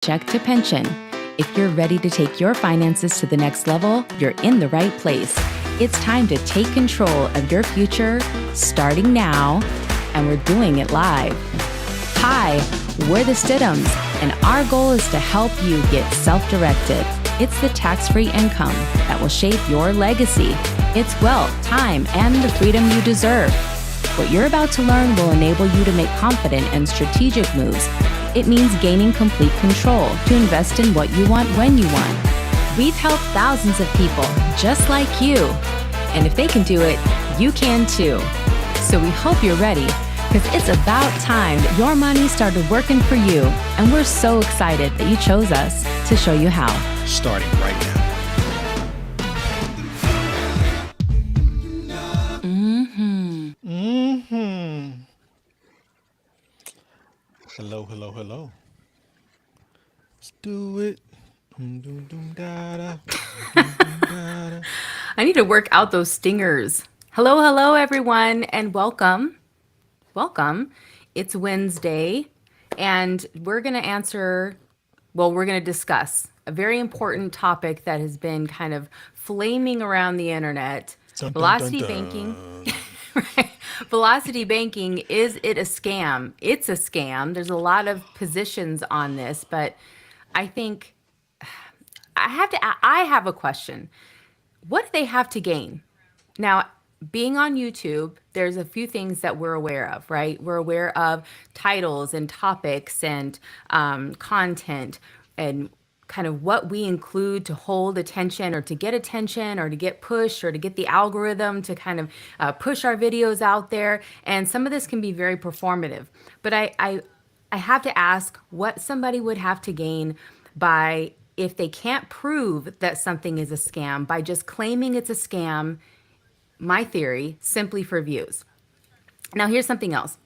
check to pension. If you're ready to take your finances to the next level, you're in the right place. It's time to take control of your future, starting now, and we're doing it live. Hi, we're the Stidhams, and our goal is to help you get self-directed. It's the tax-free income that will shape your legacy. It's wealth, time, and the freedom you deserve. What you're about to learn will enable you to make confident and strategic moves. It means gaining complete control to invest in what you want when you want. We've helped thousands of people just like you. And if they can do it, you can too. So we hope you're ready, because it's about time that your money started working for you. And we're so excited that you chose us to show you how. Starting right now. Hello. Let's do it. I need to work out those stingers. Hello, everyone, and welcome. It's Wednesday, and we're going to discuss a very important topic that has been kind of flaming around the internet. Dun, dun, Velocity dun, banking. dun. Right. Velocity banking, is it a scam? It's a scam. There's a lot of positions on this, but I think I have a question. What do they have to gain? Now, being on YouTube, there's a few things that we're aware of, right? We're aware of titles and topics and content and kind of what we include to hold attention or to get attention or to get pushed or to get the algorithm to kind of push our videos out there. And some of this can be very performative. But I have to ask what somebody would have to gain by, if they can't prove that something is a scam, by just claiming it's a scam, my theory, simply for views. Now, here's something else.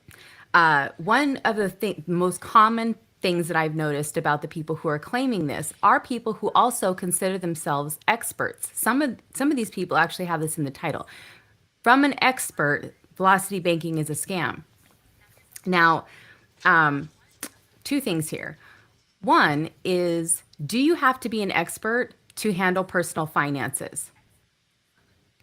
One of the most common things that I've noticed about the people who are claiming this are people who also consider themselves experts. Some of these people actually have this in the title. From an expert, velocity banking is a scam. Now, two things here. One is, do you have to be an expert to handle personal finances?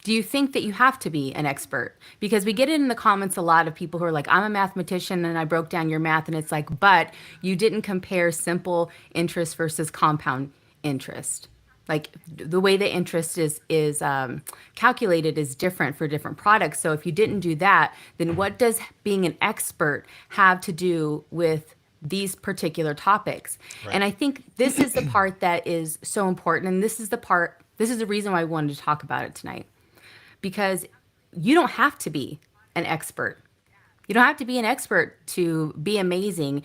Do you think that you have to be an expert? Because we get it in the comments a lot of people who are like, I'm a mathematician and I broke down your math, and it's like, but you didn't compare simple interest versus compound interest. Like the way the interest is calculated is different for different products. So if you didn't do that, then what does being an expert have to do with these particular topics? Right. And I think this is the part that is so important. And this is the reason why I wanted to talk about it tonight. Because you don't have to be an expert. You don't have to be an expert to be amazing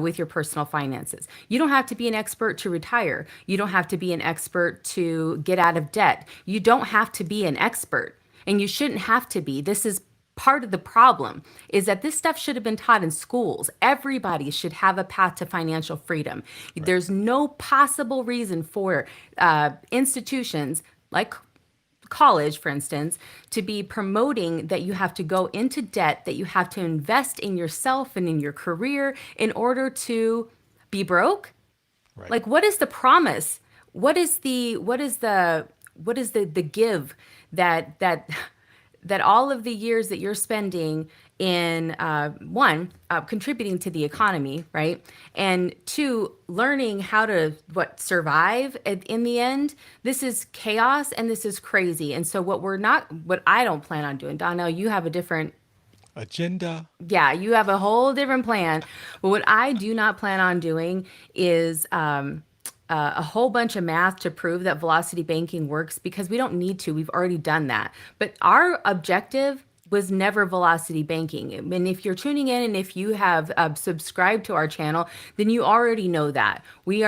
with your personal finances. You don't have to be an expert to retire. You don't have to be an expert to get out of debt. You don't have to be an expert, and you shouldn't have to be. This is part of the problem, is that this stuff should have been taught in schools. Everybody should have a path to financial freedom. Right. There's no possible reason for institutions like college, for instance, to be promoting that you have to go into debt, that you have to invest in yourself and in your career in order to be broke. Right. Like, what is the promise? What is the give that all of the years that you're spending in one, contributing to the economy, right? And two, learning how to survive in the end. This is chaos and this is crazy. And so what I don't plan on doing, Donnell, you have a different agenda. Yeah, you have a whole different plan. But what I do not plan on doing is a whole bunch of math to prove that velocity banking works, because we don't need to. We've already done that. But our objective was never velocity banking. And if you're tuning in and if you have subscribed to our channel, then you already know that. We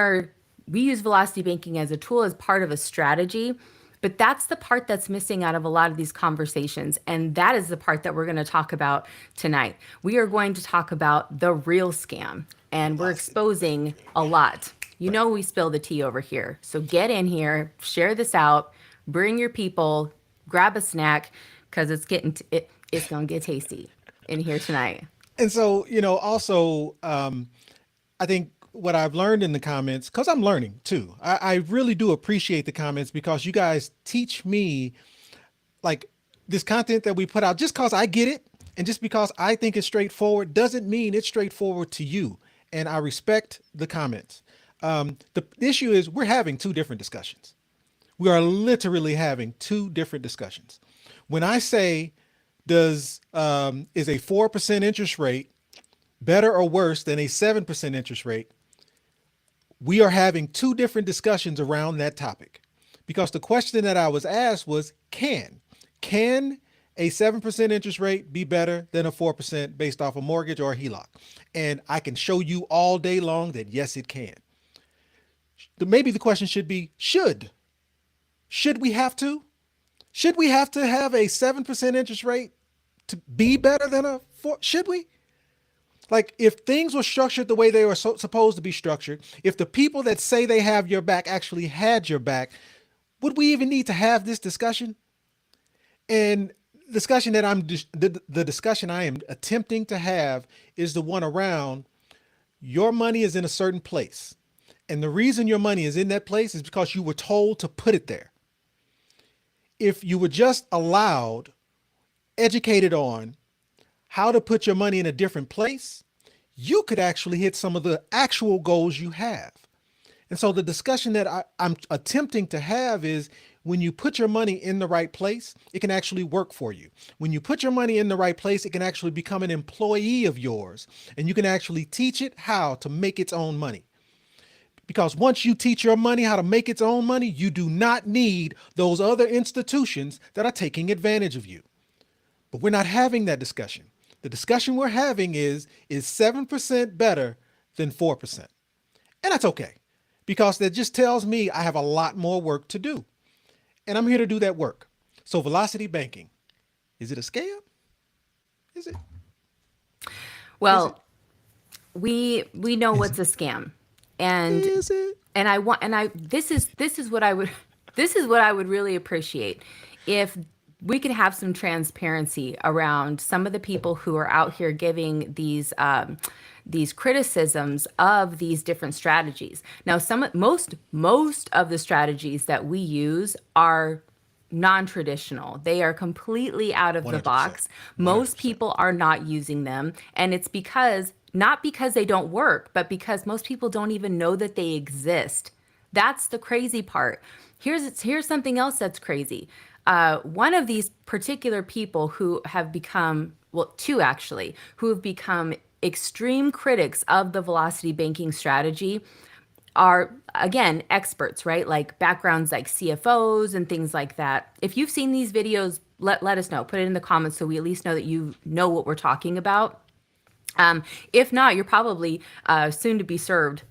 use velocity banking as a tool, as part of a strategy. But that's the part that's missing out of a lot of these conversations. And that is the part that we're going to talk about tonight. We are going to talk about the real scam. And we're exposing a lot. You know, we spill the tea over here. So get in here, share this out, bring your people, grab a snack, because it's going to get tasty in here tonight. And so, also, I think what I've learned in the comments, because I'm learning too. I really do appreciate the comments because you guys teach me like this content that we put out just because I get it and just because I think it's straightforward doesn't mean it's straightforward to you. And I respect the comments. The issue is we're having two different discussions. We are literally having two different discussions. When I say, does is a 4% interest rate better or worse than a 7% interest rate? We are having two different discussions around that topic because the question that I was asked was, can a 7% interest rate be better than a 4% based off a mortgage or a HELOC? And I can show you all day long that yes, it can. Maybe the question should be, should we have to? Should we have to have a 7% interest rate to be better than a 4? Should we? Like, if things were structured the way they were supposed to be structured, if the people that say they have your back actually had your back, would we even need to have this discussion? And discussion that the discussion I am attempting to have is the one around your money is in a certain place. And the reason your money is in that place is because you were told to put it there. If you were just allowed, educated on how to put your money in a different place, you could actually hit some of the actual goals you have. And so the discussion that I'm attempting to have is when you put your money in the right place, it can actually work for you. When you put your money in the right place, it can actually become an employee of yours and you can actually teach it how to make its own money. Because once you teach your money how to make its own money, you do not need those other institutions that are taking advantage of you. But we're not having that discussion. The discussion we're having is 7% better than 4%? And that's okay because that just tells me I have a lot more work to do. And I'm here to do that work. So velocity banking, is it a scam? Is it? Is it? Well, we know Is what's it? a scam, and Is it? and I want and I this is what I would this is what I would really appreciate if we could have some transparency around some of the people who are out here giving these criticisms of these different strategies. Now, most of the strategies that we use are non-traditional. They are completely out of the 100%. box. Most 100%. people are not using them, and it's because not because they don't work, but because most people don't even know that they exist. That's the crazy part. Here's something else that's crazy. One of these particular people who have become, well, two actually, who have become extreme critics of the velocity banking strategy are, again, experts, right? Like backgrounds like CFOs and things like that. If you've seen these videos, let us know. Put it in the comments so we at least know that you know what we're talking about. If not, you're probably soon to be served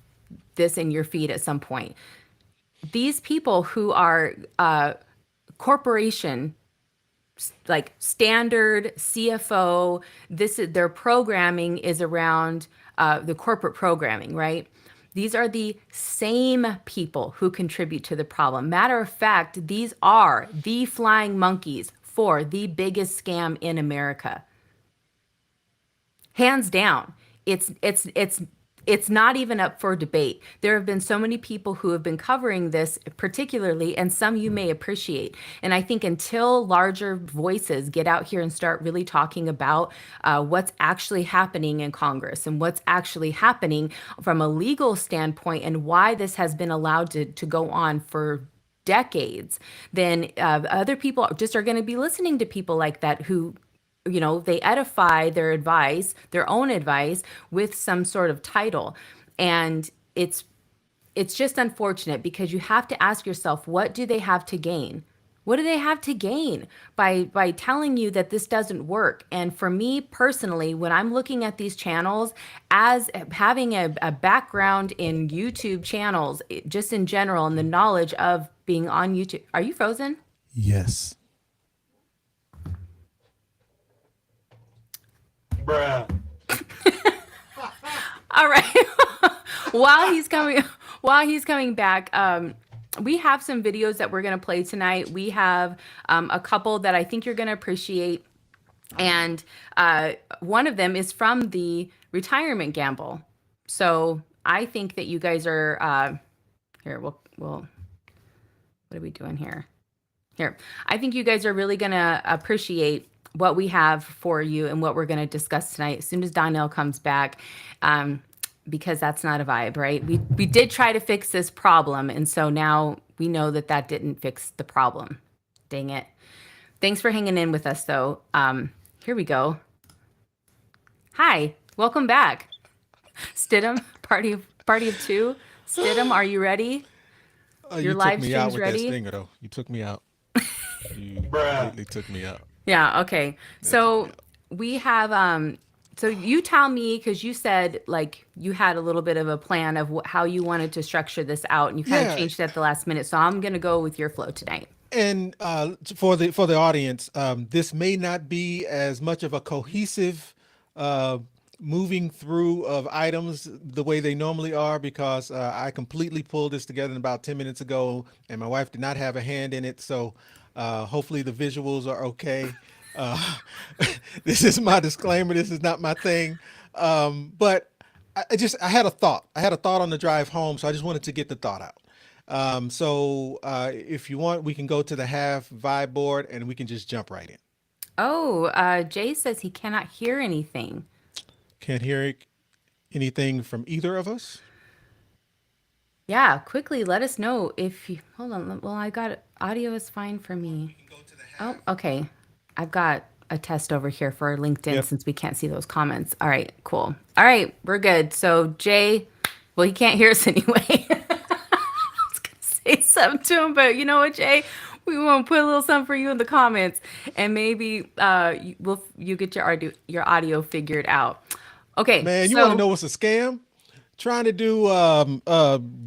this in your feed at some point. These people who are corporation like standard CFO, this is their programming is around the corporate programming, right? These are the same people who contribute to the problem. Matter of fact, these are the flying monkeys for the biggest scam in America. Hands down. It's not even up for debate. There have been so many people who have been covering this particularly, and some you may appreciate. And I think until larger voices get out here and start really talking about what's actually happening in Congress and what's actually happening from a legal standpoint and why this has been allowed to go on for decades, then other people just are going to be listening to people like that who, they edify their own advice with some sort of title. And it's just unfortunate because you have to ask yourself, what do they have to gain? What do they have to gain by telling you that this doesn't work? And for me personally, when I'm looking at these channels, as having a background in YouTube channels, just in general, and the knowledge of being on YouTube. Are you frozen? Yes. Bruh. All right. while he's coming while he's coming back, we have some videos that we're going to play tonight. We have a couple that I think you're going to appreciate, and one of them is from the retirement gamble. So I think that you guys are here. We'll what are we doing here? Here, I think you guys are really gonna appreciate what we have for you and what we're gonna discuss tonight. As soon as Donnell comes back, um, because that's not a vibe, right? We did try to fix this problem, and so now we know that that didn't fix the problem. Dang it! Thanks for hanging in with us, though. Here we go. Hi, welcome back, Stidham. Party of two. Stidham, are you ready? Your You took live me out stream's with that ready. stinger, though. You took me out. You completely took me out. Yeah, okay. That took me So out. we have so you tell me because you said like you had a little bit of a plan of how you wanted to structure this out and you kind of Yeah, changed it at the last minute. So I'm going to go with your flow tonight. and for the audience, this may not be as much of a cohesive uh, moving through of items the way they normally are because I completely pulled this together about 10 minutes ago, and my wife did not have a hand in it. So hopefully the visuals are okay. Uh, this is my disclaimer. This is not my thing, but I had a thought. I had a thought on the drive home, so I just wanted to get the thought out. If you want, we can go to the half vibe board and we can just jump right in. Oh, Jay says he cannot hear anything. Can't hear anything from either of us. Yeah, quickly let us know if you hold on. Well, I got audio is fine for me. Oh, okay. I've got a test over here for LinkedIn Yep. since we can't see those comments. All right, cool. All right, we're good. So Jay, well, he can't hear us anyway. Say something to him, but you know what, Jay? We want to put a little something for you in the comments, and maybe you get your audio figured out. Okay, Man, you want to so know what's a scam? Trying to do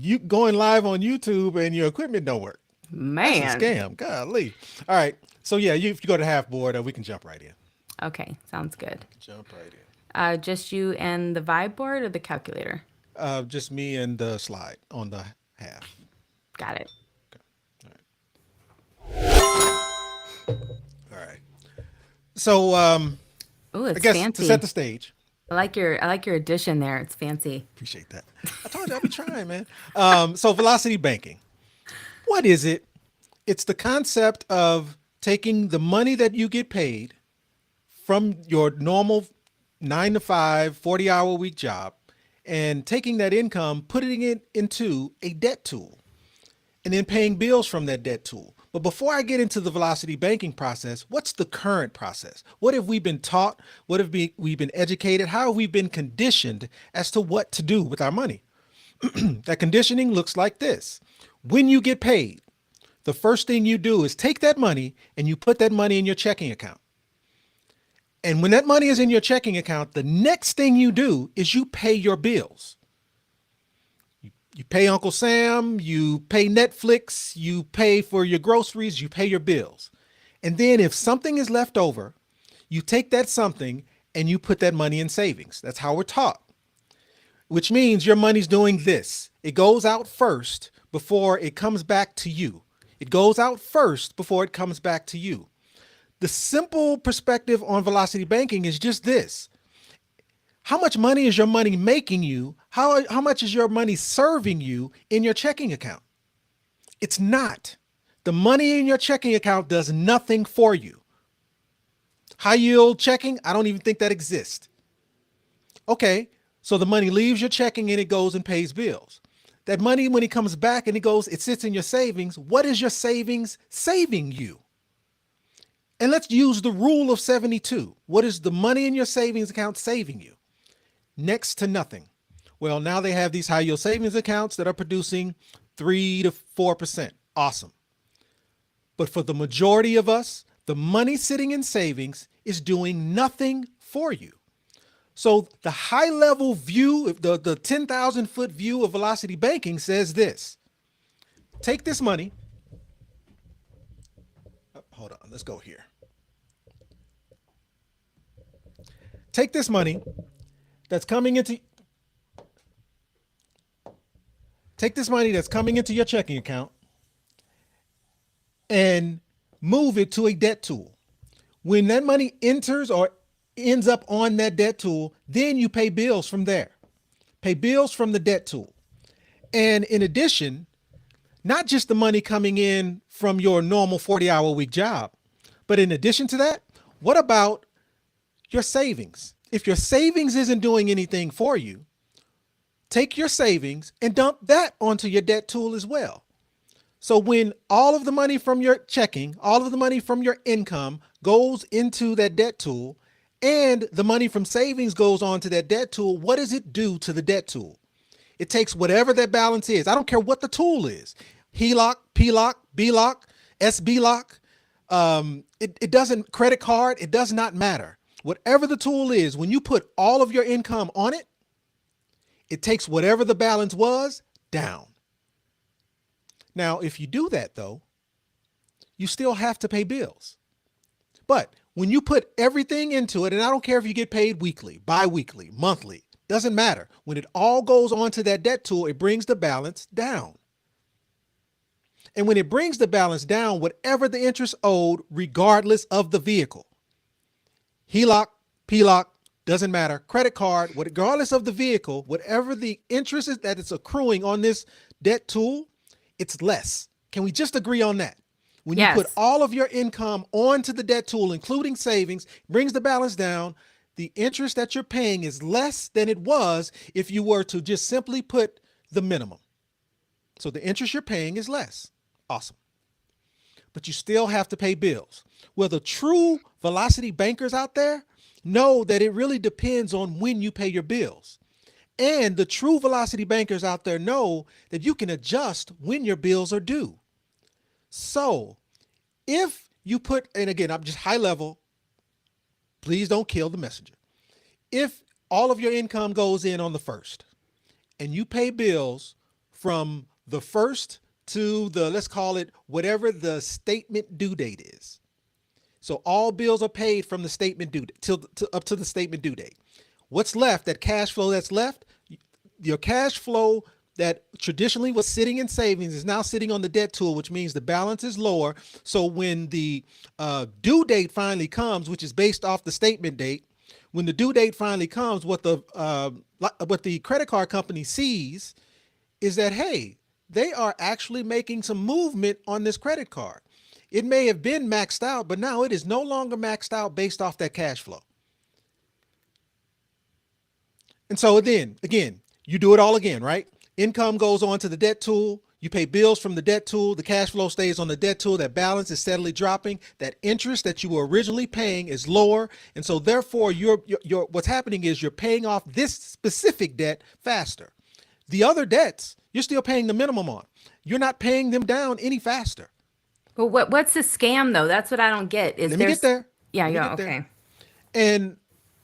you going live on YouTube and your equipment don't work. That's a man. scam. Golly. All right. So yeah, if you go to half board, we can jump right in. Okay, sounds good. Jump right in. Just you and the vibe board or the calculator. Just me and the slide on the half. Got it. All right. So Oh, I it's guess to set fancy. the stage. I like your addition there. It's fancy. Appreciate that. I told you I'll be trying, man. So velocity banking. What is it? It's the concept of taking the money that you get paid from your normal 9 to 5, 40-hour week job and taking that income, putting it into a debt tool, and then paying bills from that debt tool. But before I get into the velocity banking process, what's the current process? What have we been taught? What have we been educated? How have we been conditioned as to what to do with our money? That conditioning looks like this. When you get paid, the first thing you do is take that money and you put that money in your checking account. And when that money is in your checking account, the next thing you do is you pay your bills. You pay Uncle Sam, you pay Netflix, you pay for your groceries, you pay your bills. And then if something is left over, you take that something and you put that money in savings. That's how we're taught, which means your money's doing this. It goes out first before it comes back to you. It goes out first before it comes back to you. The simple perspective on velocity banking is just this. How much money is your money making you? How much is your money serving you in your checking account? It's not. The money in your checking account does nothing for you. High yield checking, I don't even think that exists. Okay, so the money leaves your checking and it goes and pays bills. That money, when it comes back and it sits in your savings, what is your savings saving you? And let's use the rule of 72. What is the money in your savings account saving you? Next to nothing. Well, now they have these high yield savings accounts that are producing 3 to 4%. Awesome. But for the majority of us, the money sitting in savings is doing nothing for you. So the high level view, the 10,000 foot view of velocity banking says this. Take this money. Oh, hold on, let's go here. Take this money that's coming into your checking account and move it to a debt tool. When that money enters or ends up on that debt tool, then you pay bills from there. Pay bills from the debt tool. And in addition, not just the money coming in from your normal 40-hour week job, but in addition to that, what about your savings? If your savings isn't doing anything for you, take your savings and dump that onto your debt tool as well. So when all of the money from your checking, all of the money from your income goes into that debt tool, and the money from savings goes on to that debt tool, what does it do to the debt tool? It takes whatever that balance is. I don't care what the tool is. HELOC, PLOC, BLOC, SBLOC. It doesn't, credit card, it does not matter. Whatever the tool is, when you put all of your income on it, it takes whatever the balance was down. Now, if you do that though, you still have to pay bills. But when you put everything into it, and I don't care if you get paid weekly, bi-weekly, monthly, doesn't matter. When it all goes onto that debt tool, it brings the balance down. And when it brings the balance down, whatever the interest owed, regardless of the vehicle, HELOC, PLOC, doesn't matter, credit card, regardless of the vehicle, whatever the interest is that it's accruing on this debt tool, it's less. Can we just agree on that? When you put Yes. all of your income onto the debt tool, including savings, brings the balance down, the interest that you're paying is less than it was if you were to just simply put the minimum. So the interest you're paying is less. Awesome. But you still have to pay bills. Well, the true velocity bankers out there know that it really depends on when you pay your bills. And the true velocity bankers out there know that you can adjust when your bills are due. So if you put, and again, I'm just high level, please don't kill the messenger. If all of your income goes in on the first and you pay bills from the first to the, let's call it whatever the statement due date is. So all bills are paid from the statement due up to the statement due date. What's left, that cash flow that's left, your cash flow that traditionally was sitting in savings is now sitting on the debt tool, which means the balance is lower. So when the due date finally comes, which is based off the statement date, when the due date finally comes, what the credit card company sees is that, hey, they are actually making some movement on this credit card. It may have been maxed out, but now it is no longer maxed out based off that cash flow. And so then, again, you do it all again, right? Income goes on to the debt tool. You pay bills from the debt tool. The cash flow stays on the debt tool. That balance is steadily dropping. That interest that you were originally paying is lower. And so therefore, what's happening is you're paying off this specific debt faster. The other debts, you're still paying the minimum on. You're not paying them down any faster. But what's the scam though? That's what I don't get. Is Let me get there's there. yeah, Let me yeah, get there. okay. And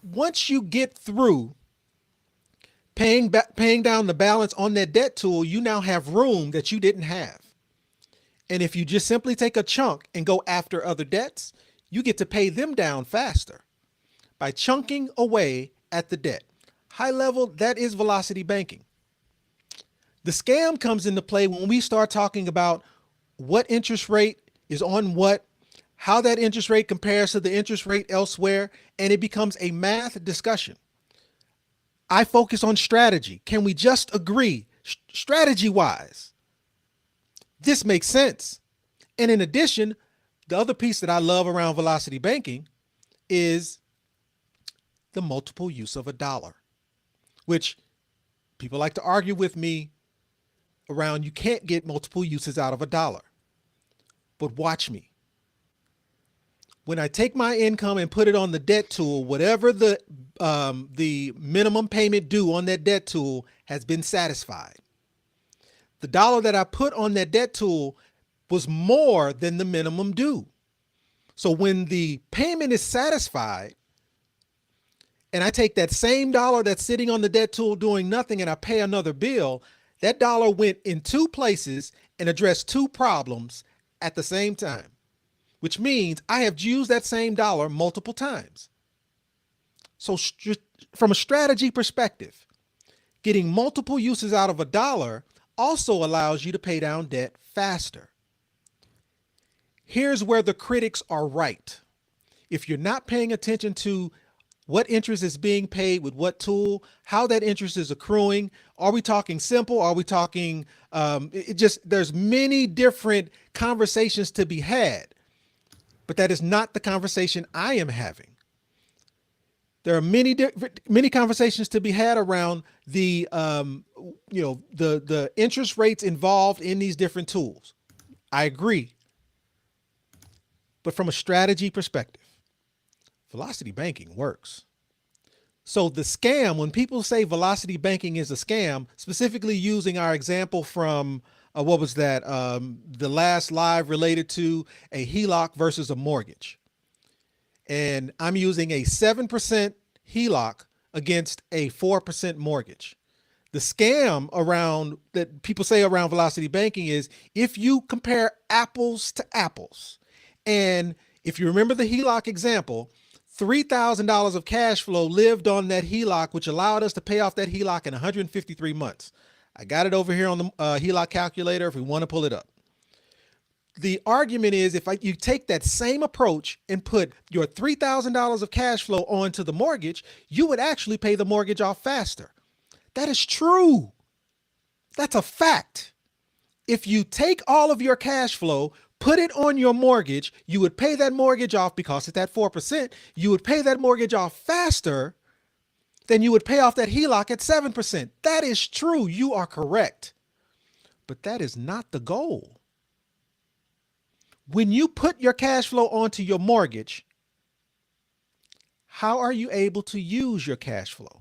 once you get through paying down the balance on that debt tool, you now have room that you didn't have. And if you just simply take a chunk and go after other debts, you get to pay them down faster by chunking away at the debt. High level, that is velocity banking. The scam comes into play when we start talking about what interest rate is on what, how that interest rate compares to the interest rate elsewhere, and it becomes a math discussion. I focus on strategy. Can we just agree, strategy wise, this makes sense? And in addition, the other piece that I love around velocity banking is the multiple use of a dollar, which people like to argue with me around. You can't get multiple uses out of a dollar. But watch me. When I take my income and put it on the debt tool, whatever the minimum payment due on that debt tool has been satisfied. The dollar that I put on that debt tool was more than the minimum due. So when the payment is satisfied, and I take that same dollar that's sitting on the debt tool doing nothing and I pay another bill, that dollar went in two places and addressed two problems at the same time, which means I have used that same dollar multiple times. So from a strategy perspective, getting multiple uses out of a dollar also allows you to pay down debt faster. Here's where the critics are right. If you're not paying attention to what interest is being paid with what tool, how that interest is accruing. Are we talking simple? Are we talking, it just, there's many different conversations to be had, but that is not the conversation I am having. There are many conversations to be had around the the interest rates involved in these different tools. I agree, but from a strategy perspective, velocity banking works. So the scam, when people say velocity banking is a scam, specifically using our example from what was that? The last live related to a HELOC versus a mortgage. And I'm using a 7% HELOC against a 4% mortgage. The scam around that people say around velocity banking is if you compare apples to apples, and if you remember the HELOC example, $3,000 of cash flow lived on that HELOC, which allowed us to pay off that HELOC in 153 months. I got it over here on the HELOC calculator if we want to pull it up. The argument is you take that same approach and put your $3,000 of cash flow onto the mortgage, you would actually pay the mortgage off faster. That is true. That's a fact. If you take all of your cash flow, put it on your mortgage, you would pay that mortgage off because it's at 4%. You would pay that mortgage off faster than you would pay off that HELOC at 7%. That is true. You are correct. But that is not the goal. When you put your cash flow onto your mortgage, how are you able to use your cash flow?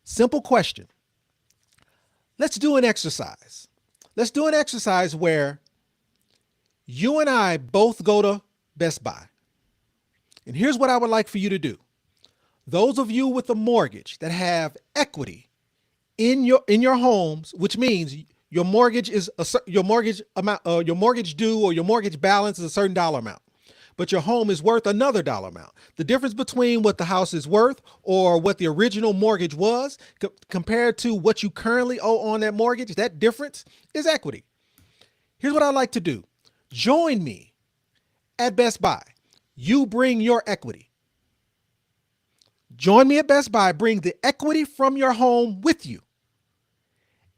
Simple question. Let's do an exercise. Let's do an exercise where you and I both go to Best Buy. And here's what I would like for you to do. Those of you with a mortgage that have equity in your homes, which means your mortgage is your mortgage amount, your mortgage due or your mortgage balance is a certain dollar amount, but your home is worth another dollar amount. The difference between what the house is worth or what the original mortgage was compared to what you currently owe on that mortgage, that difference is equity. Here's what I'd like to do. Join me at Best Buy. You bring your equity. Join me at Best Buy. Bring the equity from your home with you.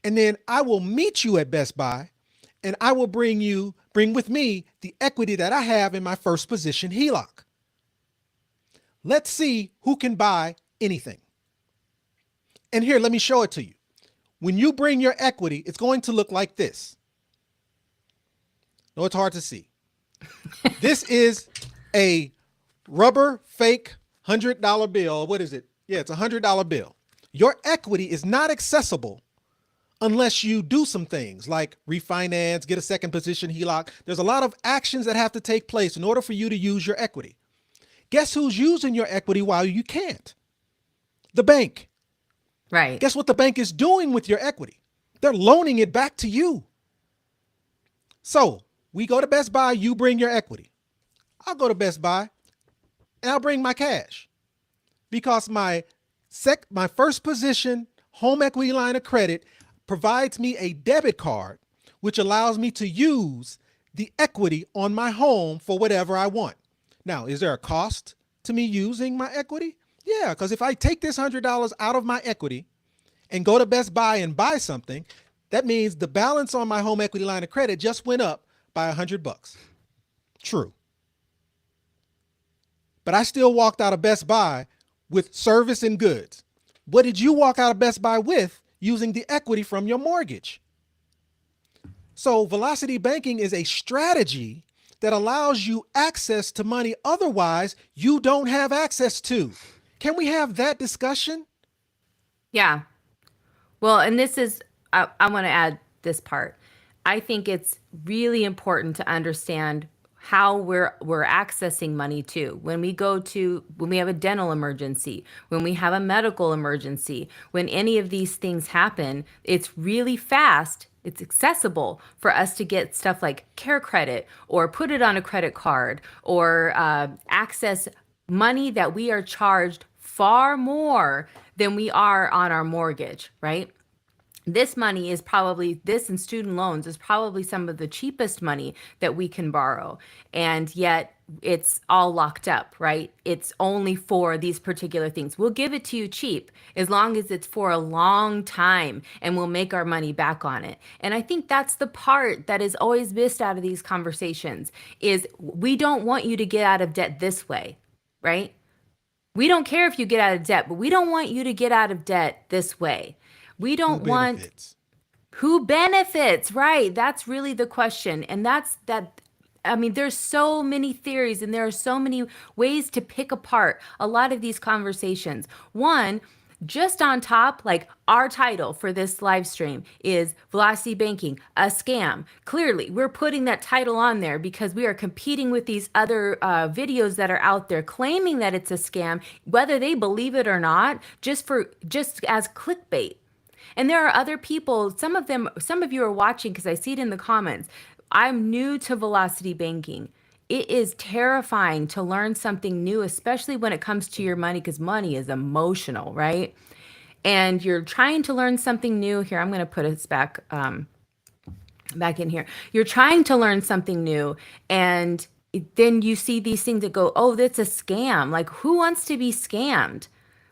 And then I will meet you at Best Buy and I will bring with me the equity that I have in my first position HELOC. Let's see who can buy anything. And here, let me show it to you. When you bring your equity, it's going to look like this. No, it's hard to see. This is a rubber fake $100 bill. What is it? Yeah, it's a $100 bill. Your equity is not accessible unless you do some things like refinance, get a second position HELOC. There's a lot of actions that have to take place in order for you to use your equity. Guess who's using your equity while you can't? The bank. Right. Guess what the bank is doing with your equity? They're loaning it back to you. So we go to Best Buy, you bring your equity. I'll go to Best Buy and I'll bring my cash because my first position home equity line of credit provides me a debit card, which allows me to use the equity on my home for whatever I want. Now, is there a cost to me using my equity? Yeah, because if I take this $100 out of my equity and go to Best Buy and buy something, that means the balance on my home equity line of credit just went up by $100. True. But I still walked out of Best Buy with service and goods. What did you walk out of Best Buy with using the equity from your mortgage? So velocity banking is a strategy that allows you access to money otherwise you don't have access to. Can we have that discussion? Yeah. Well, and this is, I want to add this part. I think it's really important to understand how we're accessing money too. When we have a dental emergency, when we have a medical emergency, when any of these things happen, it's really fast. It's accessible for us to get stuff like care credit or put it on a credit card or access money that we are charged far more than we are on our mortgage, right? This money is probably, this and student loans is probably some of the cheapest money that we can borrow. And yet it's all locked up, right? It's only for these particular things. We'll give it to you cheap as long as it's for a long time and we'll make our money back on it. And I think that's the part that is always missed out of these conversations is we don't want you to get out of debt this way, right? We don't care if you get out of debt, but we don't want you to get out of debt this way. We Who don't want benefits? who benefits, right? That's really the question. And that's that. I mean, there's so many theories and there are so many ways to pick apart a lot of these conversations. One, just on top, like our title for this live stream is Velocity Banking, a scam. Clearly, we're putting that title on there because we are competing with these other videos that are out there claiming that it's a scam, whether they believe it or not, just as clickbait. And there are other people, some of you are watching because I see it in the comments. I'm new to velocity banking. It is terrifying to learn something new, especially when it comes to your money, because money is emotional, right? And you're trying to learn something new. Here, I'm going to put us back in here. You're trying to learn something new, and then you see these things that go, "Oh, that's a scam." Like, who wants to be scammed?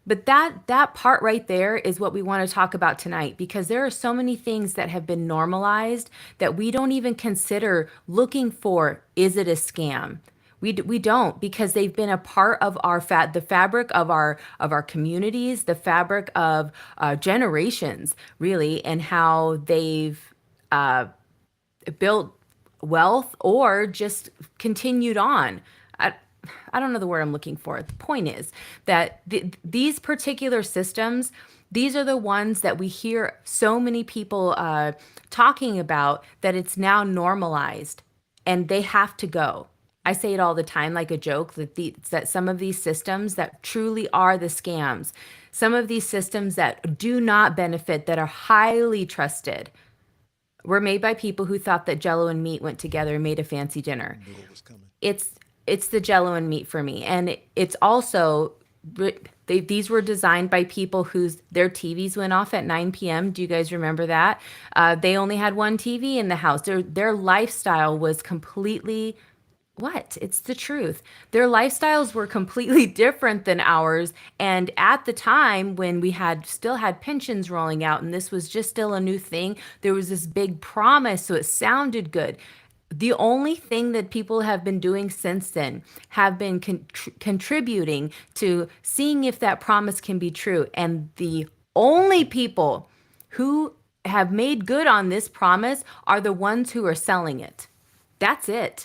But that part right there is what we want to talk about tonight because there are so many things that have been normalized that we don't even consider looking for, is it a scam? We don't because they've been a part of the fabric of our communities, the fabric of generations, really, and how they've built wealth or just continued on. I, I don't know the word I'm looking for. The point is that these particular systems, these are the ones that we hear so many people talking about that it's now normalized and they have to go. I say it all the time like a joke that some of these systems that truly are the scams, some of these systems that do not benefit, that are highly trusted, were made by people who thought that jello and meat went together and made a fancy dinner. Knew it was coming. It's it's the jello and meat for me, and it's also these were designed by people whose their TVs went off at 9 p.m. Do you guys remember that? They only had one TV in the house. Their lifestyle was completely what? It's the truth. Their lifestyles were completely different than ours. And at the time when we had still had pensions rolling out and this was just still a new thing, there was this big promise. So it sounded good. The only thing that people have been doing since then have been contributing to seeing if that promise can be true. And the only people who have made good on this promise are the ones who are selling it. That's it.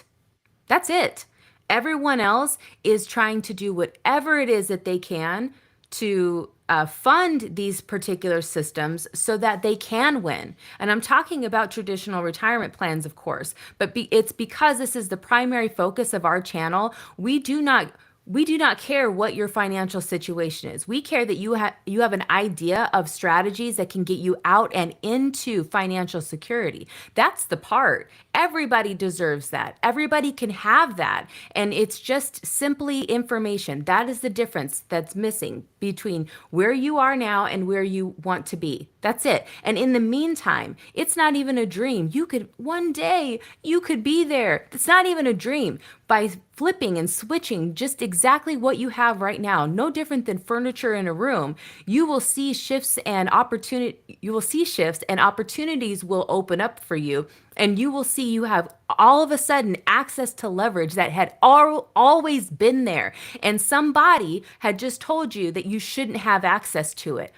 That's it. Everyone else is trying to do whatever it is that they can to fund these particular systems so that they can win. And I'm talking about traditional retirement plans, of course, but it's because this is the primary focus of our channel. We do not care what your financial situation is. We care that you have an idea of strategies that can get you out and into financial security. That's the part. Everybody deserves that. Everybody can have that. And it's just simply information. That is the difference that's missing between where you are now and where you want to be. That's it. And in the meantime, it's not even a dream. You could one day you could be there. It's not even a dream. By flipping and switching just exactly what you have right now, no different than furniture in a room, you will see shifts and opportunities will open up for you, and you will see you have all of a sudden access to leverage that had always been there, and somebody had just told you that you shouldn't have access to it.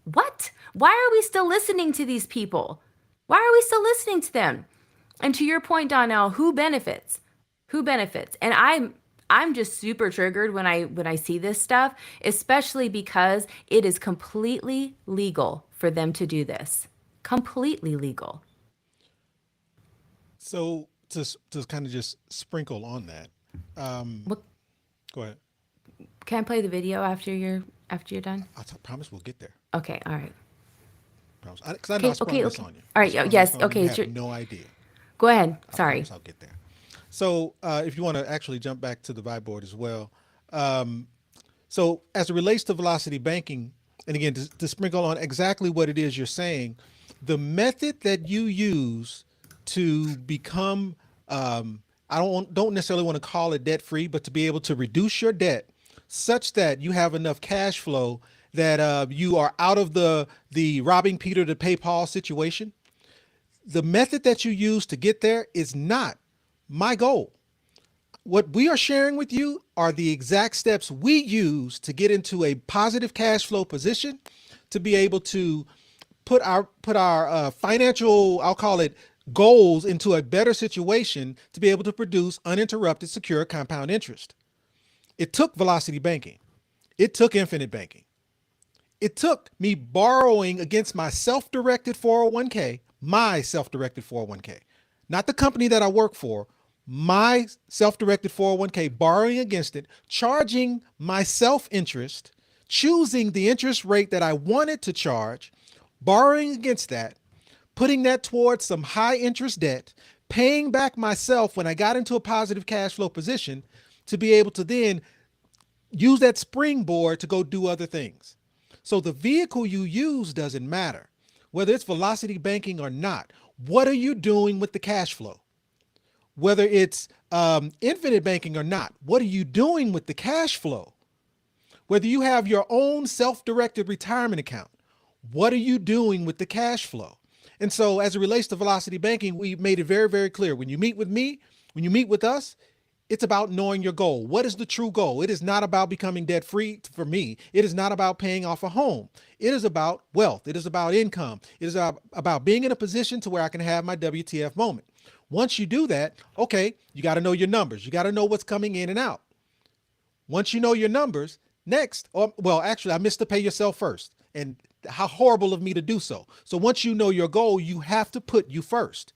What? Why are we still listening to these people? Why are we still listening to them? And to your point, Donnell, who benefits? Who benefits? And I'm just super triggered when I see this stuff, especially because it is completely legal for them to do this. Completely legal. So to kind of just sprinkle on that, um, What go ahead. can I play the video after you're done? Promise we'll get there. Okay, all right. Promise, because I know I Okay, sprung okay, this okay. on you. All I right, sprung this yes, on you. okay, You it's have your no idea. go ahead. I Sorry. promise I'll get there. So if you want to actually jump back to the vibe board as well. Um, so as it relates to velocity banking, and again, to sprinkle on exactly what it is you're saying, the method that you use to become don't necessarily want to call it debt free, but to be able to reduce your debt such that you have enough cash flow that you are out of the robbing Peter to pay Paul situation. The method that you use to get there is not my goal. What we are sharing with you are the exact steps we use to get into a positive cash flow position to be able to put our financial, I'll call it, goals into a better situation to be able to produce uninterrupted, secure compound interest. It took velocity banking. It took infinite banking. It took me borrowing against my self-directed 401k, not the company that I work for, my self-directed 401k, borrowing against it, charging myself interest, choosing the interest rate that I wanted to charge, borrowing against that, putting that towards some high interest debt, paying back myself when I got into a positive cash flow position to be able to then use that springboard to go do other things. So the vehicle you use doesn't matter, whether it's velocity banking or not. What are you doing with the cash flow? Whether it's infinite banking or not, what are you doing with the cash flow? Whether you have your own self-directed retirement account, what are you doing with the cash flow? And so as it relates to velocity banking, we made it very, very clear. When you meet with me, when you meet with us, it's about knowing your goal. What is the true goal? It is not about becoming debt free for me. It is not about paying off a home. It is about wealth. It is about income. It is about being in a position to where I can have my WTF moment. Once you do that, okay, you got to know your numbers. You got to know what's coming in and out. Once you know your numbers, next, or well, actually, I missed to pay yourself first. And how horrible of me to do so. So once you know your goal, you have to put you first.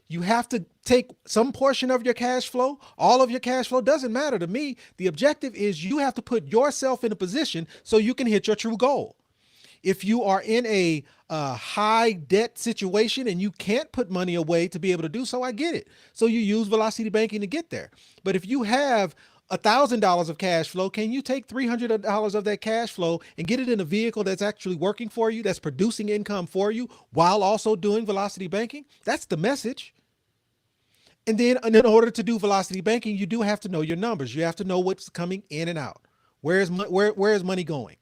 You have to take some portion of your cash flow. All of your cash flow doesn't matter to me. The objective is you have to put yourself in a position so you can hit your true goal. If you are in a high debt situation and you can't put money away to be able to do so, I get it. So you use velocity banking to get there. But if you have $1,000 of cash flow, can you take $300 of that cash flow and get it in a vehicle that's actually working for you, that's producing income for you while also doing velocity banking? That's the message. And then in order to do velocity banking, you do have to know your numbers. You have to know what's coming in and out. Where is money going?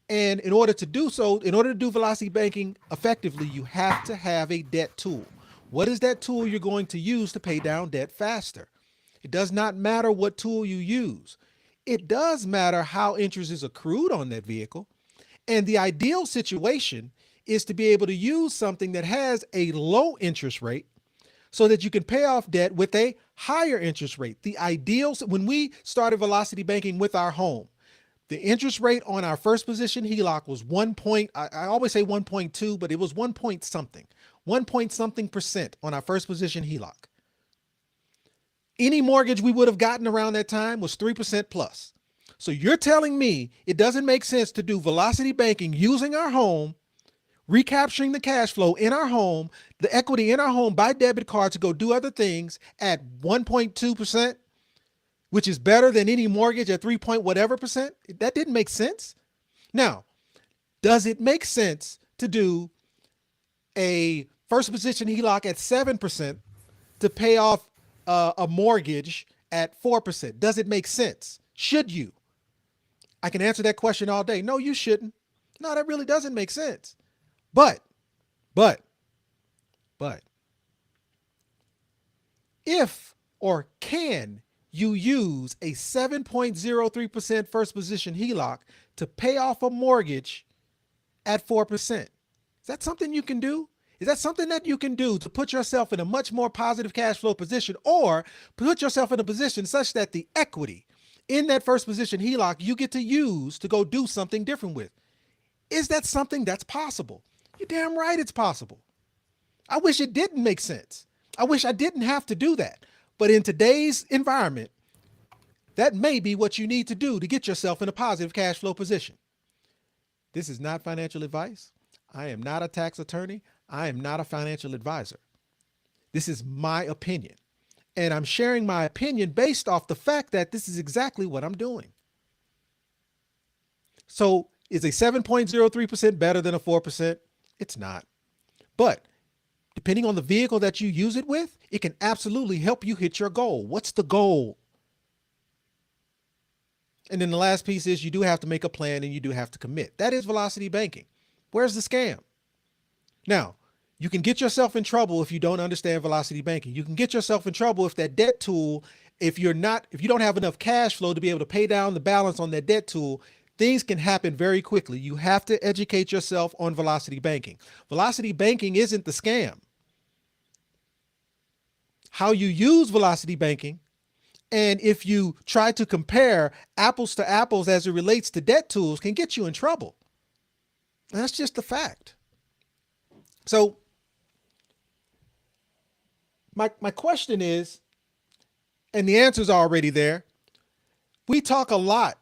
And in order to do so, in order to do velocity banking effectively, you have to have a debt tool. What is that tool you're going to use to pay down debt faster? It does not matter what tool you use. It does matter how interest is accrued on that vehicle. And the ideal situation is to be able to use something that has a low interest rate so that you can pay off debt with a higher interest rate. The ideal, when we started velocity banking with our home, the interest rate on our first position HELOC was I always say 1.2, but it was 1 point something percent on our first position HELOC. Any mortgage we would have gotten around that time was 3% plus. So you're telling me it doesn't make sense to do velocity banking using our home, recapturing the cash flow in our home, the equity in our home by debit card to go do other things at 1.2%, which is better than any mortgage at 3 point whatever percent? That didn't make sense. Now, does it make sense to do a first position HELOC at 7% to pay off a mortgage at 4%? Does it make sense? Should you? I can answer that question all day. No, you shouldn't. No, that really doesn't make sense. But, but, but, if or can you use a 7.03% first position HELOC to pay off a mortgage at 4%? Is that something you can do? Is that something that you can do to put yourself in a much more positive cash flow position, or put yourself in a position such that the equity in that first position HELOC you get to use to go do something different with? Is that something that's possible? You're damn right it's possible. I wish it didn't make sense. I wish I didn't have to do that. But in today's environment, that may be what you need to do to get yourself in a positive cash flow position. This is not financial advice. I am not a tax attorney. I am not a financial advisor. This is my opinion. And I'm sharing my opinion based off the fact that this is exactly what I'm doing. So is a 7.03% better than a 4%? It's not. But depending on the vehicle that you use it with, it can absolutely help you hit your goal. What's the goal? And then the last piece is you do have to make a plan and you do have to commit. That is velocity banking. Where's the scam? Now, you can get yourself in trouble if you don't understand velocity banking. You can get yourself in trouble if that debt tool, if you don't have enough cash flow to be able to pay down the balance on that debt tool, things can happen very quickly. You have to educate yourself on velocity banking. Velocity banking isn't the scam. How you use velocity banking, and if you try to compare apples to apples as it relates to debt tools, can get you in trouble. And that's just the fact. So my question is, and the answer's already there, we talk a lot,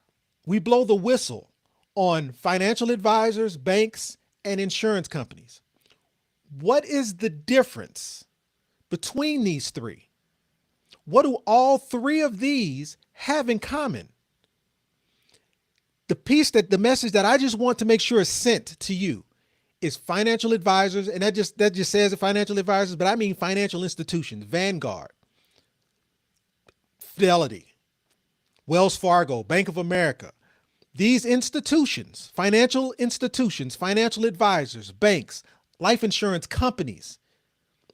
we blow the whistle on financial advisors, banks, and insurance companies. What is the difference between these three? What do all three of these have in common? The message that I just want to make sure is sent to you is financial advisors, and that just says financial advisors, but I mean financial institutions, Vanguard, Fidelity, Wells Fargo, Bank of America. These institutions, financial advisors, banks, life insurance companies,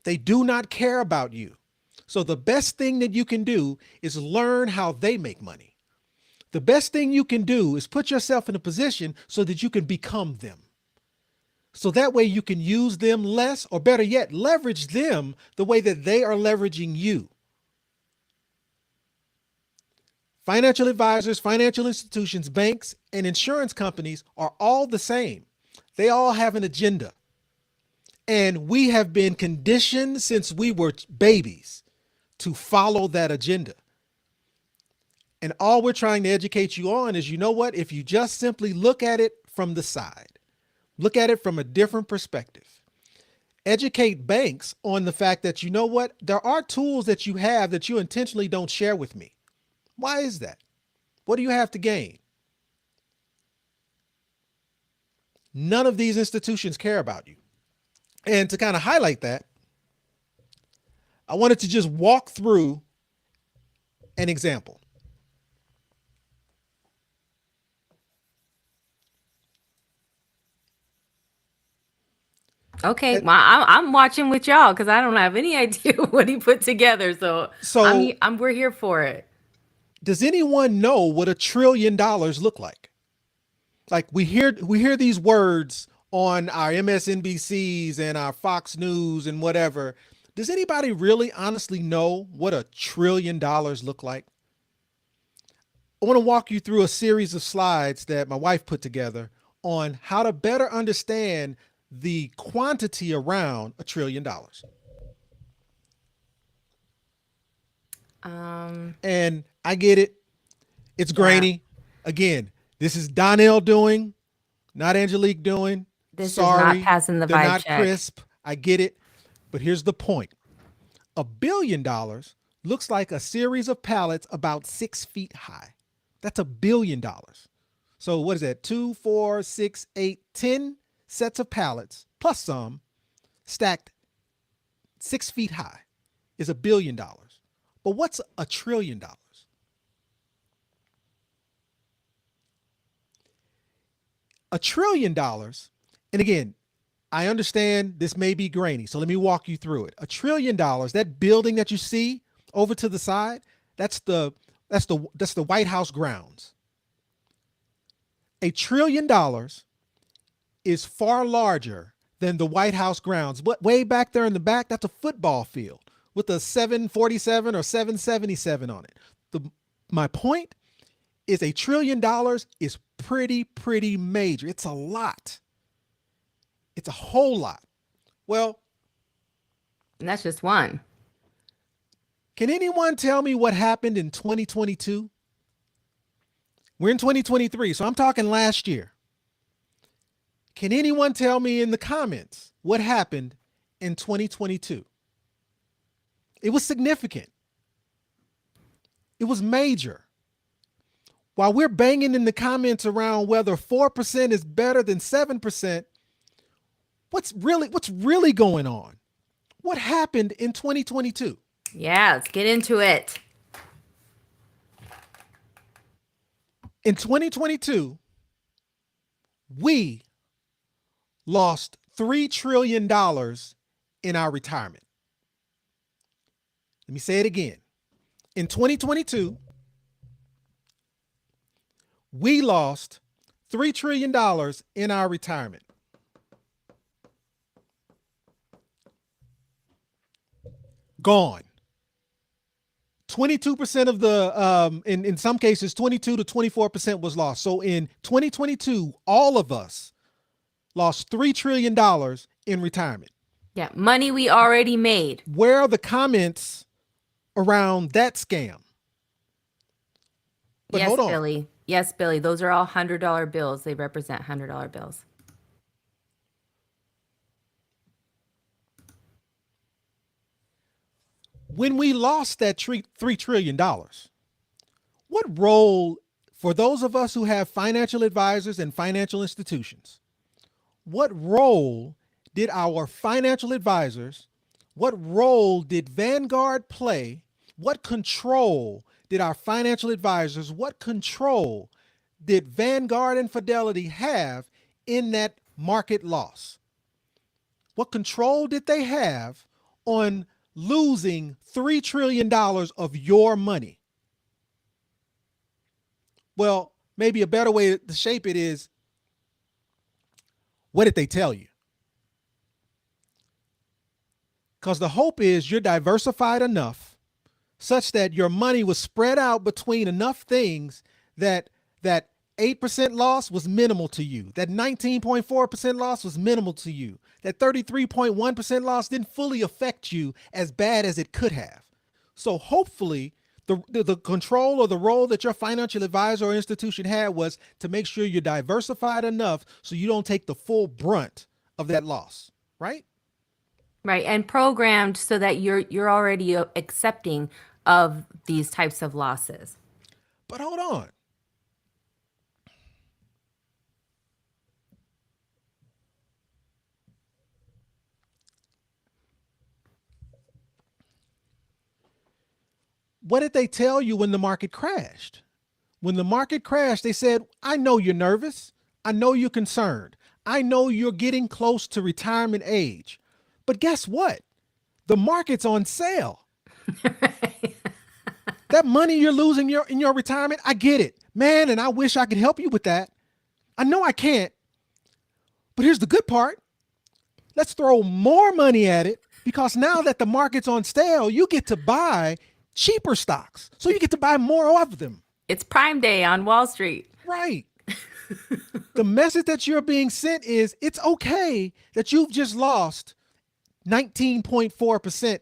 they do not care about you. So the best thing that you can do is learn how they make money. The best thing you can do is put yourself in a position so that you can become them. So that way you can use them less, or better yet, leverage them the way that they are leveraging you. Financial advisors, financial institutions, banks, and insurance companies are all the same. They all have an agenda. And we have been conditioned since we were babies to follow that agenda. And all we're trying to educate you on is, you know what? If you just simply look at it from the side, look at it from a different perspective, educate banks on the fact that, you know what? There are tools that you have that you intentionally don't share with me. Why is that? What do you have to gain? None of these institutions care about you. And to kind of highlight that, I wanted to just walk through an example. Okay, Uh, well, I'm watching with y'all because I don't have any idea what he put together. So So, we're here for it. does anyone know what $1 trillion look like? Like we hear these words on our MSNBCs and our Fox News and whatever. Does anybody really honestly know what $1 trillion look like? I want to walk you through a series of slides that my wife put together on how to better understand the quantity around $1 trillion. Um, And I get it. It's yeah, grainy. Again, this is Donnell doing, not Angelique doing. this is not Sorry, passing the they're vibe not check. crisp. I get it. But here's the point. $1 billion looks like a series of pallets about 6 feet high. That's $1 billion. So what is that? 2, 4, 6, 8, 10 sets of pallets plus some stacked 6 feet high is $1 billion. But what's $1 trillion? $1 trillion, and again, I understand this may be grainy, so let me walk you through it. $1 trillion, that building that you see over to the side, that's the White House grounds. $1 trillion is far larger than the White House grounds. But way back there in the back, that's a football field with a 747 or 777 on it. My point is $1 trillion is pretty major. It's a lot. It's a whole lot. Well, And that's just one. can anyone tell me what happened in 2022? We're in 2023, so I'm talking last year. Can anyone tell me in the comments what happened in 2022? It was significant. It was major. While we're banging in the comments around whether 4% is better than 7%, what's really going on? What happened in 2022? Yeah, let's get into it. In 2022, we lost $3 trillion in our retirement. Let me say it again. In 2022, we lost $3 trillion in our retirement. Gone. 22% of the, in some cases, 22 to 24% was lost. So in 2022, all of us lost $3 trillion in retirement. Yeah, money we already made. Where are the comments around that scam? But Yes, hold on. Billy. Yes, Billy. Those are all $100 bills. They represent $100 bills. When we lost that $3 trillion, what role, for those of us who have financial advisors and financial institutions, what role did our financial advisors, what role did Vanguard play? What control did our financial advisors, what control did Vanguard and Fidelity have in that market loss? What control did they have on losing $3 trillion of your money? Well, maybe a better way to shape it is, what did they tell you? Because the hope is you're diversified enough such that your money was spread out between enough things that that 8% loss was minimal to you. That 19.4% loss was minimal to you. That 33.1% loss didn't fully affect you as bad as it could have. So hopefully the control or the role that your financial advisor or institution had was to make sure you're diversified enough so you don't take the full brunt of that loss, right? Right. And programmed so that you're already accepting of these types of losses. But hold on. What did they tell you when the market crashed? When the market crashed, they said, I know you're nervous. I know you're concerned. I know you're getting close to retirement age. But guess what? The market's on sale. That money you're losing in your retirement, I get it. Man, and I wish I could help you with that. I know I can't. But here's the good part. Let's throw more money at it, because now that the market's on sale, you get to buy cheaper stocks. So you get to buy more of them. It's Prime Day on Wall Street. Right. The message that you're being sent is it's okay that you've just lost 19.4%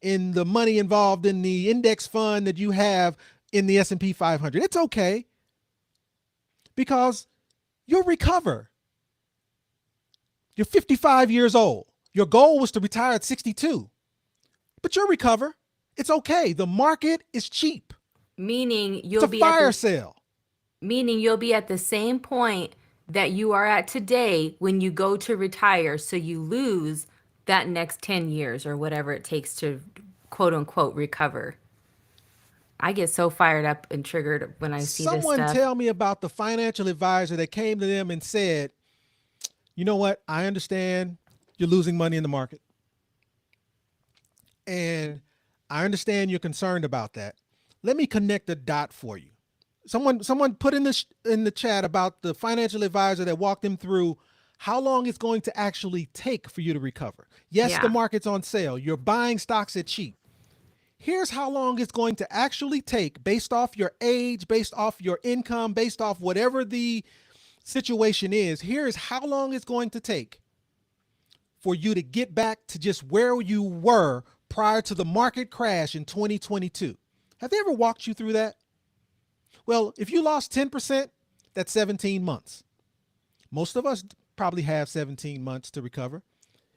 in the money involved in the index fund that you have in the S&P 500. It's okay, because you'll recover. You're 55 years old. Your goal was to retire at 62, but you'll recover. It's okay. The market is cheap. Meaning It's you'll a be fire sale. meaning you'll be at the same point that you are at today when you go to retire, so you lose that next 10 years or whatever it takes to quote unquote recover. I get so fired up and triggered when I see this Someone stuff. tell me about the financial advisor that came to them and said, you know what? I understand you're losing money in the market. And I understand you're concerned about that. Let me connect the dot for you. Someone put in the chat about the financial advisor that walked them through how long it's going to actually take for you to recover. Yes, the Yeah. market's on sale. You're buying stocks at cheap. Here's how long it's going to actually take, based off your age, based off your income, based off whatever the situation is. Here's how long it's going to take for you to get back to just where you were prior to the market crash in 2022. Have they ever walked you through that? Well, if you lost 10%, that's 17 months. Most of us probably have 17 months to recover,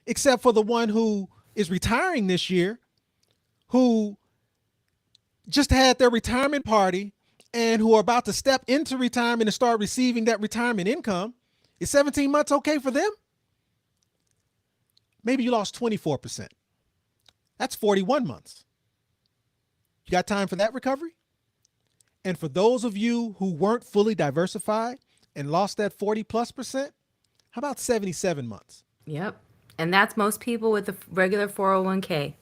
except for the one who is retiring this year, who just had their retirement party and who are about to step into retirement and start receiving that retirement income. Is 17 months okay for them? Maybe you lost 24%. That's 41 months. You got time for that recovery? And for those of you who weren't fully diversified and lost that 40 plus percent, how about 77 months? Yep. And that's most people with a regular 401k.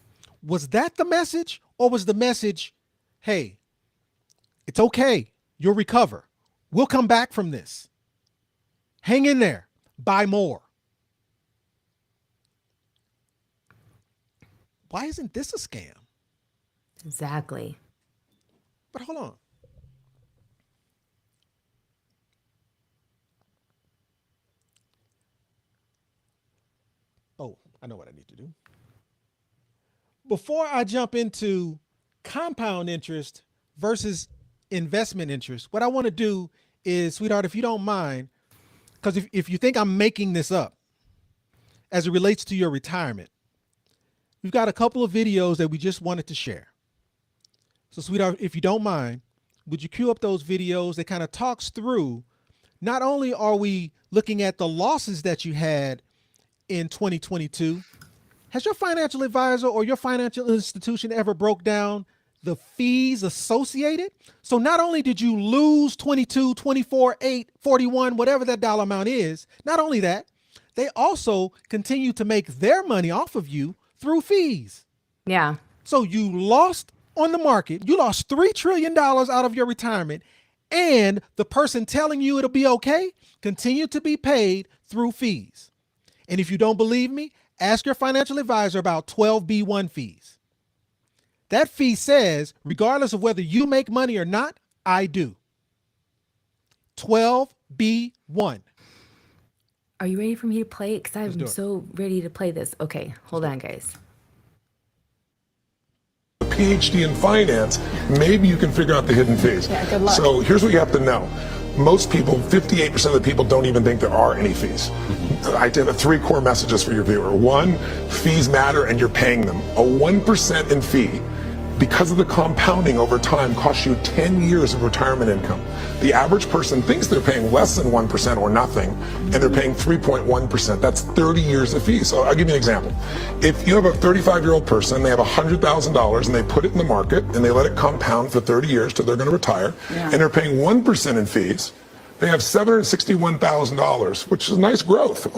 Was that the message? Or was the message, hey, it's okay, you'll recover, we'll come back from this, hang in there, buy more? Why isn't this a scam? Exactly. But hold on. Oh, I know what I need to do. Before I jump into compound interest versus investment interest, what I want to do is, sweetheart, if you don't mind, because if you think I'm making this up as it relates to your retirement, we've got a couple of videos that we just wanted to share. So, sweetheart, if you don't mind, would you cue up those videos that kind of talks through, not only are we looking at the losses that you had in 2022, has your financial advisor or your financial institution ever broke down the fees associated? So not only did you lose 22, 24, 8, 41, whatever that dollar amount is, not only that, they also continue to make their money off of you through fees. Yeah. So you lost on the market, you lost $3 trillion out of your retirement, and the person telling you it'll be okay continue to be paid through fees. And if you don't believe me, ask your financial advisor about 12B1 fees. That fee says, regardless of whether you make money or not, I do. 12B1. Are you ready for me to play it? Because Let's do I'm it. so ready to play this. Okay, hold on, guys. PhD in finance, maybe you can figure out the hidden fees. Yeah, good luck. So here's what you have to know. Most people, 58% of the people don't even think there are any fees. I did 3 core messages for your viewer. 1, fees matter and you're paying them. A 1% in fee, because of the compounding over time, costs you 10 years of retirement income. The average person thinks they're paying less than 1% or nothing, and they're paying 3.1%. That's 30 years of fees. So I'll give you an example. If you have a 35-year-old person, they have $100,000 and they put it in the market and they let it compound for 30 years till they're going to retire, and they're paying 1% in fees, they have $761,000, which is nice growth,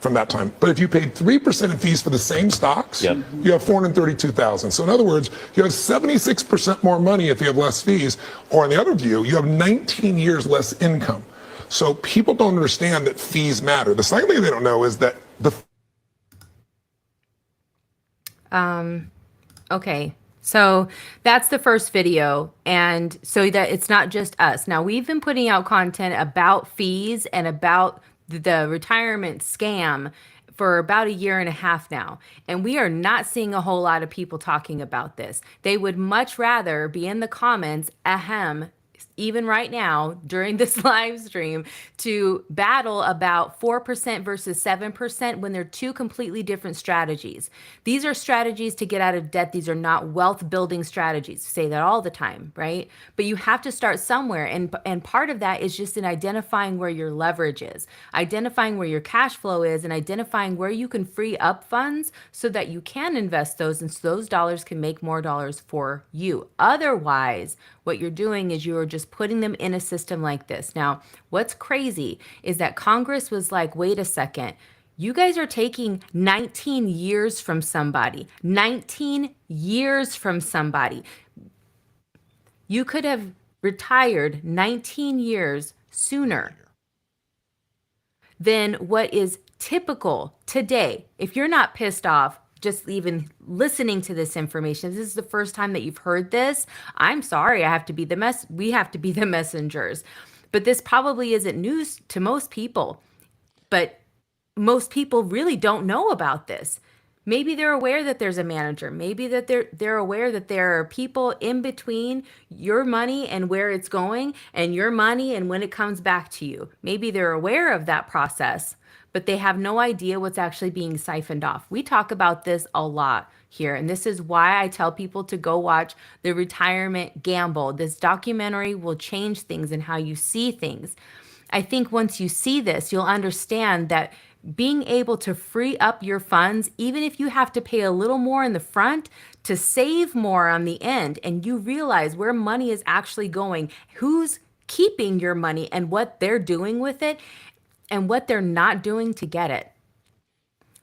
from that time. But if you paid 3% in fees for the same stocks, you have $432,000. So in other words, you have 76% more money if you have less fees. Or on the other view, you have 19 years less income. So people don't understand that fees matter. The second thing they don't know is that the Okay. So that's the first video. And so that it's not just us. Now, we've been putting out content about fees and about the retirement scam for about a year and a half now. And we are not seeing a whole lot of people talking about this. They would much rather be in the comments, ahem, even right now during this live stream, to battle about 4% versus 7% when they're two completely different strategies. These are strategies to get out of debt. These are not wealth building strategies. I say that all the time, right? But you have to start somewhere. And part of that is just in identifying where your leverage is, identifying where your cash flow is, and identifying where you can free up funds so that you can invest those and so those dollars can make more dollars for you. Otherwise, what you're doing is you're just putting them in a system like this. Now, what's crazy is that Congress was like, wait a second, you guys are taking 19 years from somebody, 19 years from somebody. You could have retired 19 years sooner than what is typical today. If you're not pissed off, just even listening to this information, this is the first time that you've heard this, I'm sorry, we have to be the messengers. But this probably isn't news to most people. But most people really don't know about this. Maybe they're aware that there's a manager. Maybe that they're aware that there are people in between your money and where it's going and your money and when it comes back to you. Maybe they're aware of that process, but they have no idea what's actually being siphoned off. We talk about this a lot here, and this is why I tell people to go watch The Retirement Gamble. This documentary will change things and how you see things. I think once you see this, you'll understand that being able to free up your funds, even if you have to pay a little more in the front to save more on the end, and you realize where money is actually going, who's keeping your money and what they're doing with it and what they're not doing to get it.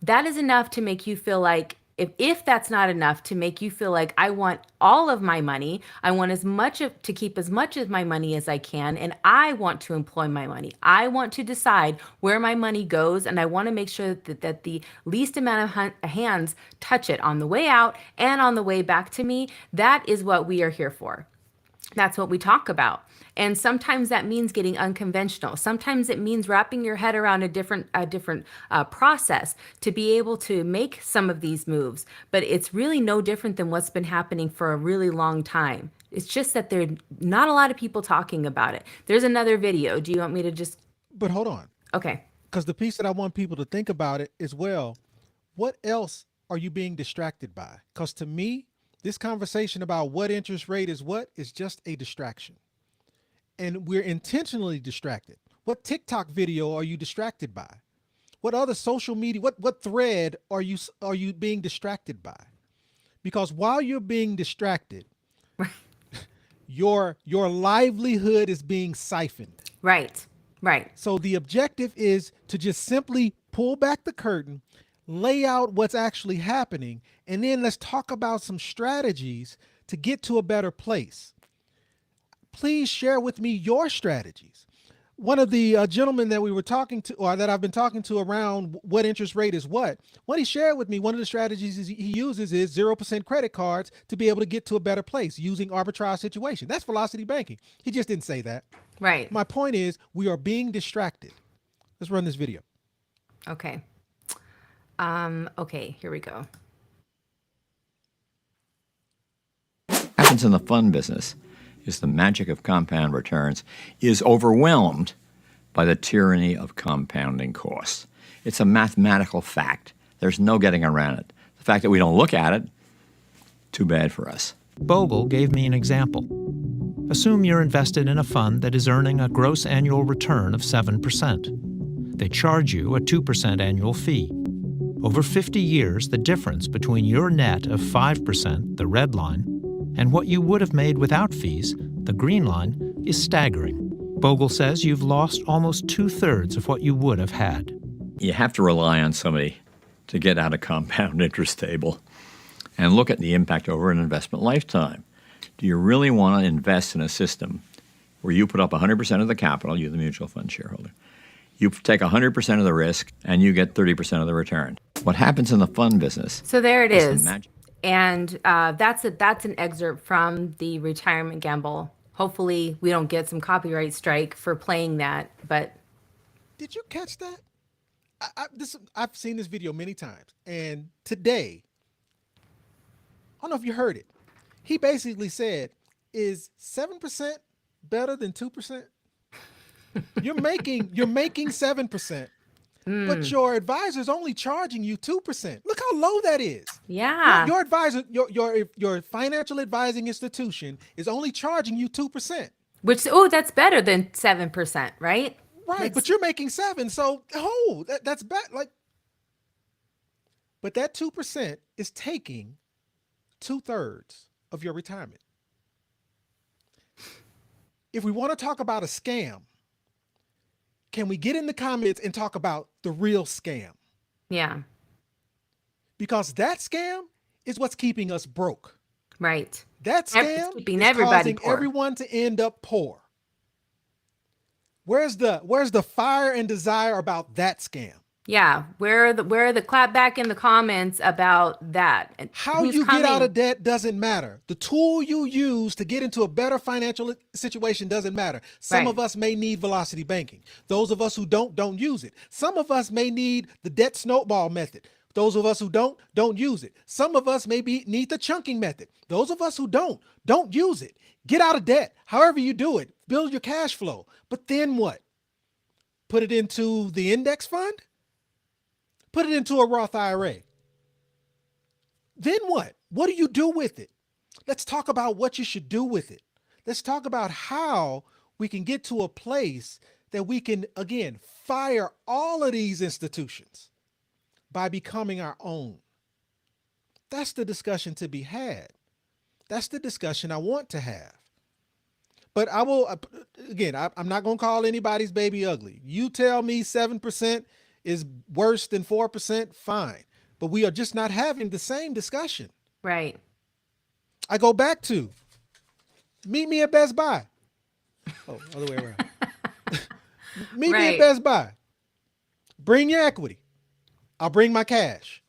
That is enough to make you feel like, if that's not enough to make you feel like I want all of my money, I want to keep as much of my money as I can, and I want to employ my money. I want to decide where my money goes, and I want to make sure that the least amount of hands touch it on the way out and on the way back to me. That is what we are here for. That's what we talk about. And sometimes that means getting unconventional. Sometimes it means wrapping your head around a different process to be able to make some of these moves. But it's really no different than what's been happening for a really long time. It's just that there are not a lot of people talking about it. There's another video. Do you want me to just? But hold on, Okay. because the piece that I want people to think about it is, well, what else are you being distracted by? Because to me, this conversation about what interest rate is what is just a distraction. And we're intentionally distracted. What TikTok video are you distracted by? What other social media, what thread are you being distracted by? Because while you're being distracted, your livelihood is being siphoned. Right. Right. So the objective is to just simply pull back the curtain, lay out what's actually happening, and then let's talk about some strategies to get to a better place. Please share with me your strategies. One of the gentlemen that we were talking to, or that I've been talking to around what interest rate is what he shared with me, one of the strategies he uses is 0% credit cards to be able to get to a better place using arbitrage situation. That's velocity banking. He just didn't say that. Right. My point is, we are being distracted. Let's run this video. Okay. Okay, here we go. Happens in the fund business is the magic of compound returns is overwhelmed by the tyranny of compounding costs. It's a mathematical fact. There's no getting around it. The fact that we don't look at it, too bad for us. Bogle gave me an example. Assume you're invested in a fund that is earning a gross annual return of 7%. They charge you a 2% annual fee. Over 50 years, the difference between your net of 5%, the red line, and what you would have made without fees, the green line, is staggering. Bogle says you've lost almost 2/3 of what you would have had. You have to rely on somebody to get out a compound interest table and look at the impact over an investment lifetime. Do you really want to invest in a system where you put up 100% of the capital, you the mutual fund shareholder, you take 100% of the risk, and you get 30% of the return? What happens in the fund business? So there it is. The magic. And that's an excerpt from the Retirement Gamble. Hopefully we don't get some copyright strike for playing that, but Did you catch that? I've seen this video many times, and today, I don't know if you heard it. He basically said, "Is 7% better than 2%? You're making 7%, but your advisor's only charging you 2%. Look how low that is. yeah. Your advisor, your financial advising institution is only charging you 2%. That's better than 7%, right? Right, Like, but you're making 7, so that's bad. But that 2% is taking 2/3 of your retirement. If we want to talk about a scam, can we get in the comments and talk about the real scam? yeah, Because that scam is what's keeping us broke. right. That It's scam keeping is everybody causing poor. everyone to end up poor. Where's the fire and desire about that scam? Yeah, where are the clap back in the comments about that? And How who's you get out coming? of debt doesn't matter. The tool you use to get into a better financial situation doesn't matter. Some Right. of us may need velocity banking. Those of us who don't use it. Some of us may need the debt snowball method. Those of us who don't use it. Some of us maybe need the chunking method. Those of us who don't use it. Get out of debt. However you do it, build your cash flow. But then what? Put it into the index fund? Put it into a Roth IRA. Then what? What do you do with it? Let's talk about what you should do with it. Let's talk about how we can get to a place that we can, again, fire all of these institutions by becoming our own. That's the discussion to be had. That's the discussion I want to have. But I will, again, I'm not going to call anybody's baby ugly. You tell me 7% is worse than 4%, fine. But we are just not having the same discussion. Right. I go back to meet me at Best Buy. Oh, other way around. Meet me at Right. Best Buy. Bring your equity. I'll bring my cash.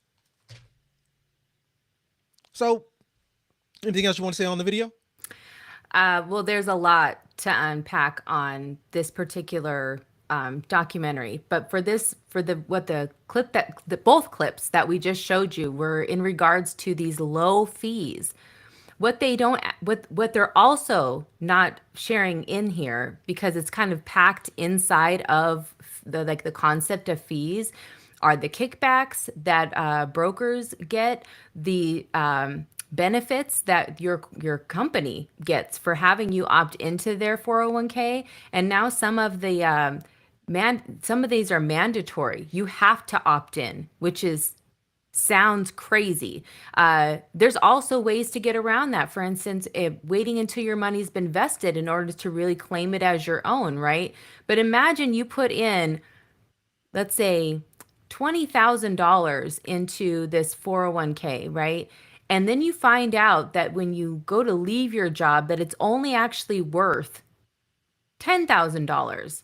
So, anything else you want to say on the video? Well, there's a lot to unpack on this particular documentary, but for both clips that we just showed you were in regards to these low fees. What they're also not sharing in here, because it's kind of packed inside of the concept of fees, are the kickbacks that brokers get, the benefits that your company gets for having you opt into their 401k, and now some of these are mandatory. You have to opt in, which is sounds crazy. There's also ways to get around that. For instance, waiting until your money's been vested in order to really claim it as your own, right? But imagine you put in, let's say, $20,000 into this 401k, right? And then you find out that when you go to leave your job, that it's only actually worth $10,000.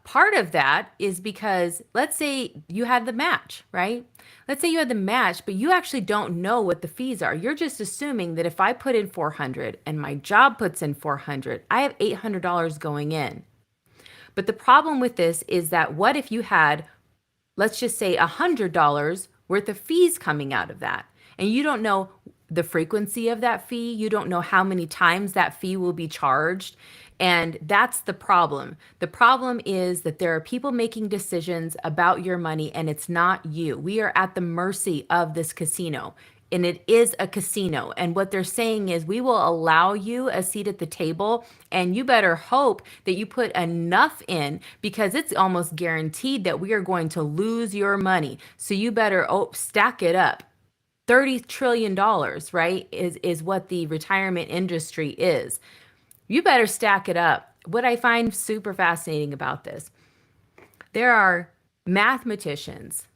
Part of that is because, let's say you had the match, right? Let's say you had the match, but you actually don't know what the fees are. You're just assuming that if I put in 400 and my job puts in 400, I have $800 going in. But the problem with this is that what if you had, let's just say, $100 worth of fees coming out of that, and you don't know the frequency of that fee, you don't know how many times that fee will be charged. And that's the problem. The problem is that there are people making decisions about your money, and it's not you. We are at the mercy of this casino, and it is a casino. And what they're saying is, we will allow you a seat at the table, and you better hope that you put enough in, because it's almost guaranteed that we are going to lose your money. So you better stack it up. $30 trillion, right, is what the retirement industry is. You better stack it up. What I find super fascinating about this, there are mathematicians,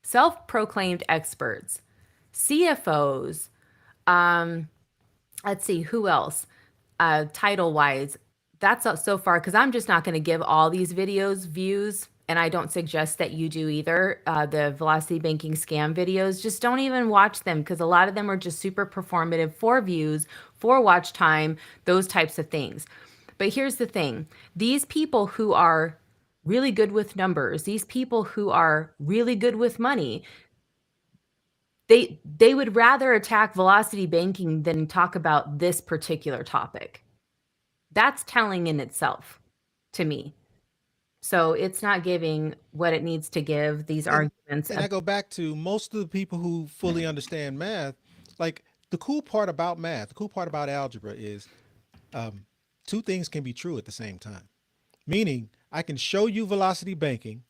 self-proclaimed experts, CFOs, let's see, who else, title-wise. That's so far, because I'm just not going to give all these videos views, and I don't suggest that you do either. The Velocity Banking scam videos, just don't even watch them, because a lot of them are just super performative for views, for watch time, those types of things. But here's the thing. These people who are really good with numbers, these people who are really good with money, they would rather attack Velocity Banking than talk about this particular topic. That's telling in itself to me. So it's not giving what it needs to give, these arguments. And I go back to most of the people who fully understand math. Like, the cool part about math, the cool part about algebra is two things can be true at the same time. Meaning, I can show you velocity banking,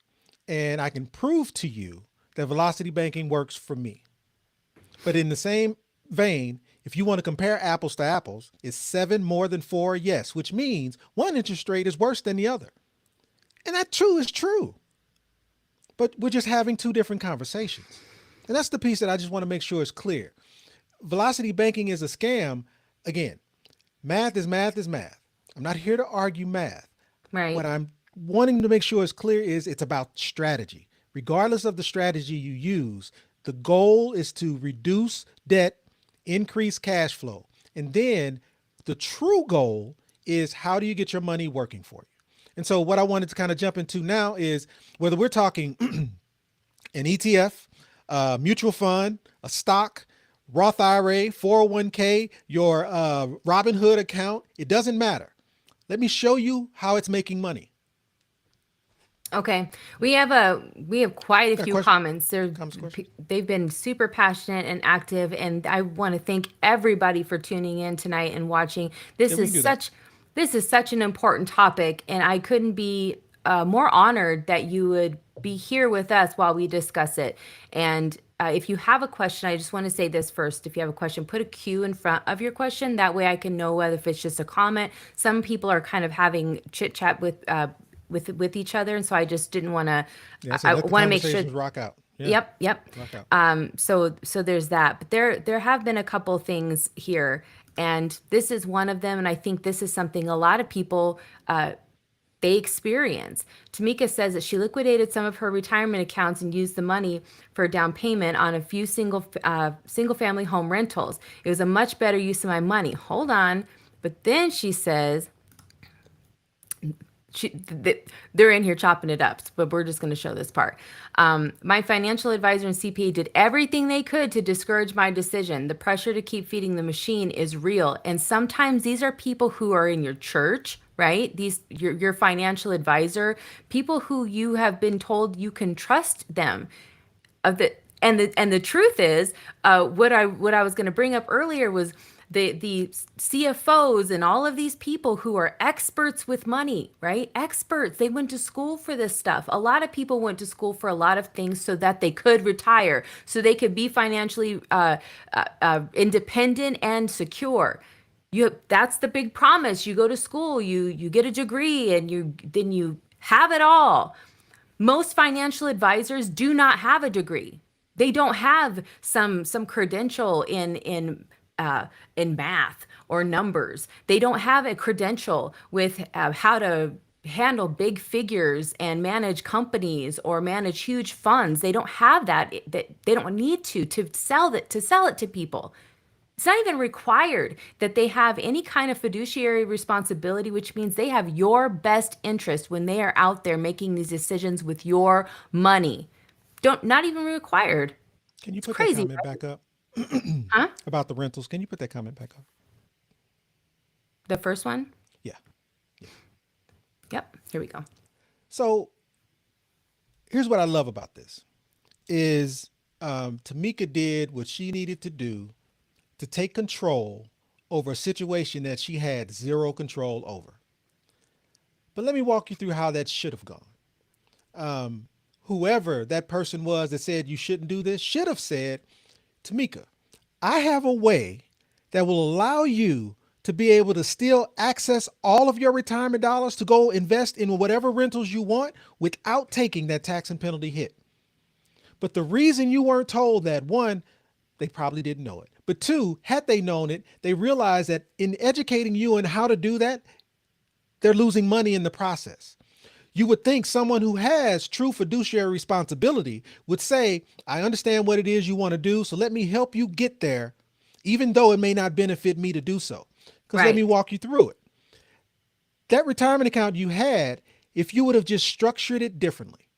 and I can prove to you that velocity banking works for me. But in the same vein, if you want to compare apples to apples, is 7 more than 4? Yes, which means one interest rate is worse than the other. And that true is true. But we're just having two different conversations. And that's the piece that I just want to make sure is clear. Velocity banking is a scam. Again, math is math is math. I'm not here to argue math. Right. What I'm wanting to make sure is clear is it's about strategy. Regardless of the strategy you use, the goal is to reduce debt, increase cash flow. And then the true goal is, how do you get your money working for you? And so what I wanted to kind of jump into now is whether we're talking an ETF, mutual fund, a stock, Roth IRA, 401k, your Robinhood account, it doesn't matter. Let me show you how it's making money. Okay, we have quite a few question? comments. They've been super passionate and active, and I want to thank everybody for tuning in tonight and watching. This Yeah, we can is do that. This is such an important topic, and I couldn't be more honored that you would be here with us while we discuss it. And if you have a question, I just want to say this first. If you have a question, put a Q in front of your question. That way I can know whether if it's just a comment. Some people are kind of having chit chat with each other, and so I just didn't want to. Yeah, so I let the want to make sure. conversations rock out. Yeah, Yep. rock out. So there's that. But there have been a couple things here, and this is one of them. And I think this is something a lot of people they experience. Tamika says that she liquidated some of her retirement accounts and used the money for a down payment on a few single family home rentals. It was a much better use of my money. Hold on. But then she says they're in here chopping it up, but we're just going to show this part. My financial advisor and CPA did everything they could to discourage my decision. The pressure to keep feeding the machine is real. And sometimes these are people who are in your church, right? Your financial advisor, people who you have been told you can trust them. And the truth is, what I was going to bring up earlier was the CFOs and all of these people who are experts with money, right? Experts. They went to school for this stuff. A lot of people went to school for a lot of things so that they could retire, so they could be financially independent and secure. That's the big promise. You go to school, you get a degree, and then you have it all. Most financial advisors do not have a degree. They don't have some credential in math or numbers. They don't have a credential with how to handle big figures and manage companies or manage huge funds. They don't have that. That they don't need to sell it to people. It's not even required that they have any kind of fiduciary responsibility, which means they have your best interest when they are out there making these decisions with your money. Not even required. Can you It's put crazy, that comment right? back up Huh? about the rentals? Can you put that comment back up? The first one? Yeah. Yep. Here we go. So here's what I love about this is Tamika did what she needed to do to take control over a situation that she had zero control over. But let me walk you through how that should have gone. Whoever that person was that said you shouldn't do this should have said, Tamika, I have a way that will allow you to be able to still access all of your retirement dollars to go invest in whatever rentals you want without taking that tax and penalty hit. But the reason you weren't told that, one, they probably didn't know it. But two, had they known it, they realized that in educating you on how to do that, they're losing money in the process. You would think someone who has true fiduciary responsibility would say, I understand what it is you want to do, so let me help you get there, even though it may not benefit me to do so. Because let me walk you through it. That retirement account you had, if you would have just structured it differently,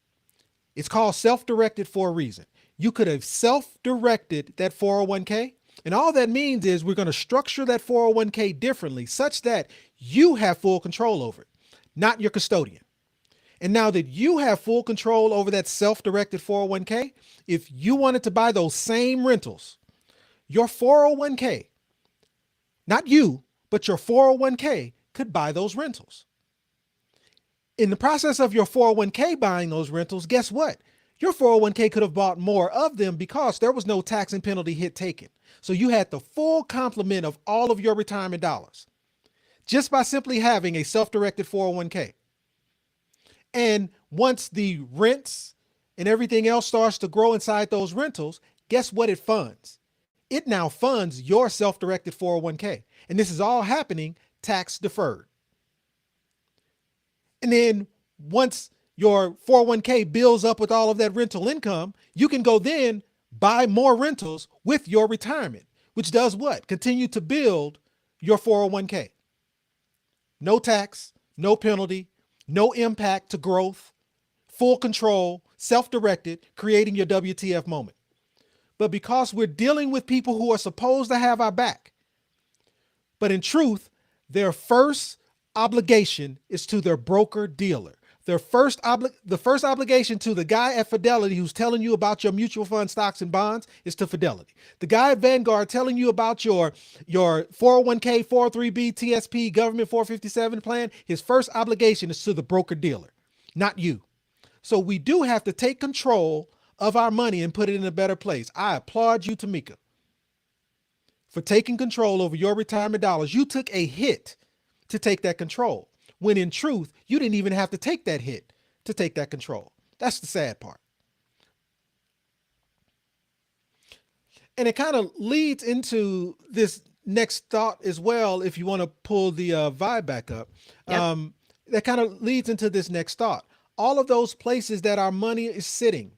it's called self-directed for a reason. You could have self-directed that 401k. And all that means is we're going to structure that 401k differently such that you have full control over it, not your custodian. And now that you have full control over that self-directed 401k, if you wanted to buy those same rentals, your 401k, not you, but your 401k could buy those rentals. In the process of your 401k buying those rentals, guess what? Your 401k could have bought more of them because there was no tax and penalty hit taken. So you had the full complement of all of your retirement dollars just by simply having a self-directed 401k. And once the rents and everything else starts to grow inside those rentals, guess what it funds? It now funds your self-directed 401k. And this is all happening tax deferred. And then once your 401k builds up with all of that rental income, you can go then buy more rentals with your retirement, which does what? Continue to build your 401k. No tax, no penalty, no impact to growth, full control, self-directed, creating your WTF moment. But because we're dealing with people who are supposed to have our back, but in truth, their first obligation is to their broker dealer. The first obligation to the guy at Fidelity who's telling you about your mutual fund stocks and bonds is to Fidelity. The guy at Vanguard telling you about your 401k, 403b, TSP, government 457 plan, his first obligation is to the broker dealer, not you. So we do have to take control of our money and put it in a better place. I applaud you, Tamika, for taking control over your retirement dollars. You took a hit to take that control, when in truth, you didn't even have to take that hit to take that control. That's the sad part. And it kind of leads into this next thought as well, if you want to pull the vibe back up. Yep. That kind of leads into this next thought. All of those places that our money is sitting,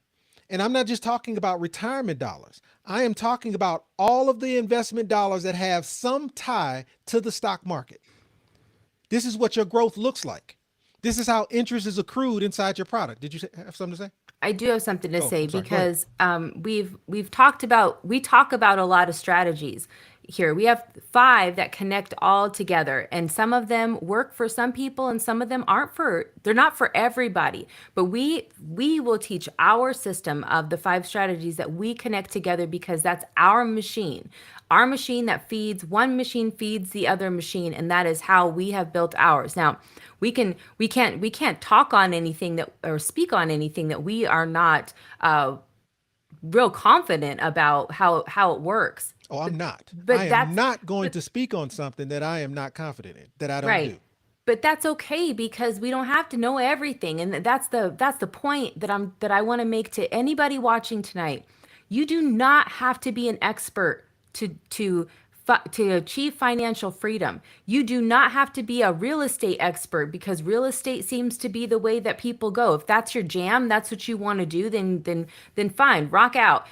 and I'm not just talking about retirement dollars. I am talking about all of the investment dollars that have some tie to the stock market. This is what your growth looks like. This is how interest is accrued inside your product. Did you have something to say? I do have something to say I'm sorry. Go ahead. because we talk about a lot of strategies here. We have 5 that connect all together, and some of them work for some people and some of them they're not for everybody. But we will teach our system of the 5 strategies that we connect together, because that's our machine. Our machine that feeds one machine feeds the other machine, and that is how we have built ours. Now, we can't talk on anything that, or speak on anything that we are not real confident about how it works. Oh, I'm not. But I am not going to speak on something that I am not confident in, that I don't Right. do. But that's okay, because we don't have to know everything. And that's the point that I want to make to anybody watching tonight. You do not have to be an expert to achieve financial freedom. You do not have to be a real estate expert, because real estate seems to be the way that people go. If that's your jam, that's what you want to do, then fine, rock out.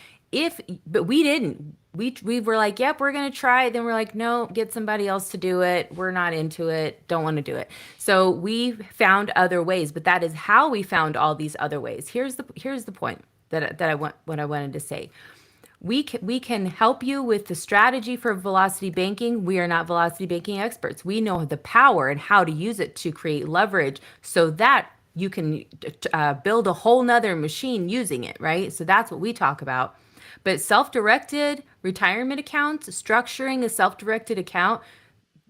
But we didn't. We were like, yep, we're gonna try it. Then we're like, no, get somebody else to do it. We're not into it. Don't want to do it. So we found other ways, but that is how we found all these other ways. Here's the point that I wanted to say. We can help you with the strategy for velocity banking. We are not velocity banking experts. We know the power and how to use it to create leverage, so that you can build a whole nother machine using it, right? So that's what we talk about. But self-directed retirement accounts, structuring a self-directed account,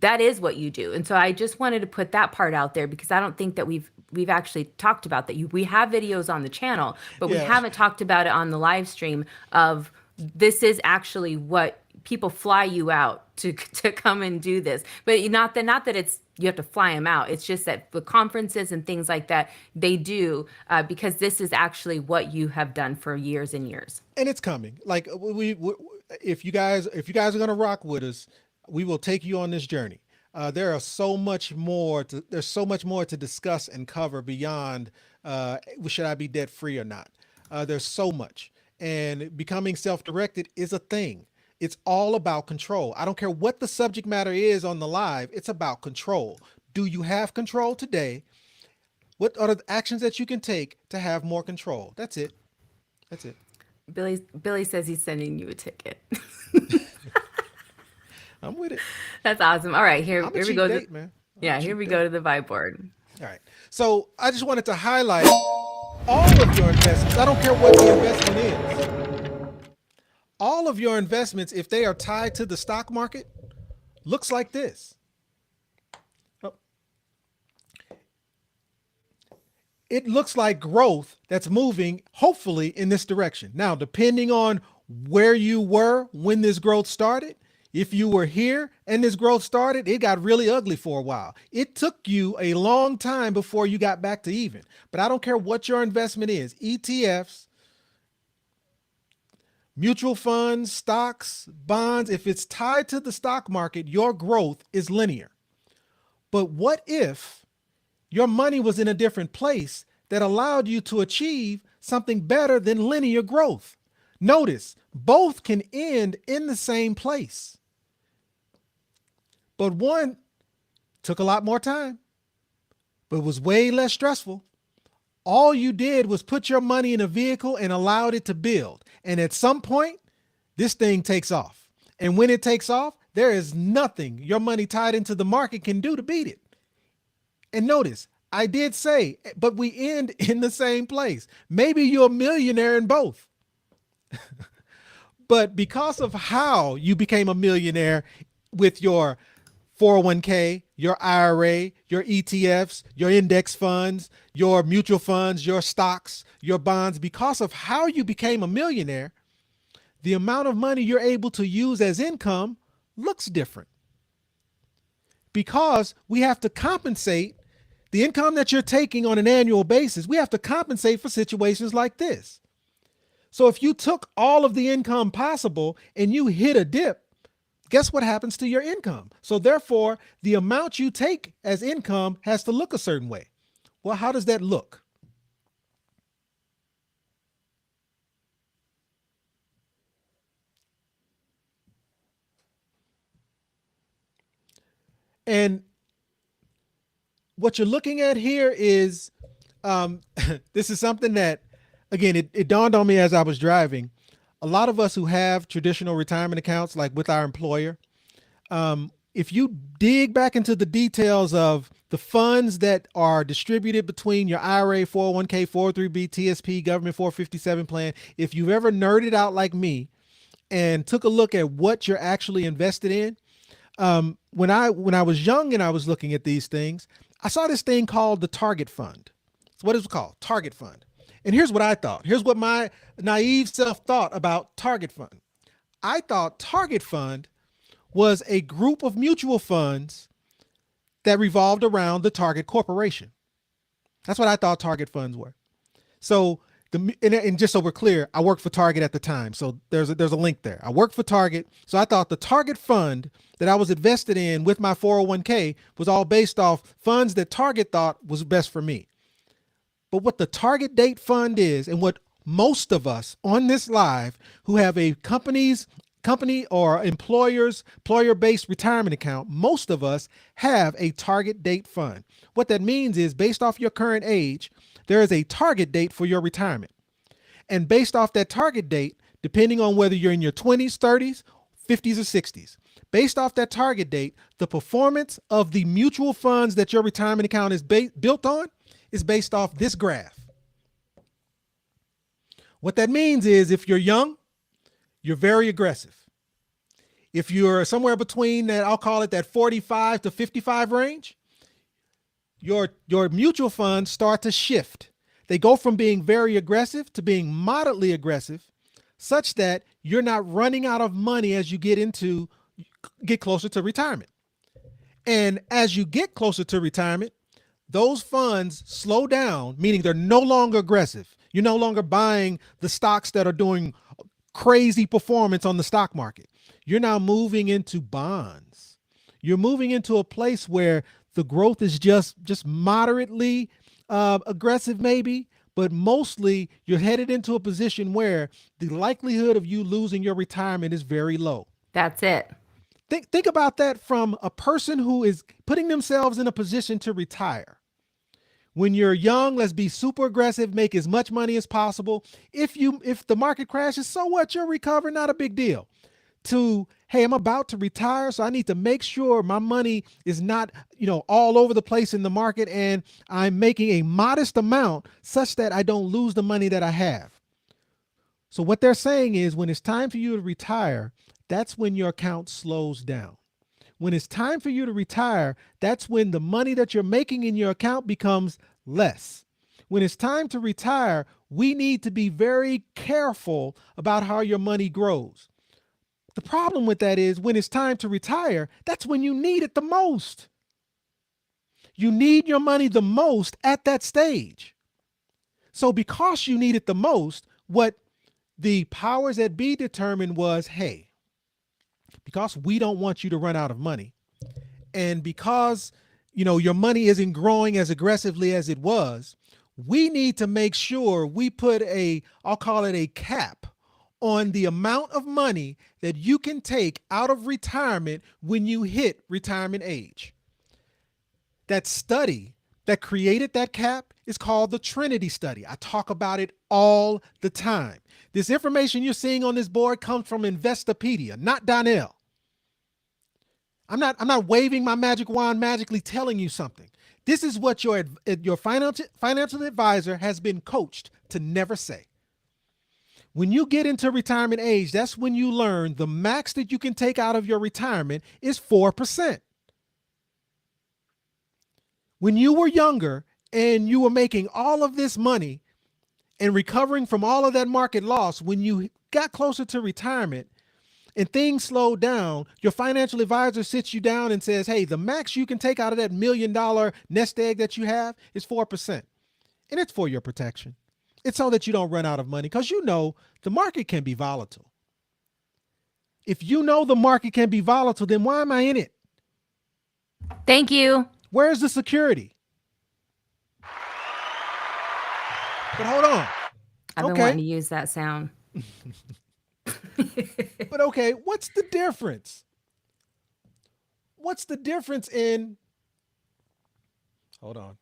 that is what you do. And so I just wanted to put that part out there, because I don't think that we've actually talked about that. We have videos on the channel, but we Yeah. haven't talked about it on the live stream of, this is actually what people fly you out to come and do this. But not that it's, you have to fly them out. It's just that the conferences and things like that, they do, because this is actually what you have done for years and years. And it's coming. Like if you guys are going to rock with us, we will take you on this journey. There's so much more to discuss and cover beyond should I be debt free or not. There's so much, and becoming self-directed is a thing. It's all about control. I don't care what the subject matter is on the live. It's about control. Do you have control today? What are the actions that you can take to have more control? That's it. That's it. Billy says he's sending you a ticket. I'm with it. That's awesome. All right, here I'm a we cheap go. date, man. Yeah, here we go to the vibe board. All right. So I just wanted to highlight all of your investments. I don't care what the investment is. All of your investments, if they are tied to the stock market, looks like this. Oh. It looks like growth that's moving, hopefully, in this direction. Now, depending on where you were when this growth started, if you were here and this growth started, it got really ugly for a while. It took you a long time before you got back to even. But I don't care what your investment is, ETFs, mutual funds, stocks, bonds, if it's tied to the stock market, your growth is linear. But what if your money was in a different place that allowed you to achieve something better than linear growth? Notice, both can end in the same place. But one took a lot more time, but was way less stressful. All you did was put your money in a vehicle and allowed it to build. And at some point, this thing takes off. And when it takes off, there is nothing your money tied into the market can do to beat it. And notice, I did say, but we end in the same place. Maybe you're a millionaire in both. But because of how you became a millionaire with your 401k, your IRA, your ETFs, your index funds, your mutual funds, your stocks, your bonds, because of how you became a millionaire, the amount of money you're able to use as income looks different. Because we have to compensate the income that you're taking on an annual basis, we have to compensate for situations like this. So if you took all of the income possible and you hit a dip, guess what happens to your income? So therefore, the amount you take as income has to look a certain way. Well, how does that look? And what you're looking at here is this is something that, again, it dawned on me as I was driving. A lot of us who have traditional retirement accounts, like with our employer, if you dig back into the details of the funds that are distributed between your IRA, 401k, 403b, TSP, government 457 plan, if you've ever nerded out like me and took a look at what you're actually invested in, when I was young and I was looking at these things, I saw this thing called the Target Fund. So what is it called? Target Fund. And here's what I thought. Here's what my naive self thought about Target Fund. I thought Target Fund was a group of mutual funds that revolved around the Target Corporation. That's what I thought Target funds were. So and just so we're clear, I worked for Target at the time. So there's a link there. I worked for Target. So I thought the Target fund that I was invested in with my 401k was all based off funds that Target thought was best for me. But what the Target Date Fund is, and what most of us on this live who have a company or employer-based retirement account, most of us have a target date fund. What that means is, based off your current age, there is a target date for your retirement. And based off that target date, depending on whether you're in your 20s, 30s, 50s, or 60s, based off that target date, the performance of the mutual funds that your retirement account is built on is based off this graph. What that means is, if you're young, you're very aggressive. If you're somewhere between that, I'll call it that 45 to 55 range, your mutual funds start to shift. They go from being very aggressive to being moderately aggressive, such that you're not running out of money as you get closer to retirement. And as you get closer to retirement, those funds slow down, meaning they're no longer aggressive. You're no longer buying the stocks that are doing crazy performance on the stock market. You're now moving into bonds. You're moving into a place where the growth is just moderately aggressive, maybe, but mostly you're headed into a position where the likelihood of you losing your retirement is very low. That's it. Think about that from a person who is putting themselves in a position to retire. When you're young, let's be super aggressive, make as much money as possible. If the market crashes, so what? You'll recover, not a big deal. To, hey, I'm about to retire, so I need to make sure my money is not, all over the place in the market, and I'm making a modest amount such that I don't lose the money that I have. So what they're saying is, when it's time for you to retire, that's when your account slows down. When it's time for you to retire, that's when the money that you're making in your account becomes less. When it's time to retire, we need to be very careful about how your money grows. The problem with that is, when it's time to retire, that's when you need it the most. You need your money the most at that stage. So because you need it the most, what the powers that be determined was, hey, because we don't want you to run out of money, and because your money isn't growing as aggressively as it was, we need to make sure we put I'll call it a cap on the amount of money that you can take out of retirement when you hit retirement age. That study that created that cap is called the Trinity study. I talk about it all the time. This information you're seeing on this board comes from Investopedia, not Donnell. I'm not waving my magic wand magically telling you something. This is what your financial advisor has been coached to never say. When you get into retirement age, that's when you learn the max that you can take out of your retirement is 4%. When you were younger and you were making all of this money and recovering from all of that market loss, when you got closer to retirement and things slowed down, your financial advisor sits you down and says, hey, the max you can take out of that $1 million nest egg that you have is 4%. And it's for your protection. It's so that you don't run out of money, because you know the market can be volatile. If you know the market can be volatile, then why am I in it? Thank you. Where's the security? But hold on. I've been wanting to use that sound. But okay, what's the difference? What's the difference in, hold on.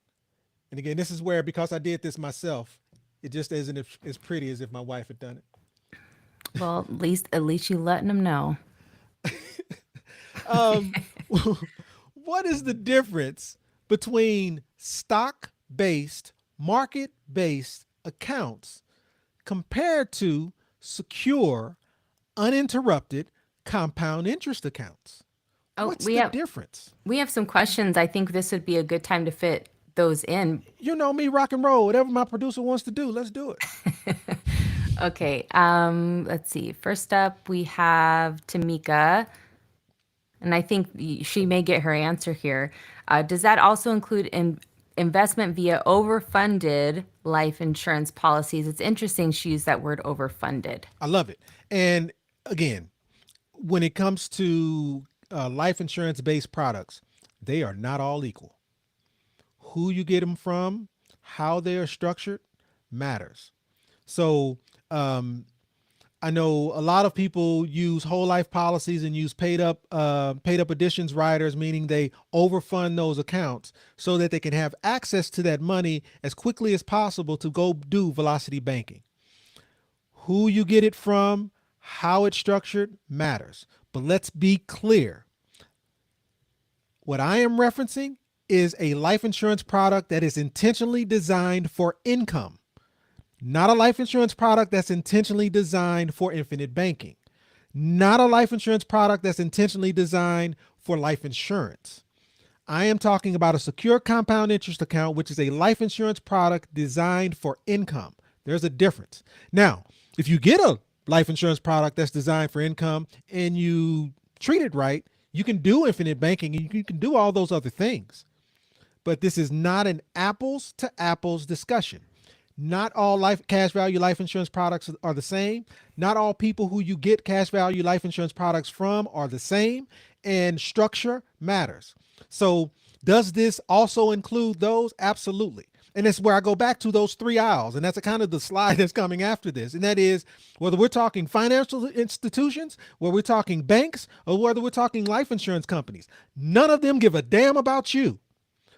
And again, this is where, because I did this myself, it just isn't as pretty as if my wife had done it. Well, at least you letting them know. What is the difference between stock-based, market-based accounts compared to secure, uninterrupted compound interest accounts? What's the difference? We have some questions. I think this would be a good time to fit those in. You know me, rock and roll. Whatever my producer wants to do, let's do it. Okay. Let's see. First up, we have Tamika. And I think she may get her answer here. Does that also include investment via overfunded life insurance policies? It's interesting she used that word overfunded. I love it. And again, when it comes to life insurance-based products, they are not all equal. Who you get them from, how they are structured, matters. So I know a lot of people use whole life policies and use paid up additions riders, meaning they overfund those accounts so that they can have access to that money as quickly as possible to go do velocity banking. Who you get it from, how it's structured matters. But let's be clear. What I am referencing is a life insurance product that is intentionally designed for income. Not a life insurance product that's intentionally designed for infinite banking. Not a life insurance product that's intentionally designed for life insurance. I am talking about a secure compound interest account, which is a life insurance product designed for income. There's a difference. Now, if you get a life insurance product that's designed for income and you treat it right, you can do infinite banking and you can do all those other things. But this is not an apples to apples discussion. Not all cash value life insurance products are the same. Not all people who you get cash value life insurance products from are the same, and structure matters. So does this also include those? Absolutely. And it's where I go back to those 3 aisles. And that's a kind of the slide that's coming after this. And that is whether we're talking financial institutions, whether we're talking banks, or whether we're talking life insurance companies. None of them give a damn about you.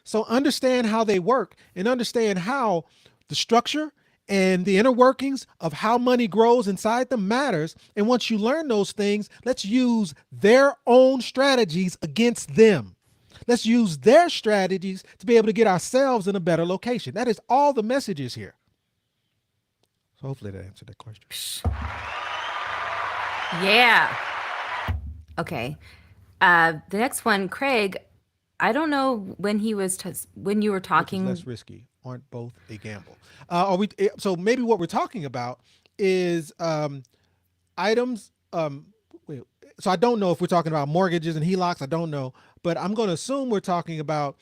So understand how they work and understand how the structure and the inner workings of how money grows inside them matters. And once you learn those things, let's use their own strategies against them. Let's use their strategies to be able to get ourselves in a better location. That is all the messages here. So hopefully that answered that question. Yeah. Okay. The next one, Craig, I don't know when you were talking. Less risky. Aren't both a gamble? So maybe what we're talking about is items. So I don't know if we're talking about mortgages and HELOCs. I don't know, but I'm going to assume we're talking about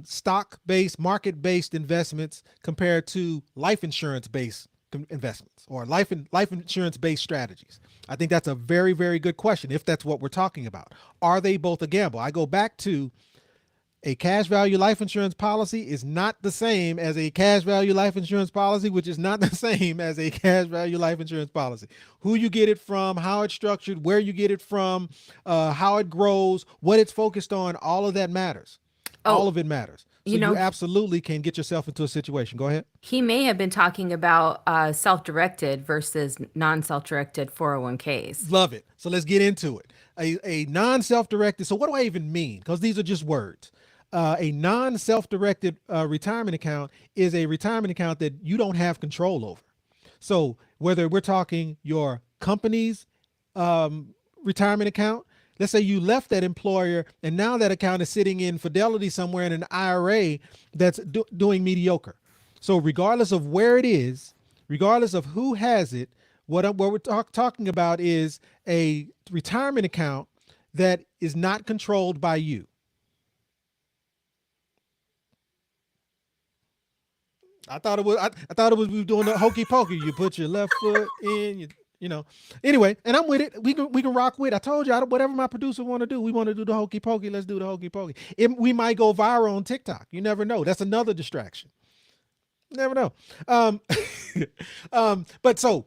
stock-based, market-based investments compared to life insurance-based investments or life insurance-based strategies. I think that's a very, very good question. If that's what we're talking about, are they both a gamble? I go back to a cash value life insurance policy is not the same as a cash value life insurance policy, which is not the same as a cash value life insurance policy. Who you get it from, how it's structured, where you get it from, how it grows, what it's focused on, all of that matters. All of it matters. So you absolutely can get yourself into a situation. Go ahead. He may have been talking about self-directed versus non-self-directed 401ks. Love it. So let's get into it. A non-self-directed. So what do I even mean? Because these are just words. A non-self-directed retirement account is a retirement account that you don't have control over. So whether we're talking your company's retirement account, let's say you left that employer and now that account is sitting in Fidelity somewhere in an IRA that's doing mediocre. So regardless of where it is, regardless of who has it, what we're talking about is a retirement account that is not controlled by you. I thought it was we were doing the hokey pokey. You put your left foot in, you know. Anyway, and I'm with it. We can rock with it. I told you, whatever my producer want to do, we want to do the hokey pokey. Let's do the hokey pokey. We might go viral on TikTok. You never know. That's another distraction. Never know. But so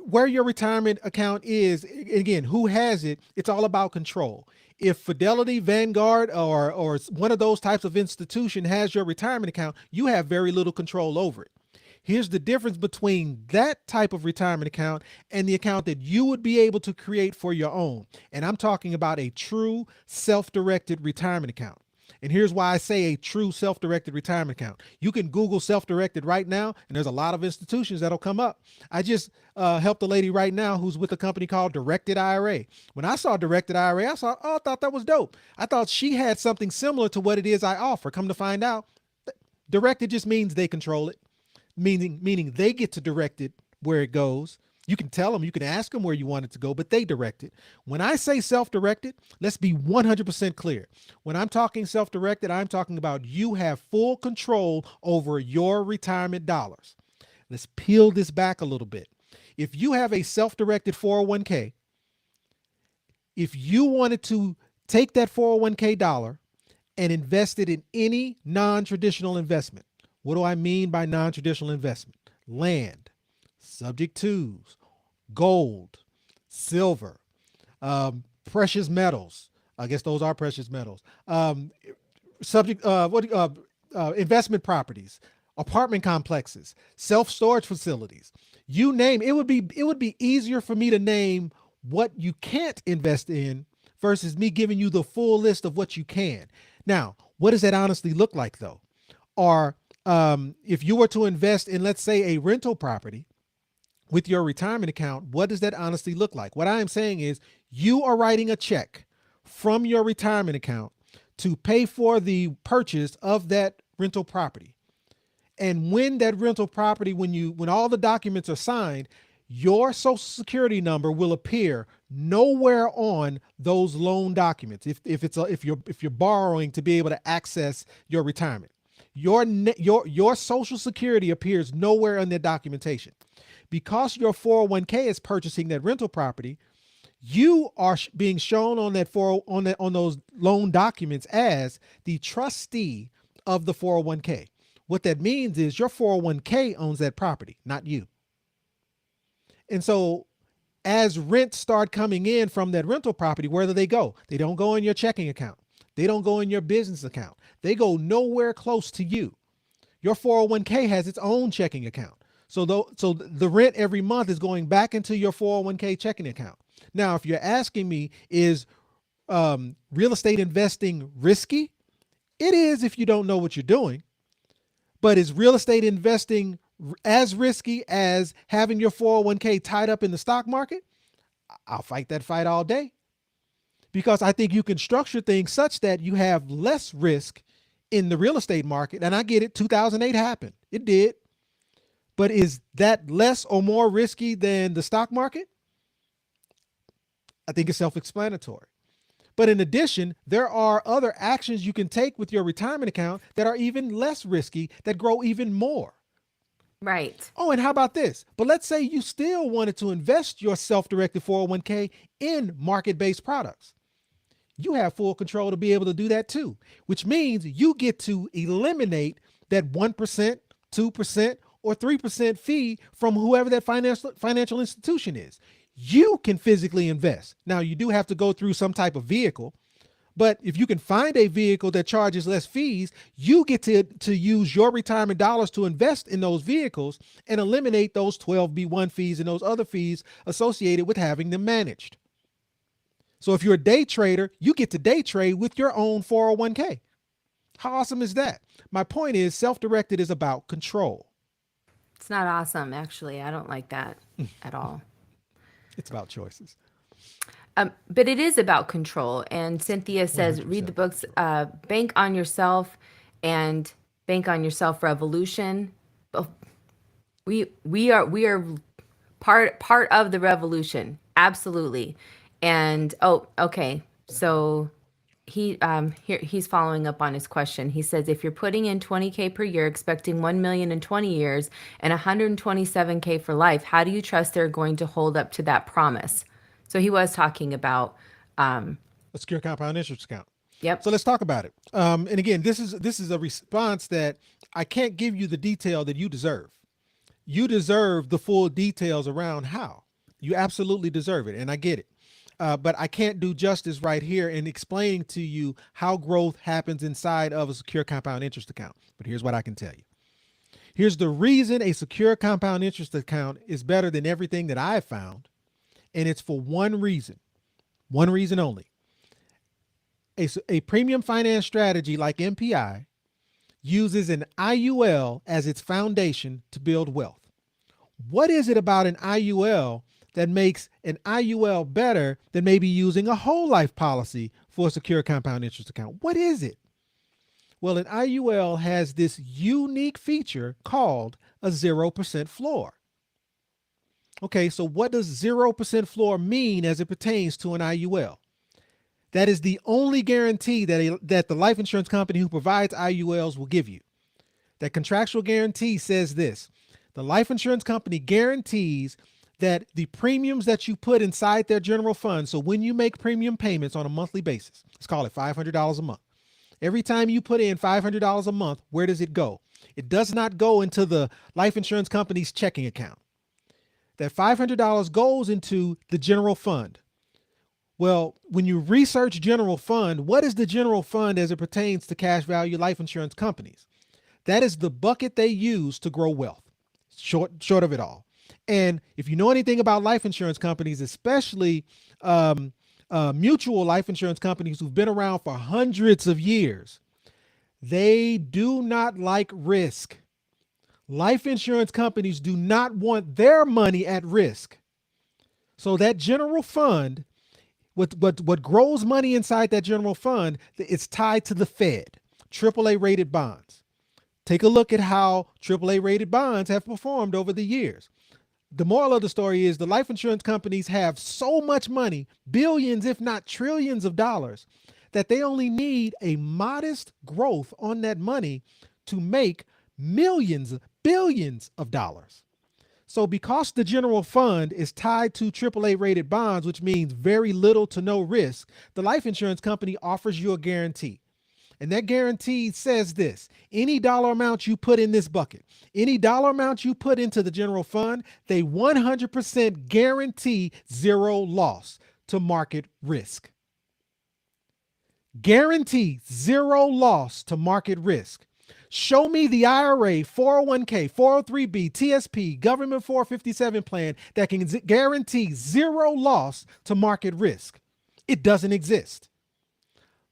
where your retirement account is, again, who has it? It's all about control. If Fidelity, Vanguard, or one of those types of institution has your retirement account, you have very little control over it. Here's the difference between that type of retirement account and the account that you would be able to create for your own. And I'm talking about a true self-directed retirement account. And here's why I say a true self-directed retirement account. You can Google self-directed right now, and there's a lot of institutions that'll come up. I just helped a lady right now who's with a company called Directed IRA. When I saw Directed IRA, I thought that was dope. I thought she had something similar to what it is I offer. Come to find out, directed just means they control it, meaning they get to direct it where it goes. You can tell them, you can ask them where you want it to go, but they direct it. When I say self-directed, let's be 100% clear. When I'm talking self-directed, I'm talking about you have full control over your retirement dollars. Let's peel this back a little bit. If you have a self-directed 401k, if you wanted to take that 401k dollar and invest it in any non-traditional investment, what do I mean by non-traditional investment? Land, subject twos, gold, silver, precious metals. I guess those are precious metals. Investment properties, apartment complexes, self-storage facilities. You name it. Would be easier for me to name what you can't invest in versus me giving you the full list of what you can. Now, what does that honestly look like though? Or if you were to invest in, let's say, a rental property with your retirement account, what does that honestly look like? What I am saying is you are writing a check from your retirement account to pay for the purchase of that rental property. And when that rental property, when all the documents are signed, your social security number will appear nowhere on those loan documents. If you're borrowing to be able to access your retirement, your social security appears nowhere in the documentation. Because your 401k is purchasing that rental property, you are being shown on those loan documents as the trustee of the 401k. What that means is your 401k owns that property, not you. And so as rents start coming in from that rental property, where do they go? They don't go in your checking account. They don't go in your business account. They go nowhere close to you. Your 401k has its own checking account. So the rent every month is going back into your 401k checking account. Now, if you're asking me, is real estate investing risky? It is if you don't know what you're doing. But is real estate investing as risky as having your 401k tied up in the stock market? I'll fight that fight all day. Because I think you can structure things such that you have less risk in the real estate market. And I get it, 2008 happened. It did. But is that less or more risky than the stock market? I think it's self-explanatory. But in addition, there are other actions you can take with your retirement account that are even less risky, that grow even more. Right. Oh, and how about this? But let's say you still wanted to invest your self-directed 401k in market-based products. You have full control to be able to do that too, which means you get to eliminate that 1%, 2%, or 3% fee from whoever that financial institution is. You can physically invest. Now, you do have to go through some type of vehicle, but if you can find a vehicle that charges less fees, you get to use your retirement dollars to invest in those vehicles and eliminate those 12B1 fees and those other fees associated with having them managed. So if you're a day trader, you get to day trade with your own 401k. How awesome is that? My point is self-directed is about control. It's not awesome, actually. I don't like that at all. It's about choices. But it is about control. And Cynthia says, read 100% the about books, control. Bank on Yourself and Bank on Yourself Revolution. Both- we are part of the revolution. Absolutely. And oh, okay. So he's following up on his question. He says if you're putting in 20K per year expecting 1 million in 20 years and 127K for life, how do you trust they're going to hold up to that promise? So he was talking about A secure compound interest account. yep. So let's talk about it. And again, this is a response that I can't give you the detail that you deserve. You deserve the full details around how. You absolutely deserve it, and I get it. But I can't do justice right here in explaining to you how growth happens inside of a secure compound interest account. But here's what I can tell you. Here's the reason a secure compound interest account is better than everything that I've found. And it's for one reason only. A premium finance strategy like MPI uses an IUL as its foundation to build wealth. What is it about an IUL that makes an IUL better than maybe using a whole life policy for a secure compound interest account? What is it? Well, an IUL has this unique feature called a 0% floor. Okay, so what does 0% floor mean as it pertains to an IUL? That is the only guarantee that the life insurance company who provides IULs will give you. That contractual guarantee says this: the life insurance company guarantees that the premiums that you put inside their general fund, so when you make premium payments on a monthly basis, let's call it $500 a month. Every time you put in $500 a month, where does it go? It does not go into the life insurance company's checking account. That $500 goes into the general fund. Well, when you research general fund, what is the general fund as it pertains to cash value life insurance companies? That is the bucket they use to grow wealth. Short of it all. And if you know anything about life insurance companies, especially mutual life insurance companies who've been around for hundreds of years, they do not like risk. Life insurance companies do not want their money at risk. So that general fund, what grows money inside that general fund, it's tied to the Fed, AAA rated bonds. Take a look at how AAA rated bonds have performed over the years. The moral of the story is the life insurance companies have so much money, billions, if not trillions of dollars, that they only need a modest growth on that money to make millions, billions of dollars. So because the general fund is tied to AAA rated bonds, which means very little to no risk, the life insurance company offers you a guarantee. And that guarantee says this: any dollar amount you put in this bucket, any dollar amount you put into the general fund, they 100% guarantee zero loss to market risk. Guarantee zero loss to market risk. Show me the IRA, 401k, 403b, TSP, government 457 plan that can guarantee zero loss to market risk. It doesn't exist.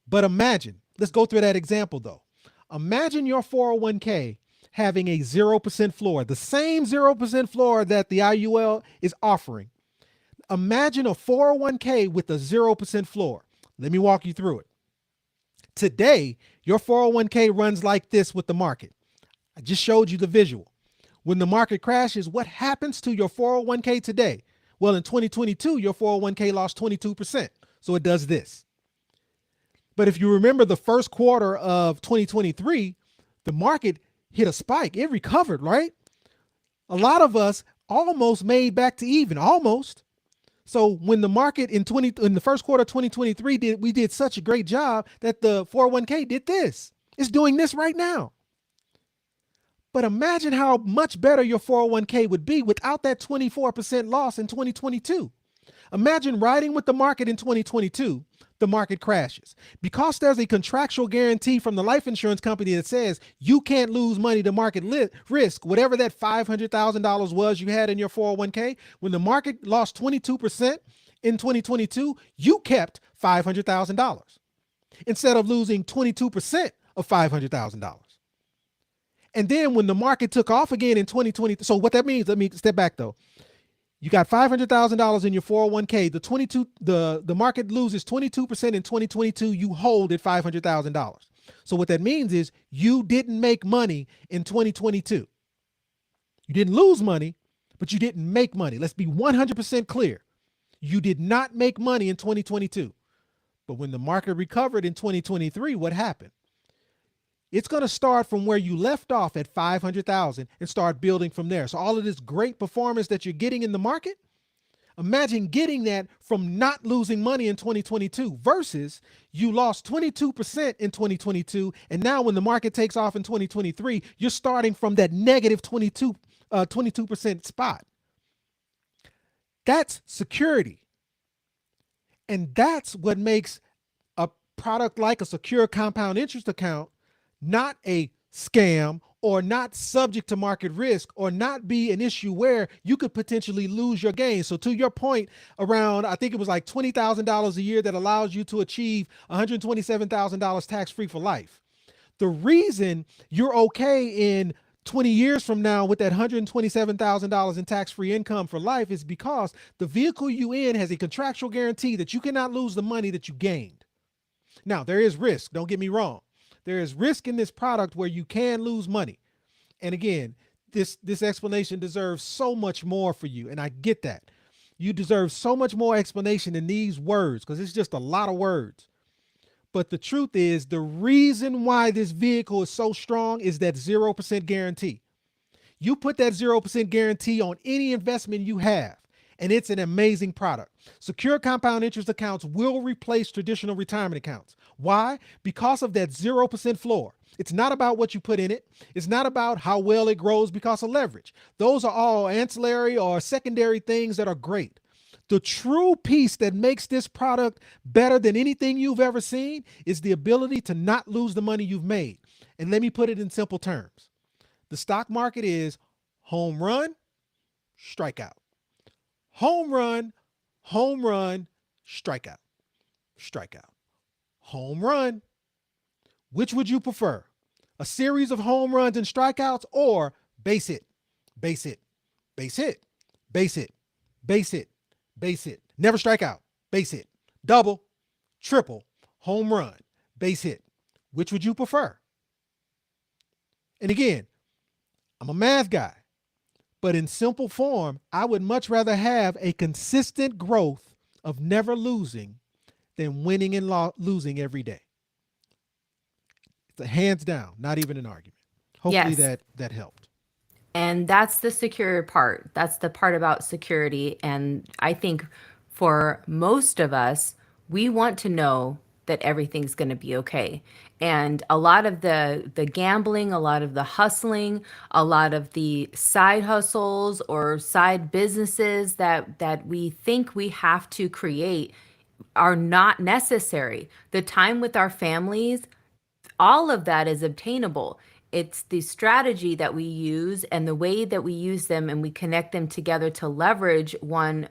But imagine, let's go through that example though. Imagine your 401k having a 0% floor, the same 0% floor that the IUL is offering. Imagine a 401k with a 0% floor. Let me walk you through it. Today, your 401k runs like this with the market. I just showed you the visual. When the market crashes, what happens to your 401k today? Well, in 2022, your 401k lost 22%. So it does this. But if you remember the first quarter of 2023, the market hit a spike. It recovered, right? A lot of us almost made back to even, almost. So when the market in the first quarter of 2023 we did such a great job that the 401k did this. It's doing this right now. But imagine how much better your 401k would be without that 24% loss in 2022. Imagine riding with the market in 2022, the market crashes. Because there's a contractual guarantee from the life insurance company that says you can't lose money to market risk, whatever that $500,000 was you had in your 401k, when the market lost 22% in 2022, you kept $500,000. Instead of losing 22% of $500,000. And then when the market took off again in 2020, so what that means, let me step back though. You got $500,000 in your 401k. The market loses 22% in 2022. You hold at $500,000. So what that means is you didn't make money in 2022. You didn't lose money, but you didn't make money. Let's be 100% clear. You did not make money in 2022. But when the market recovered in 2023, what happened? It's going to start from where you left off at 500,000 and start building from there. So all of this great performance that you're getting in the market, imagine getting that from not losing money in 2022 versus you lost 22% in 2022. And now when the market takes off in 2023, you're starting from that negative 22% spot. That's security. And that's what makes a product like a secure compound interest account not a scam or not subject to market risk or not be an issue where you could potentially lose your gains. So to your point around, I think it was like $20,000 a year that allows you to achieve $127,000 tax-free for life. The reason you're okay in 20 years from now with that $127,000 in tax-free income for life is because the vehicle you in has a contractual guarantee that you cannot lose the money that you gained. Now, there is risk. Don't get me wrong. There is risk in this product where you can lose money. And again, this explanation deserves so much more for you. And I get that. You deserve so much more explanation in these words because it's just a lot of words. But the truth is, the reason why this vehicle is so strong is that 0% guarantee. You put that 0% guarantee on any investment you have, and it's an amazing product. Secure compound interest accounts will replace traditional retirement accounts. Why? Because of that 0% floor. It's not about what you put in it. It's not about how well it grows because of leverage. Those are all ancillary or secondary things that are great. The true piece that makes this product better than anything you've ever seen is the ability to not lose the money you've made. And let me put it in simple terms. The stock market is home run, strikeout. Home run, strikeout, strikeout. Home run. Which would you prefer? A series of home runs and strikeouts or base hit, base hit, base hit, base hit, base hit, base hit. Never strike out, base hit, double, triple, home run, base hit. Which would you prefer? And again, I'm a math guy, but in simple form, I would much rather have a consistent growth of never losing than winning and losing every day. It's a hands down, not even an argument. Hopefully Yes. that helped. And that's the secure part. That's the part about security. And I think for most of us, we want to know that everything's going to be okay. And a lot of the gambling, a lot of the hustling, a lot of the side hustles or side businesses that we think we have to create are not necessary. The time with our families, all of that is obtainable. It's the strategy that we use and the way that we use them and we connect them together to leverage one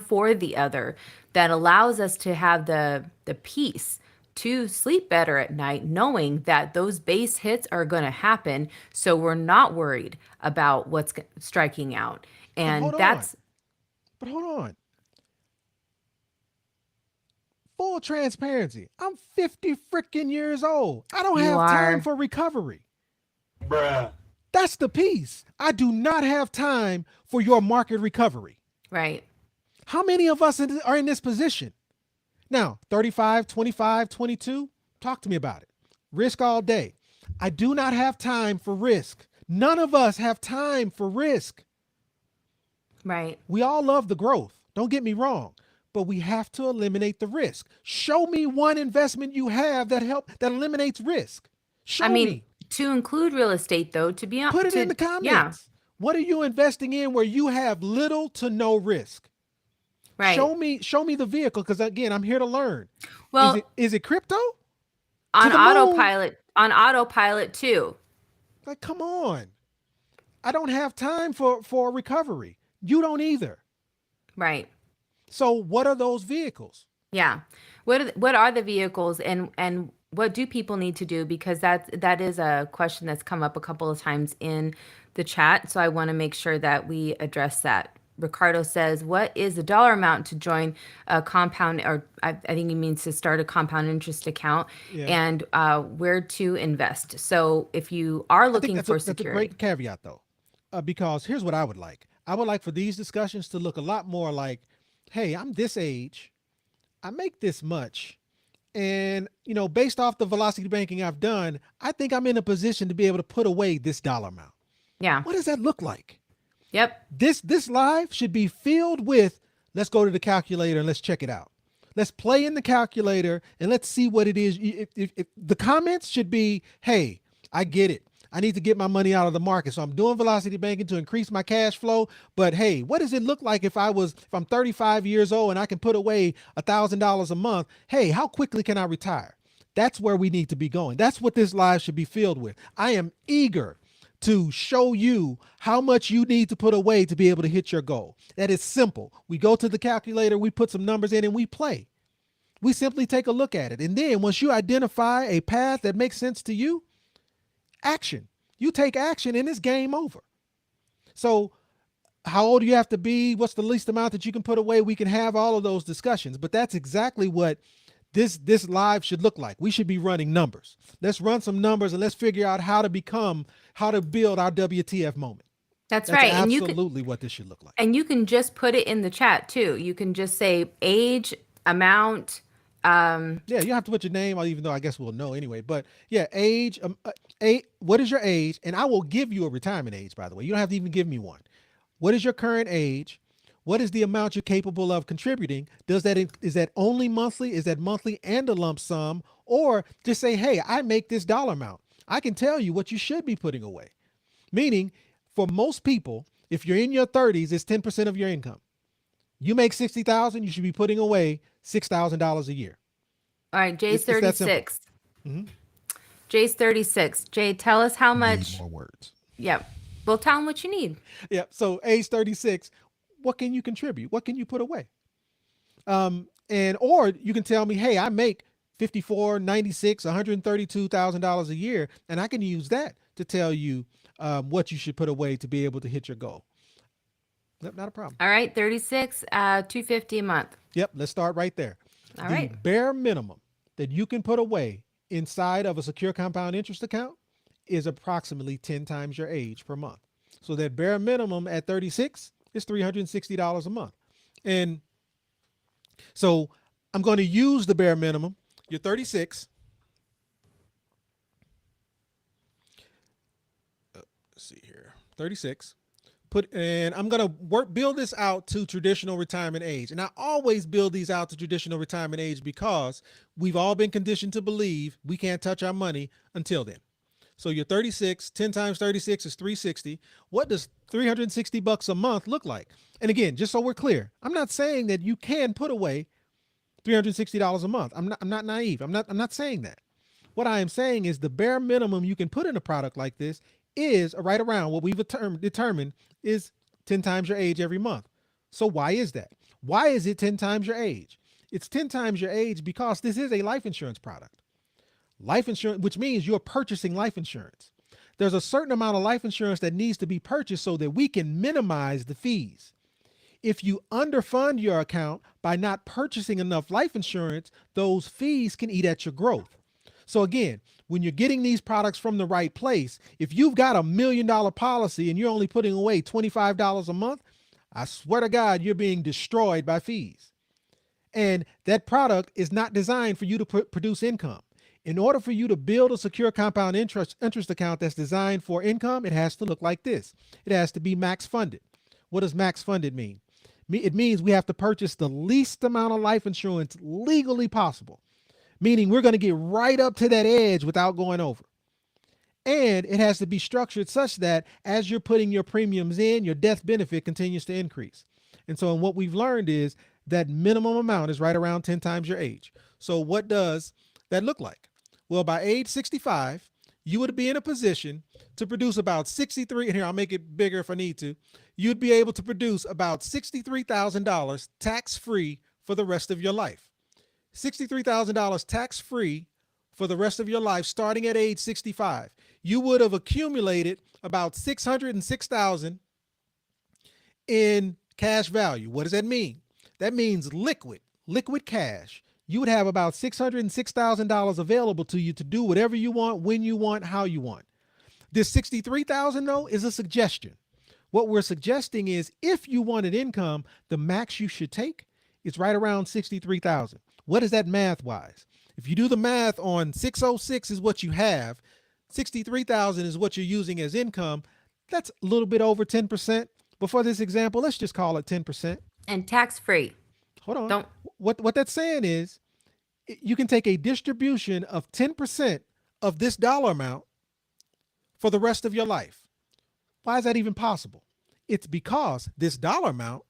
for the other that allows us to have the peace to sleep better at night, knowing that those base hits are going to happen. So we're not worried about what's striking out. But And hold on. that's, But hold on. Full transparency. I'm 50 freaking years old. I don't you have time are for recovery. Bruh. That's the piece. I do not have time for your market recovery. right. How many of us are in this position? Now, 35, 25, 22, talk to me about it. Risk all day. I do not have time for risk. None of us have time for risk. Right. We all love the growth. Don't get me wrong, but we have to eliminate the risk. Show me one investment you have that eliminates risk. Show I mean, me. to include real estate though, to be Put it in the honest, yeah, comments. What are you investing in where you have little to no risk? right. Show me the vehicle because again, I'm here to learn. Well, Is it crypto? on the moon? autopilot too. Like, come on. I don't have time for recovery. You don't either. Right. So what are those vehicles? Yeah. What are the vehicles and What do people need to do? Because that is a question that's come up a couple of times in the chat. So I want to make sure that we address that. Ricardo says, what is the dollar amount to join a compound, or I think he means to start a compound interest account, Yeah. and where to invest? So if you are I think looking for that's a security. great caveat though, because here's what I would like. I would like for these discussions to look a lot more like, hey, I'm this age, I make this much, and based off the velocity banking I've done, I think I'm in a position to be able to put away this dollar amount. Yeah. What does that look like? Yep. This live should be filled with, let's go to the calculator and let's check it out. Let's play in the calculator and let's see what it is. If the comments should be, hey, I get it. I need to get my money out of the market. So I'm doing velocity banking to increase my cash flow. But hey, what does it look like if I'm 35 years old and I can put away $1,000 a month? Hey, how quickly can I retire? That's where we need to be going. That's what this live should be filled with. I am eager to show you how much you need to put away to be able to hit your goal. That is simple. We go to the calculator, we put some numbers in, and we play. We simply take a look at it. And then once you identify a path that makes sense to you, action. You take action and it's game over. So how old do you have to be? What's the least amount that you can put away? We can have all of those discussions, but that's exactly what this live should look like. We should be running numbers. Let's run some numbers and let's figure out how to build our WTF moment. That's That's right. absolutely what this should look like. And you can just put it in the chat too. You can just say age, amount. Yeah, you have to put your name, even though I guess we'll know anyway. But yeah, age, what is your age? And I will give you a retirement age, by the way. You don't have to even give me one. What is your current age? What is the amount you're capable of contributing? Is that only monthly? Is that monthly and a lump sum? Or just say, hey, I make this dollar amount. I can tell you what you should be putting away. Meaning, for most people, if you're in your 30s, it's 10% of your income. You make $60,000, you should be putting away $6,000 a year. All right, Jay's It's that 36. Mhm. Jay's 36. Jay, tell us how much. Need more words. Yep. Well, tell him what you need. Yeah. So age 36, what can you contribute? What can you put away? Or you can tell me, hey, I make 54, 96, $132,000 a year, and I can use that to tell you what you should put away to be able to hit your goal. Not a problem. All right, 36, $250 a month. Yep. Let's start right there. All The right. bare minimum that you can put away inside of a secure compound interest account is approximately 10 times your age per month. So that bare minimum at 36 is $360 a month. And so I'm going to use the bare minimum. You're 36. Let's see here. 36. And I'm going to build this out to traditional retirement age. And I always build these out to traditional retirement age because we've all been conditioned to believe we can't touch our money until then. So you're 36, 10 times 36 is 360. What does $360 a month look like? And again, just so we're clear, I'm not saying that you can put away $360 a month. I'm not naive. I'm not saying that. What I am saying is the bare minimum you can put in a product like this is right around what we've determined is 10 times your age every month. So why is that? Why is it 10 times your age? It's 10 times your age because this is a life insurance product. Life insurance, which means you're purchasing life insurance. There's a certain amount of life insurance that needs to be purchased so that we can minimize the fees. If you underfund your account by not purchasing enough life insurance, those fees can eat at your growth. So again, when you're getting these products from the right place, if you've got $1 million policy and you're only putting away $25 a month, I swear to God, you're being destroyed by fees. And that product is not designed for you to produce income. In order for you to build a secure compound interest account that's designed for income, it has to look like this. It has to be max funded. What does max funded mean? It means we have to purchase the least amount of life insurance legally possible, meaning we're going to get right up to that edge without going over. And it has to be structured such that as you're putting your premiums in, your death benefit continues to increase. And so what we've learned is that minimum amount is right around 10 times your age. So what does that look like? Well, by age 65, you would be in a position to produce about 63, and here I'll make it bigger if I need to. You'd be able to produce about $63,000 tax-free for the rest of your life. $63,000 tax-free for the rest of your life, starting at age 65, you would have accumulated about 606,000 in cash value. What does that mean? That means liquid cash. You would have about $606,000 available to you to do whatever you want, when you want, how you want. This 63,000 though is a suggestion. What we're suggesting is if you wanted income, the max you should take is right around 63,000. What is that math wise? If you do the math on 606 is what you have, 63,000 is what you're using as income. That's a little bit over 10%. But for this example, let's just call it 10%. And tax free. Hold on. Don't. What that's saying is you can take a distribution of 10% of this dollar amount for the rest of your life. Why is that even possible? It's because this dollar amount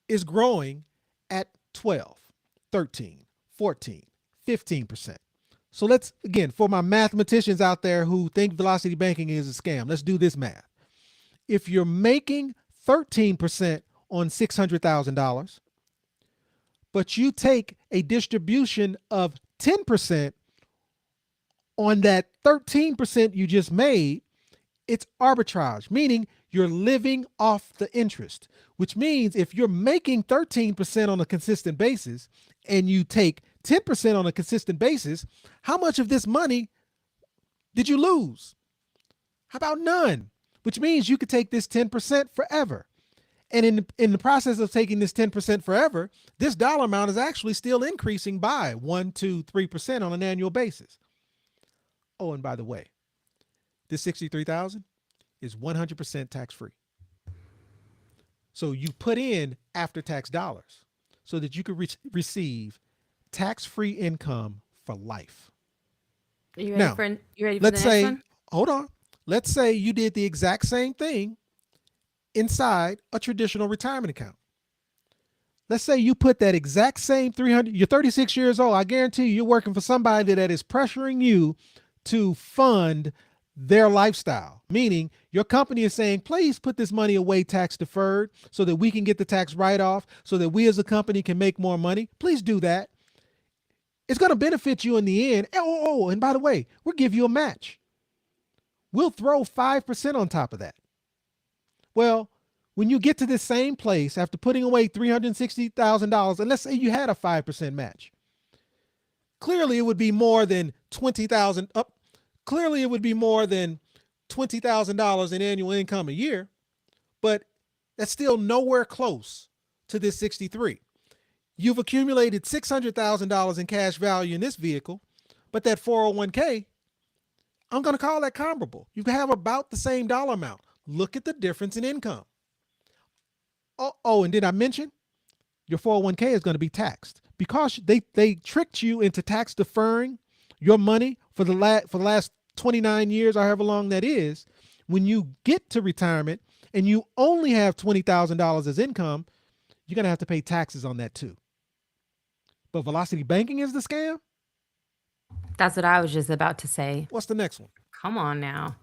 is growing at 12, 13, 14, 15%. So let's, again, for my mathematicians out there who think velocity banking is a scam, let's do this math. If you're making 13% on $600,000, but you take a distribution of 10% on that 13% you just made, it's arbitrage, meaning you're living off the interest, which means if you're making 13% on a consistent basis and you take 10% on a consistent basis, how much of this money did you lose? How about none? Which means you could take this 10% forever. And in the process of taking this 10% forever, this dollar amount is actually still increasing by 1, 2, 3% on an annual basis. Oh, and by the way, this 63,000 is 100% tax-free. So you put in after-tax dollars so that you could receive tax-free income for life. Are you ready Now, for the let's next say, one? hold on. Let's say you did the exact same thing inside a traditional retirement account. Let's say you put that exact same 300, you're 36 years old. I guarantee you're working for somebody that is pressuring you to fund their lifestyle, meaning your company is saying, please put this money away tax deferred so that we can get the tax write-off so that we as a company can make more money. Please do that. It's going to benefit you in the end. Oh, and by the way, we'll give you a match. We'll throw 5% on top of that. Well, when you get to this same place after putting away $360,000, and let's say you had a 5% match, clearly it would be more than $20,000 up. Clearly it would be more than $20,000 in annual income a year, but that's still nowhere close to this 63. You've accumulated $600,000 in cash value in this vehicle, but that 401k, I'm going to call that comparable. You have about the same dollar amount. Look at the difference in income. Oh, and did I mention your 401k is going to be taxed because they tricked you into tax deferring your money for the last 29 years or however long that is. When you get to retirement and you only have $20,000 as income, you're going to have to pay taxes on that too. But velocity banking is the scam? That's what I was just about to say. What's the next one? Come on now.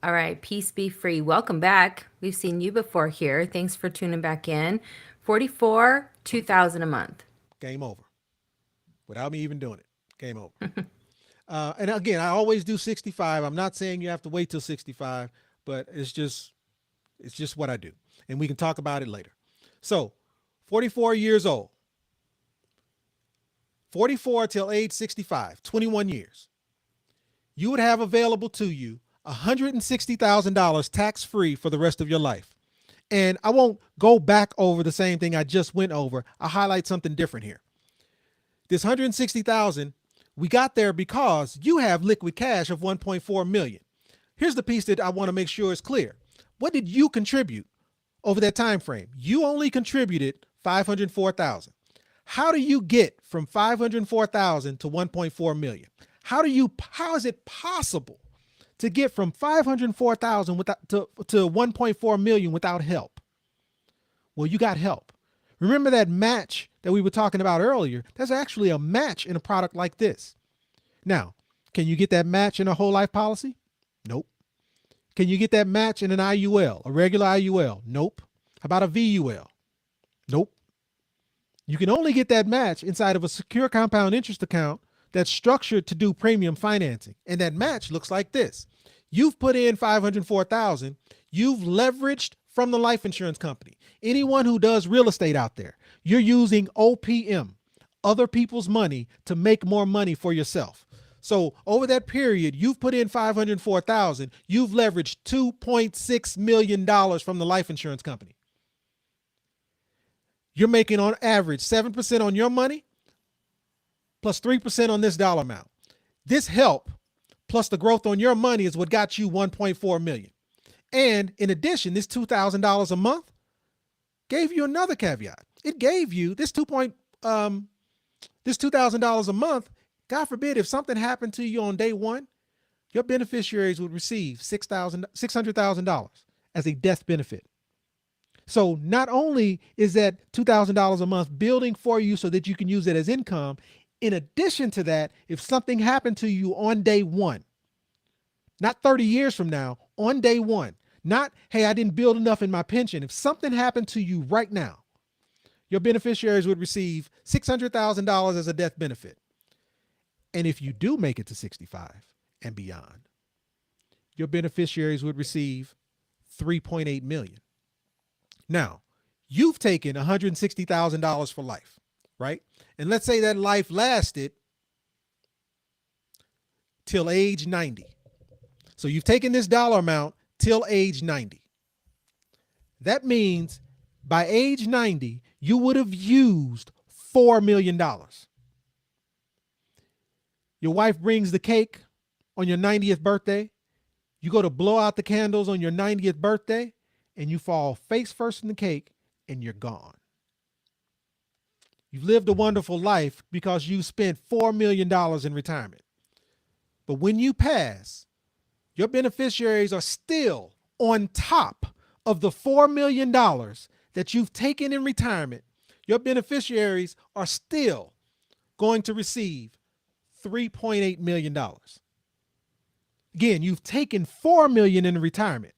All right, peace be free. Welcome back. We've seen you before here. Thanks for tuning back in. 44, 2,000 a month. Game over. Without me even doing it. Game over. And again, I always do 65. I'm not saying you have to wait till 65, but it's just what I do. And we can talk about it later. So 44 years old, 44 till age 65, 21 years. You would have available to you $160,000 tax-free for the rest of your life. And I won't go back over the same thing I just went over. I'll highlight something different here. This $160,000, we got there because you have liquid cash of $1.4 million. Here's the piece that I want to make sure is clear. What did you contribute over that time frame? You only contributed $504,000. How do you get from $504,000 to $1.4 million? How is it possible to get from $504,000 to $1.4 million without help? Well, you got help. Remember that match that we were talking about earlier? There's actually a match in a product like this. Now, can you get that match in a whole life policy? Nope. Can you get that match in an IUL, a regular IUL? Nope. How about a VUL? Nope. You can only get that match inside of a secure compound interest account that's structured to do premium financing. And that match looks like this. You've put in $504,000. You've leveraged from the life insurance company. Anyone who does real estate out there, you're using OPM, other people's money, to make more money for yourself. So over that period, you've put in $504,000. You've leveraged $2.6 million from the life insurance company. You're making on average 7% on your money plus 3% on this dollar amount. This help plus the growth on your money is what got you $1.4 million. And in addition, this $2,000 a month gave you another caveat. It gave you this $2,000 a month. God forbid, if something happened to you on day one, your beneficiaries would receive $600,000 as a death benefit. So not only is that $2,000 a month building for you so that you can use it as income, in addition to that, if something happened to you on day one, not 30 years from now, on day one, not, hey, I didn't build enough in my pension. If something happened to you right now, your beneficiaries would receive $600,000 as a death benefit. And if you do make it to 65 and beyond, your beneficiaries would receive $3.8 million. Now, you've taken $160,000 for life, right? And let's say that life lasted till age 90. So you've taken this dollar amount till age 90. That means by age 90, you would have used $4 million. Your wife brings the cake on your 90th birthday. You go to blow out the candles on your 90th birthday, and you fall face first in the cake, and you're gone. You've lived a wonderful life because you spent $4 million in retirement. But when you pass, your beneficiaries are still on top of the $4 million that you've taken in retirement. Your beneficiaries are still going to receive $3.8 million. Again, you've taken $4 million in retirement,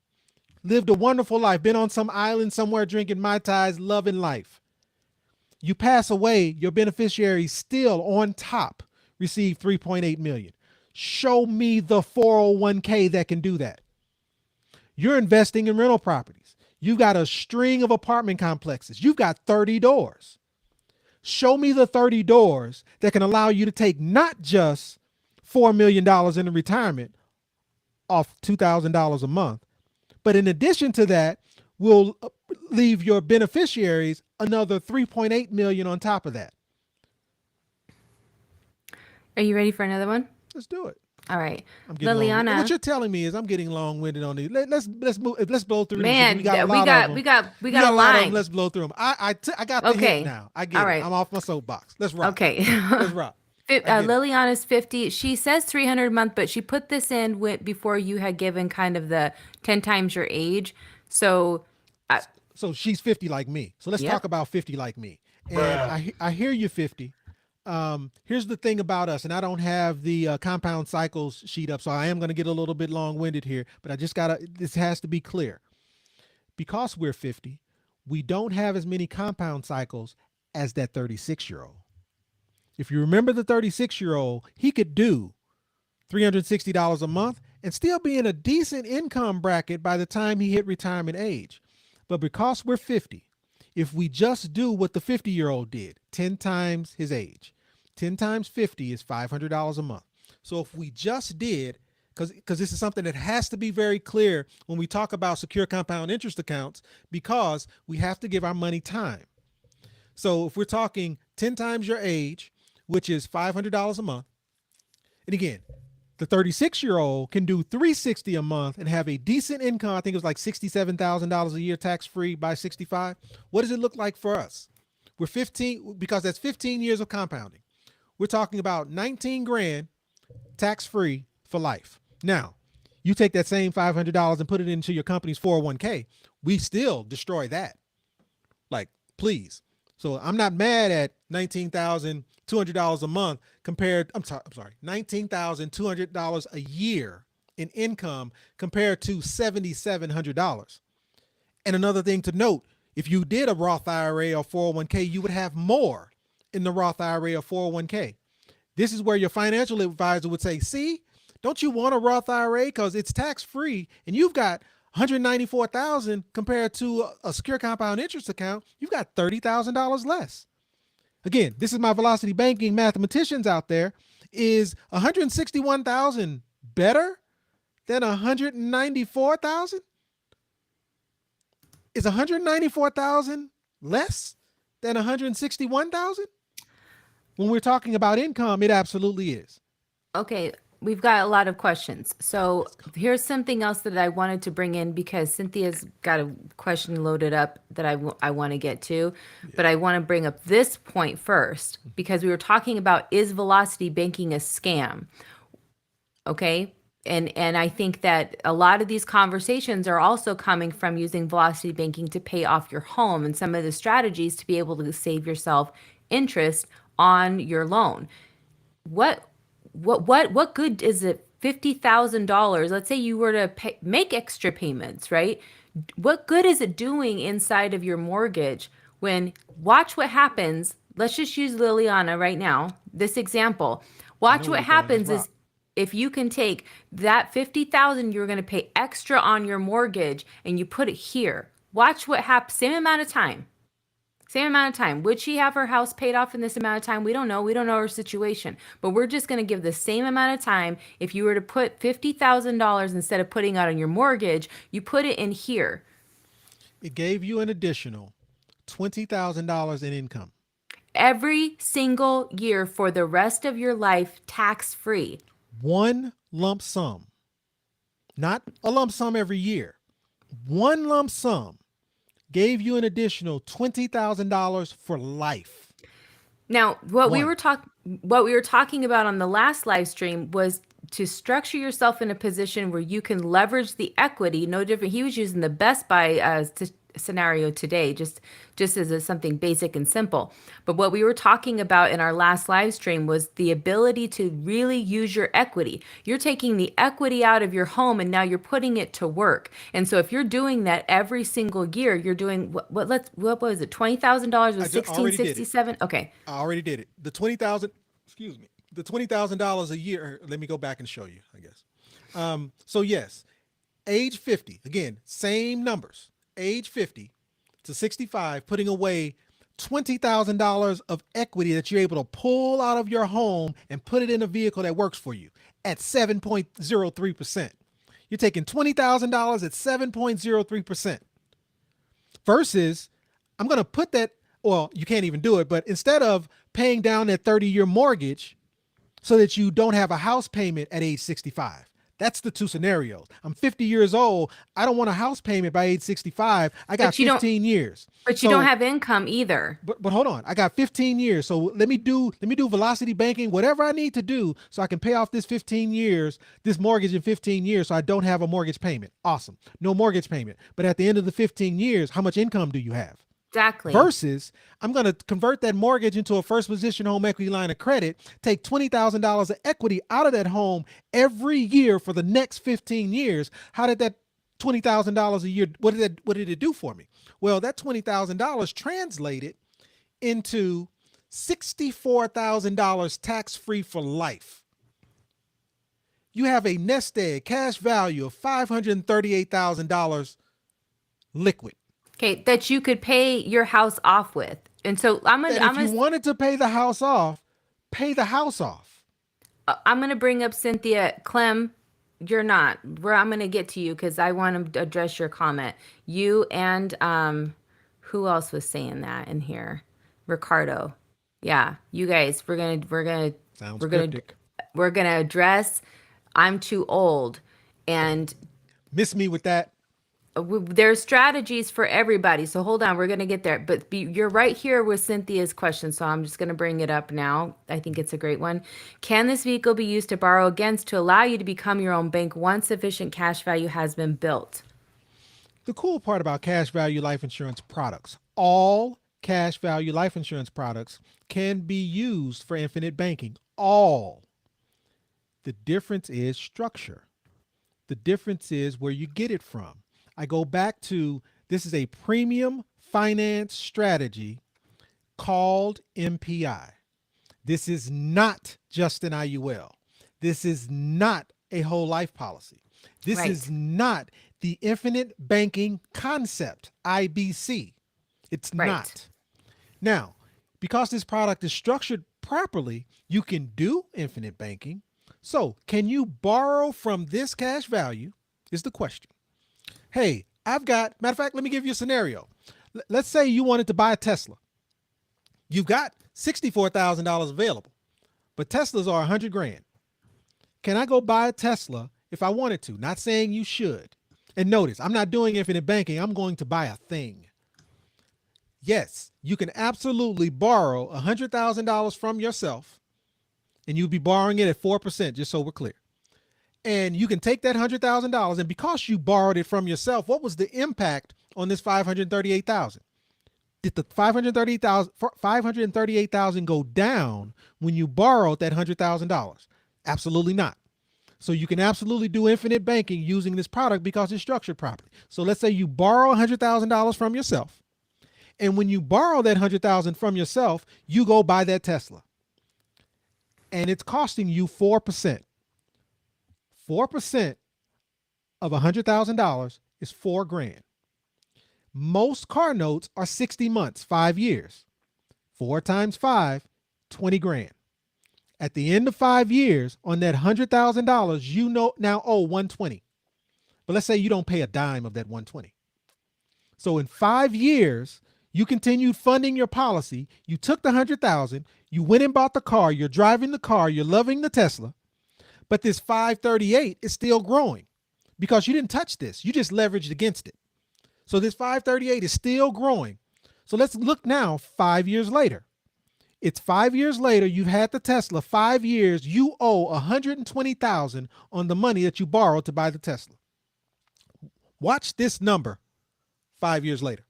lived a wonderful life, been on some island somewhere drinking Mai Tais, loving life. You pass away, your beneficiaries still on top receive $3.8 million. Show me the 401k that can do that. You're investing in rental properties. You've got a string of apartment complexes. You've got 30 doors. Show me the 30 doors that can allow you to take not just $4 million in retirement off $2,000 a month, but in addition to that, will leave your beneficiaries another $3.8 million on top of that. Are you ready for another one? Let's do it. All right. I'm getting Liliana. what you're telling me is I'm getting long-winded on these. Let's move. Let's blow through Man, these. We got a lot of them. we got We a got a lot of them. line. Let's blow through them. I got the Okay. hint now. I get All it. right. I'm off my soapbox. Let's rock. Okay. Let's rock. Liliana's 50. She says 300 a month, but she put this in before you had given kind of the 10 times your age. So she's 50 like me. So let's talk about 50 like me. And I hear you, 50. Here's the thing about us, and I don't have the compound cycles sheet up, so I am going to get a little bit long-winded here, but this has to be clear. Because we're 50, we don't have as many compound cycles as that 36-year-old. If you remember the 36-year-old, he could do $360 a month and still be in a decent income bracket by the time he hit retirement age. But because we're 50, if we just do what the 50-year-old did, 10 times his age, 10 times 50 is $500 a month. So if we just did, because this is something that has to be very clear when we talk about secure compound interest accounts, because we have to give our money time. So if we're talking 10 times your age, which is $500 a month, and again, the 36-year-old can do $360 a month and have a decent income. I think it was like $67,000 a year tax-free by 65. What does it look like for us? We're 15, because that's 15 years of compounding. We're talking about 19 grand tax-free for life. Now, you take that same $500 and put it into your company's 401k, we still destroy that. Like, please. So I'm not mad at $19,200 a month compared, I'm sorry, $19,200 a year in income compared to $7,700. And another thing to note, if you did a Roth IRA or 401k, you would have more in the Roth IRA or 401k. This is where your financial advisor would say, see, don't you want a Roth IRA because it's tax free and you've got 194,000 compared to a secure compound interest account, you've got $30,000 less. Again, this is my velocity banking mathematicians out there. Is 161,000 better than 194,000? Is 194,000 less than 161,000? When we're talking about income, it absolutely is. Okay, we've got a lot of questions. So here's something else that I wanted to bring in because Cynthia's got a question loaded up that I want to get to. But I want to bring up this point first because we were talking about, is velocity banking a scam? Okay. And I think that a lot of these conversations are also coming from using velocity banking to pay off your home and some of the strategies to be able to save yourself interest on your loan. What good is it? $50,000. Let's say you were to make extra payments, right? What good is it doing inside of your mortgage when, watch what happens? Let's just use Liliana right now, this example. Watch what happens is if you can take that 50,000 you're going to pay extra on your mortgage and you put it here. Watch what happens. Same amount of time. Same amount of time. Would she have her house paid off in this amount of time? We don't know. We don't know her situation. But we're just going to give the same amount of time. If you were to put $50,000 instead of putting out on your mortgage, you put it in here. It gave you an additional $20,000 in income. Every single year for the rest of your life, tax-free. One lump sum. Not a lump sum every year. One lump sum gave you an additional $20,000 for life. Now, what we were talking about on the last live stream was to structure yourself in a position where you can leverage the equity. No different. He was using the Best Buy scenario today, just as something basic and simple. But what we were talking about in our last live stream was the ability to really use your equity. You're taking the equity out of your home and now you're putting it to work. And so if you're doing that every single year, you're doing what was it? $20,000 was 1667. Okay. I already did it. The $20,000 a year. Let me go back and show you, I guess. So yes, age 50, again, same numbers. Age 50 to 65, putting away $20,000 of equity that you're able to pull out of your home and put it in a vehicle that works for you at 7.03%. You're taking $20,000 at 7.03% versus I'm going to put that, well, you can't even do it, but instead of paying down that 30-year mortgage so that you don't have a house payment at age 65. That's the two scenarios. I'm 50 years old. I don't want a house payment by age 65. I got 15 years. But you don't have income either. But hold on. I got 15 years. So let me do velocity banking, whatever I need to do so I can pay off this mortgage in 15 years so I don't have a mortgage payment. Awesome. No mortgage payment. But at the end of the 15 years, how much income do you have? Exactly. Versus, I'm going to convert that mortgage into a first position home equity line of credit, take $20,000 of equity out of that home every year for the next 15 years. How did that $20,000 a year, what did it do for me? Well, that $20,000 translated into $64,000 tax-free for life. You have a nest egg cash value of $538,000 liquid. Okay, that you could pay your house off with. And so if you wanted to pay the house off, pay the house off. I'm going to bring up Cynthia. Clem, you're not. I'm going to get to you because I want to address your comment. You and who else was saying that in here? Ricardo. Yeah, you guys. We're gonna address. I'm too old, and miss me with that. There's strategies for everybody. So hold on, we're going to get there. But you're right here with Cynthia's question. So I'm just going to bring it up now. I think it's a great one. Can this vehicle be used to borrow against to allow you to become your own bank once sufficient cash value has been built? The cool part about cash value life insurance products, all cash value life insurance products can be used for infinite banking. All. The difference is structure. The difference is where you get it from. I go back to, this is a premium finance strategy called MPI. This is not just an IUL. This is not a whole life policy. This Right. is not the infinite banking concept, IBC. It's Right. not. Now, because this product is structured properly, you can do infinite banking. So, can you borrow from this cash value? Is the question. Hey, matter of fact, let me give you a scenario. Let's say you wanted to buy a Tesla. You've got $64,000 available, but Teslas are 100 grand. Can I go buy a Tesla if I wanted to? Not saying you should. And notice, I'm not doing infinite banking. I'm going to buy a thing. Yes, you can absolutely borrow $100,000 from yourself, and you'll be borrowing it at 4%, just so we're clear. And you can take that $100,000, and because you borrowed it from yourself, what was the impact on this $538,000? Did the $538,000 go down when you borrowed that $100,000? Absolutely not. So you can absolutely do infinite banking using this product because it's structured properly. So let's say you borrow $100,000 from yourself, and when you borrow that $100,000 from yourself, you go buy that Tesla, and it's costing you 4%. 4% of $100,000 is $4 grand. Most car notes are 60 months, 5 years. 4 times 5, 20 grand. At the end of 5 years, on that $100,000, you now owe 120. But let's say you don't pay a dime of that 120. So in 5 years, you continued funding your policy. You took the 100,000, you went and bought the car, you're driving the car, you're loving the Tesla, but this 538 is still growing because you didn't touch this. You just leveraged against it. So this 538 is still growing. So let's look now 5 years later. It's 5 years later, you've had the Tesla 5 years, you owe 120,000 on the money that you borrowed to buy the Tesla. Watch this number 5 years later.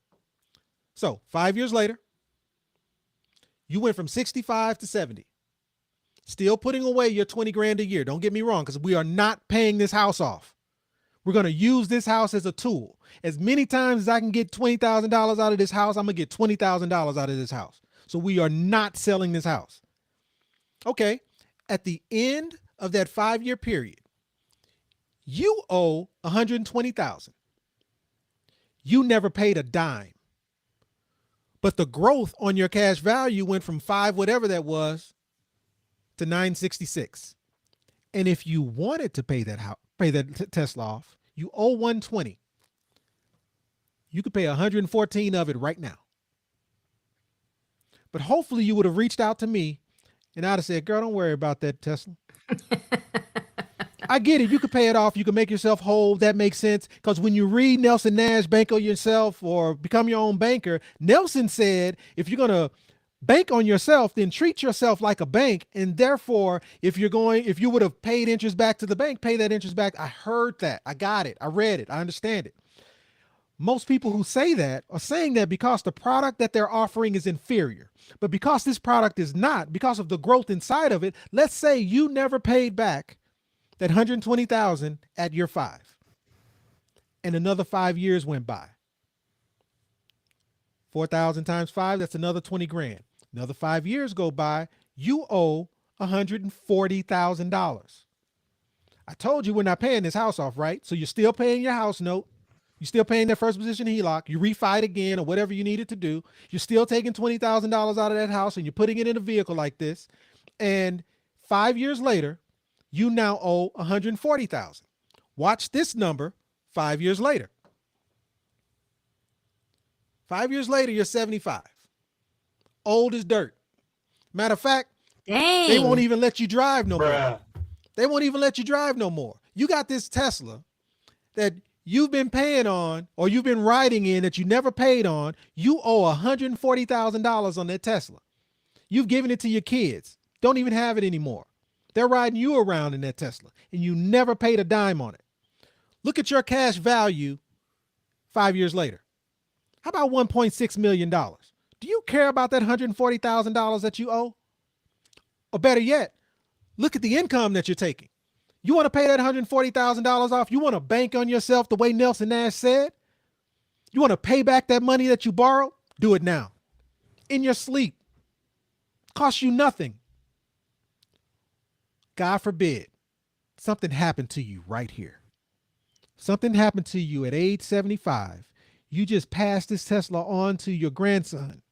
So 5 years later, you went from 65 to 70. Still putting away your 20 grand a year. Don't get me wrong, because we are not paying this house off. We're going to use this house as a tool. As many times as I can get $20,000 out of this house, I'm going to get $20,000 out of this house. So we are not selling this house. Okay. At the end of that 5 year period, you owe 120,000. You never paid a dime. But the growth on your cash value went from 5 whatever that was to 966. And if you wanted to pay that Tesla off, you owe 120. You could pay 114 of it right now. But hopefully you would have reached out to me and I'd have said, girl, don't worry about that Tesla. I get it. You could pay it off. You can make yourself whole. That makes sense. Because when you read Nelson Nash, Bank on Yourself or Become Your Own Banker, Nelson said, if you're going to bank on yourself, then treat yourself like a bank. And therefore, if you would have paid interest back to the bank, pay that interest back. I heard that. I got it. I read it. I understand it. Most people who say that are saying that because the product that they're offering is inferior. But because this product is not, because of the growth inside of it, let's say you never paid back that 120,000 at year 5, and another 5 years went by. 4,000 times 5, that's another 20 grand. Another 5 years go by, you owe $140,000. I told you we're not paying this house off, right? So you're still paying your house note. You're still paying that first position HELOC. You refi it again or whatever you needed to do. You're still taking $20,000 out of that house and you're putting it in a vehicle like this. And 5 years later, you now owe $140,000. Watch this number 5 years later. 5 years later, you're 75. Old as dirt. Matter of fact, Dang. they won't even let you drive no more. They won't even let you drive no more. You got this Tesla that you've been paying on or you've been riding in that you never paid on. You owe $140,000 on that Tesla. You've given it to your kids. Don't even have it anymore. They're riding you around in that Tesla and you never paid a dime on it. Look at your cash value 5 years later. How about $1.6 million? Do you care about that $140,000 that you owe? Or better yet, look at the income that you're taking. You want to pay that $140,000 off? You want to bank on yourself the way Nelson Nash said? You want to pay back that money that you borrowed? Do it now. In your sleep. Costs you nothing. God forbid, something happened to you right here. Something happened to you at age 75. You just passed this Tesla on to your grandson.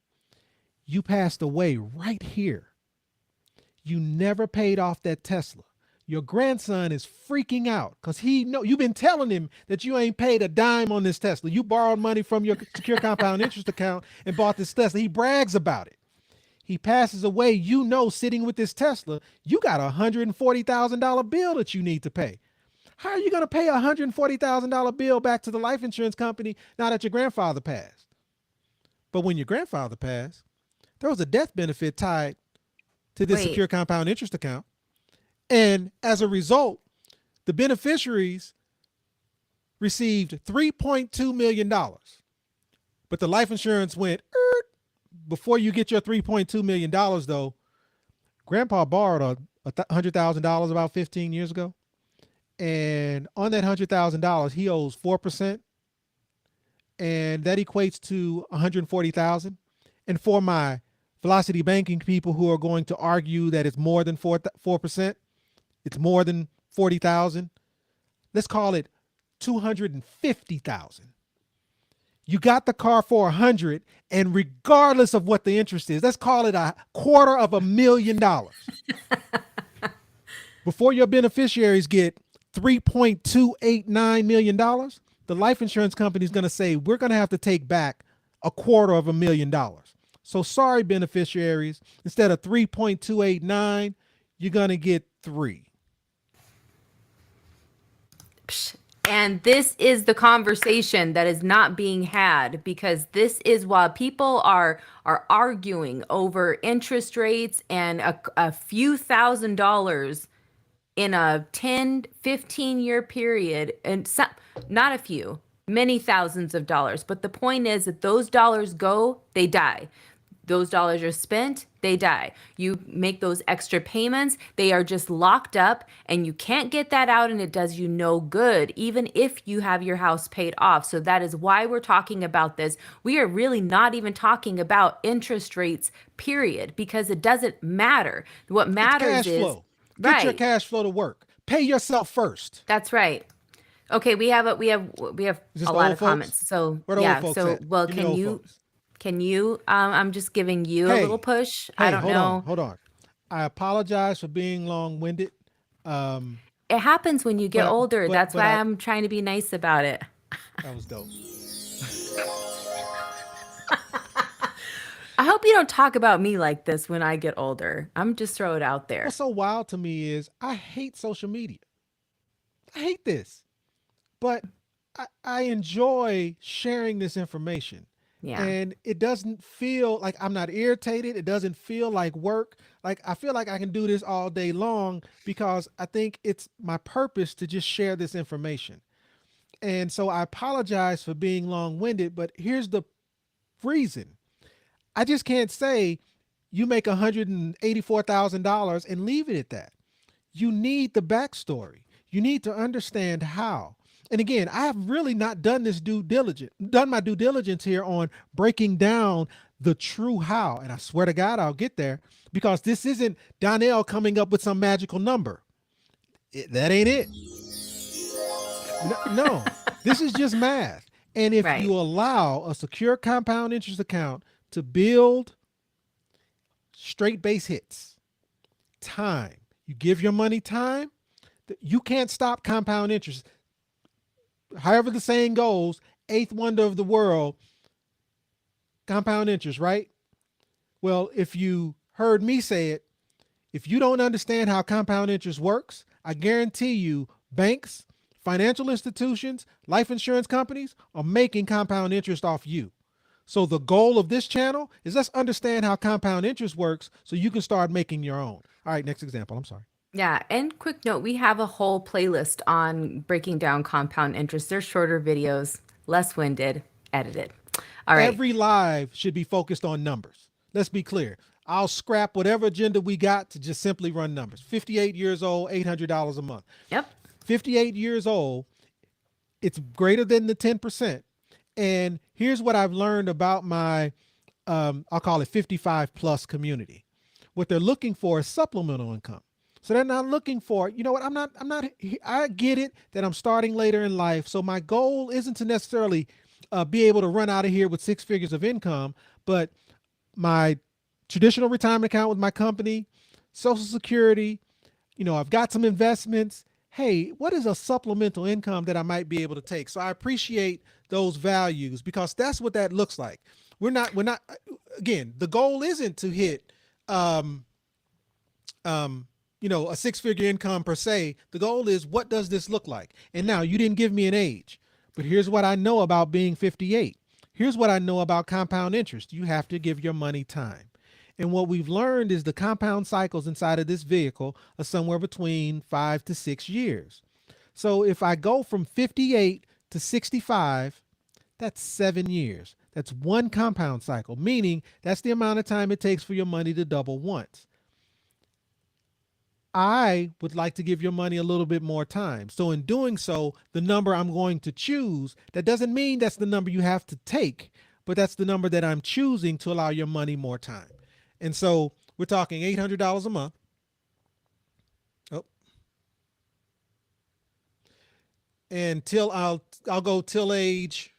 You passed away right here. You never paid off that Tesla. Your grandson is freaking out because you've been telling him that you ain't paid a dime on this Tesla. You borrowed money from your secure compound interest account and bought this Tesla. He brags about it. He passes away. Sitting with this Tesla, you got a $140,000 bill that you need to pay. How are you going to pay a $140,000 bill back to the life insurance company now that your grandfather passed? But when your grandfather passed, there was a death benefit tied to this Wait, secure compound interest account. And as a result, the beneficiaries received $3.2 million. But the life insurance went, before you get your $3.2 million, though, grandpa borrowed $100,000 about 15 years ago. And on that $100,000, he owes 4%. And that equates to $140,000. And for my velocity banking people who are going to argue that it's more than 4%, it's more than 40,000. Let's call it 250,000. You got the car for 100, and regardless of what the interest is, let's call it $250,000. Before your beneficiaries get $3.289 million, the life insurance company is going to say, we're going to have to take back $250,000. So sorry, beneficiaries, instead of 3.289, you're going to get 3. and this is the conversation that is not being had, because this is while people are arguing over interest rates and a few $1,000s in a 10-15 year period, and not a few, many thousands of dollars. But the point is that those dollars go, they die. Those dollars are spent, they die. You make those extra payments, they are just locked up, and you can't get that out, and it does you no good, even if you have your house paid off. So that is why we're talking about this. We are really not even talking about interest rates, period, because it doesn't matter. What matters It's cash flow. right. Get your cash flow to work. Pay yourself first. That's right. Okay, we have a lot of comments. So Where the yeah, old folks so at? well, Give me the old folks. can you I'm just giving you a Hey, little push. Hey, I don't know. hold on. I apologize for being long-winded. It happens when you get older. That's why I'm trying to be nice about it. That was dope. I hope you don't talk about me like this when I get older. I'm just throw it out there. What's so wild to me is I hate social media. I hate this. But I enjoy sharing this information. Yeah. And it doesn't feel like I'm not irritated. It doesn't feel like work. Like I feel like I can do this all day long because I think it's my purpose to just share this information. And so I apologize for being long-winded, but here's the reason. I just can't say you make $184,000 and leave it at that. You need the backstory. You need to understand how. And again, I have really not done my due diligence here on breaking down the true how. And I swear to God, I'll get there, because this isn't Donnell coming up with some magical number. That ain't it. No, this is just math. And if Right. you allow a secure compound interest account to build straight base hits, time, you give your money time, you can't stop compound interest. However the saying goes, eighth wonder of the world, compound interest, right? Well, if you heard me say it, if you don't understand how compound interest works, I guarantee you banks, financial institutions, life insurance companies are making compound interest off you. So the goal of this channel is let's understand how compound interest works so you can start making your own. All right, next example. I'm sorry. Yeah, and quick note, we have a whole playlist on breaking down compound interest. They're shorter videos, less winded, edited. All right. Every live should be focused on numbers. Let's be clear. I'll scrap whatever agenda we got to just simply run numbers. 58 years old, $800 a month. Yep. 58 years old, it's greater than the 10%. And here's what I've learned about my, I'll call it 55 plus community. What they're looking for is supplemental income. So they're not looking for, you know what, I get it that I'm starting later in life. So my goal isn't to necessarily be able to run out of here with six figures of income, but my traditional retirement account with my company, Social Security, I've got some investments. Hey, what is a supplemental income that I might be able to take? So I appreciate those values because that's what that looks like. We're not, again, the goal isn't to hit, um, a six figure income per se. The goal is, what does this look like? And now you didn't give me an age, but here's what I know about being 58. Here's what I know about compound interest. You have to give your money time. And what we've learned is the compound cycles inside of this vehicle are somewhere between 5 to 6 years. So if I go from 58 to 65, that's 7 years. That's one compound cycle, meaning that's the amount of time it takes for your money to double once. I would like to give your money a little bit more time. So in doing so, the number I'm going to choose, that doesn't mean that's the number you have to take, but that's the number that I'm choosing to allow your money more time. And so we're talking $800 a month. Oh, and I'll go till age,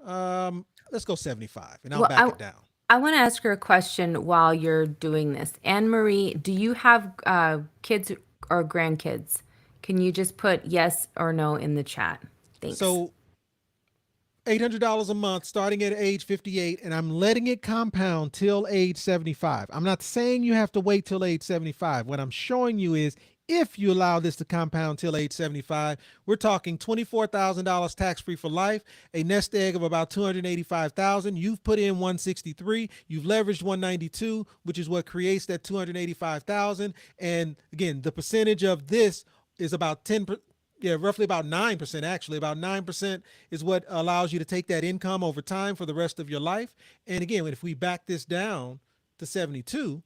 let's go 75, and I'll Well, back it down. I want to ask her a question while you're doing this. Anne Marie, do you have kids or grandkids? Can you just put yes or no in the chat? Thanks. So $800 a month starting at age 58, and I'm letting it compound till age 75. I'm not saying you have to wait till age 75. What I'm showing you is, if you allow this to compound till age 75, we're talking $24,000 tax-free for life, a nest egg of about 285,000. You've put in 163, you've leveraged 192, which is what creates that 285,000. And again, the percentage of this is about 10%. Yeah, roughly about 9%, actually. About 9% is what allows you to take that income over time for the rest of your life. And again, if we back this down to 72,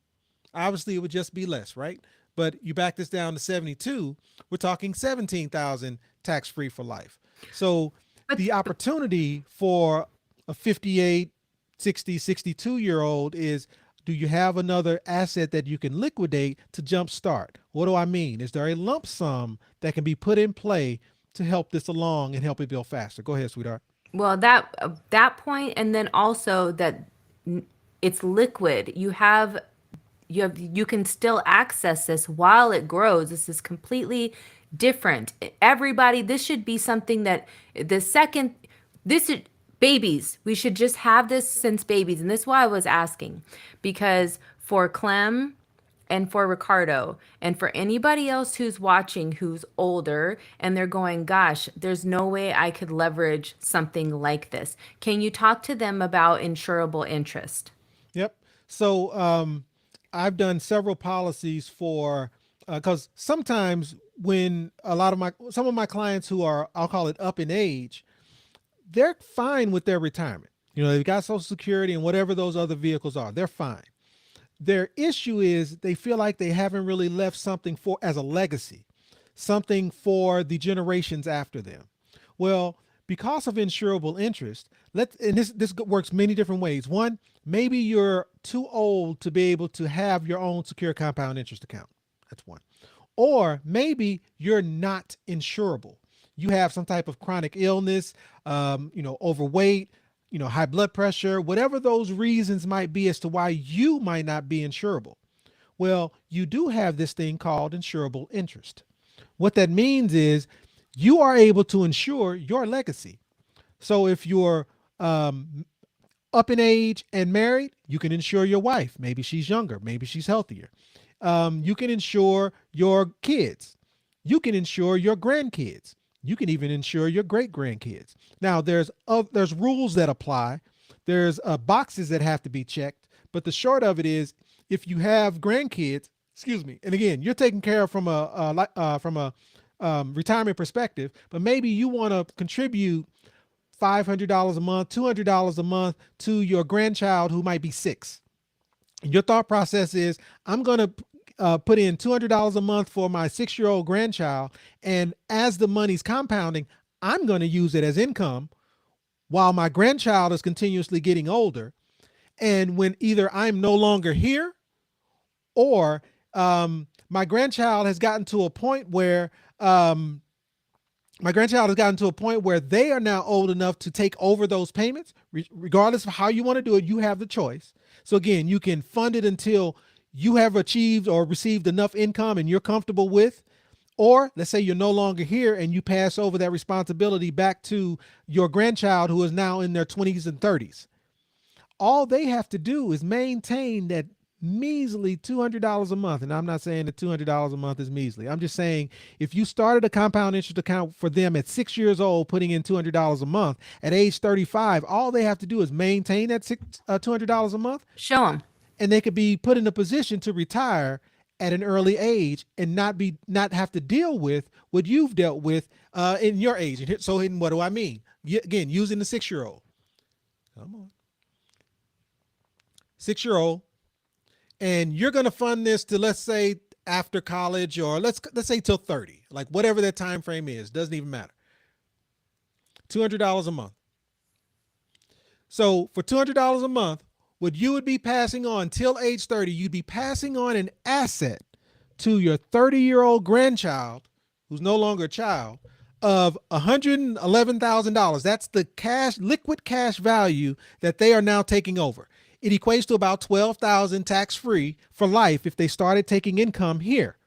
obviously it would just be less, right? But you back this down to 72, we're talking 17,000 tax-free for life. So But the opportunity for a 58, 60, 62-year-old is, do you have another asset that you can liquidate to jumpstart? What do I mean? Is there a lump sum that can be put in play to help this along and help it build faster? Go ahead, sweetheart. well, that point, and then also that it's liquid. You can still access this while it grows. This is completely different. Everybody, this should be something that the second this is babies. We should just have this since babies. And this is why I was asking, because for Clem and for Ricardo and for anybody else who's watching who's older and they're going, gosh, there's no way I could leverage something like this. Can you talk to them about insurable interest? Yep. So I've done several policies for, because sometimes when some of my clients who are, I'll call it up in age, they're fine with their retirement. They've got Social Security and whatever those other vehicles are, they're fine. Their issue is they feel like they haven't really left something for as a legacy, something for the generations after them. Well, because of insurable interest, and this works many different ways. One, maybe you're too old to be able to have your own secure compound interest account. That's one. Or maybe you're not insurable. You have some type of chronic illness, overweight, high blood pressure, whatever those reasons might be as to why you might not be insurable. Well, you do have this thing called insurable interest. What that means is you are able to insure your legacy. So if you're up in age and married, you can insure your wife. Maybe she's younger, maybe she's healthier. You can insure your kids. You can insure your grandkids. You can even insure your great grandkids. Now, there's rules that apply. There's boxes that have to be checked. But the short of it is, if you have grandkids, excuse me, and again, you're taken care of from a retirement perspective, but maybe you want to contribute $500 a month, $200 a month to your grandchild who might be 6. And your thought process is, I'm going to put in $200 a month for my 6-year-old grandchild. And as the money's compounding, I'm going to use it as income while my grandchild is continuously getting older. And when either I'm no longer here or My grandchild has gotten to a point where they are now old enough to take over those payments. Regardless of how you want to do it, you have the choice. So again, you can fund it until you have achieved or received enough income and you're comfortable with. Or let's say you're no longer here and you pass over that responsibility back to your grandchild who is now in their 20s and 30s. All they have to do is maintain that measly $200 a month. And I'm not saying that $200 a month is measly. I'm just saying if you started a compound interest account for them at 6 years old, putting in $200 a month, at age 35, all they have to do is maintain that $200 a month. Show them. And they could be put in a position to retire at an early age and not have to deal with what you've dealt with in your age. So what do I mean? Again, using the 6-year-old. Come on. 6-year-old, and you're going to fund this to, let's say, after college, or let's say till 30, like whatever that time frame is, doesn't even matter. $200 a month. So for $200 a month, what you would be passing on till age 30, you'd be passing on an asset to your 30-year-old grandchild, who's no longer a child, of $111,000. That's the liquid cash value that they are now taking over. It equates to about $12,000 tax-free for life if they started taking income here.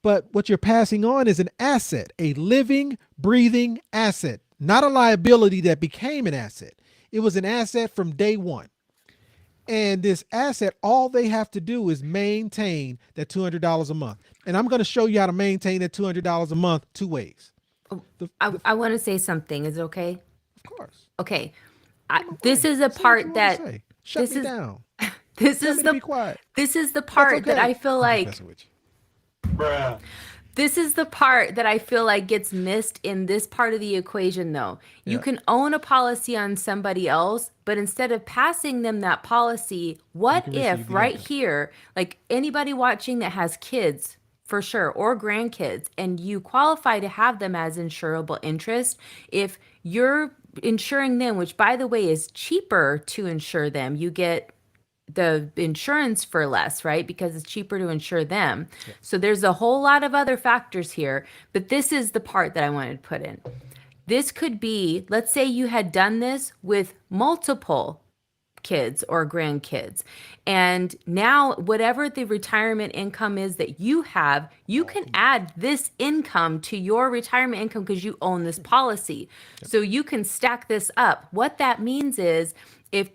But what you're passing on is an asset, a living, breathing asset, not a liability that became an asset. It was an asset from day one. And this asset, all they have to do is maintain that $200 a month. And I'm going to show you how to maintain that $200 a month 2 ways. I want to say something. Is it okay? Of course. Okay. This is a part that Shut me down. This is the be quiet. This is the part that I feel like Bruh. this is the part that I feel like gets missed in this part of the equation, though. You can own a policy on somebody else, but instead of passing them that policy, what if right here, like anybody watching that has kids, for sure, or grandkids, and you qualify to have them as insurable interest, if you're insuring them, which by the way is cheaper to insure them, you get the insurance for less, right? Because it's cheaper to insure them. Yeah. So there's a whole lot of other factors here, but this is the part that I wanted to put in. This could be, let's say you had done this with multiple kids or grandkids. And now whatever the retirement income is that you have, you can add this income to your retirement income because you own this policy. Yep. So you can stack this up. What that means is if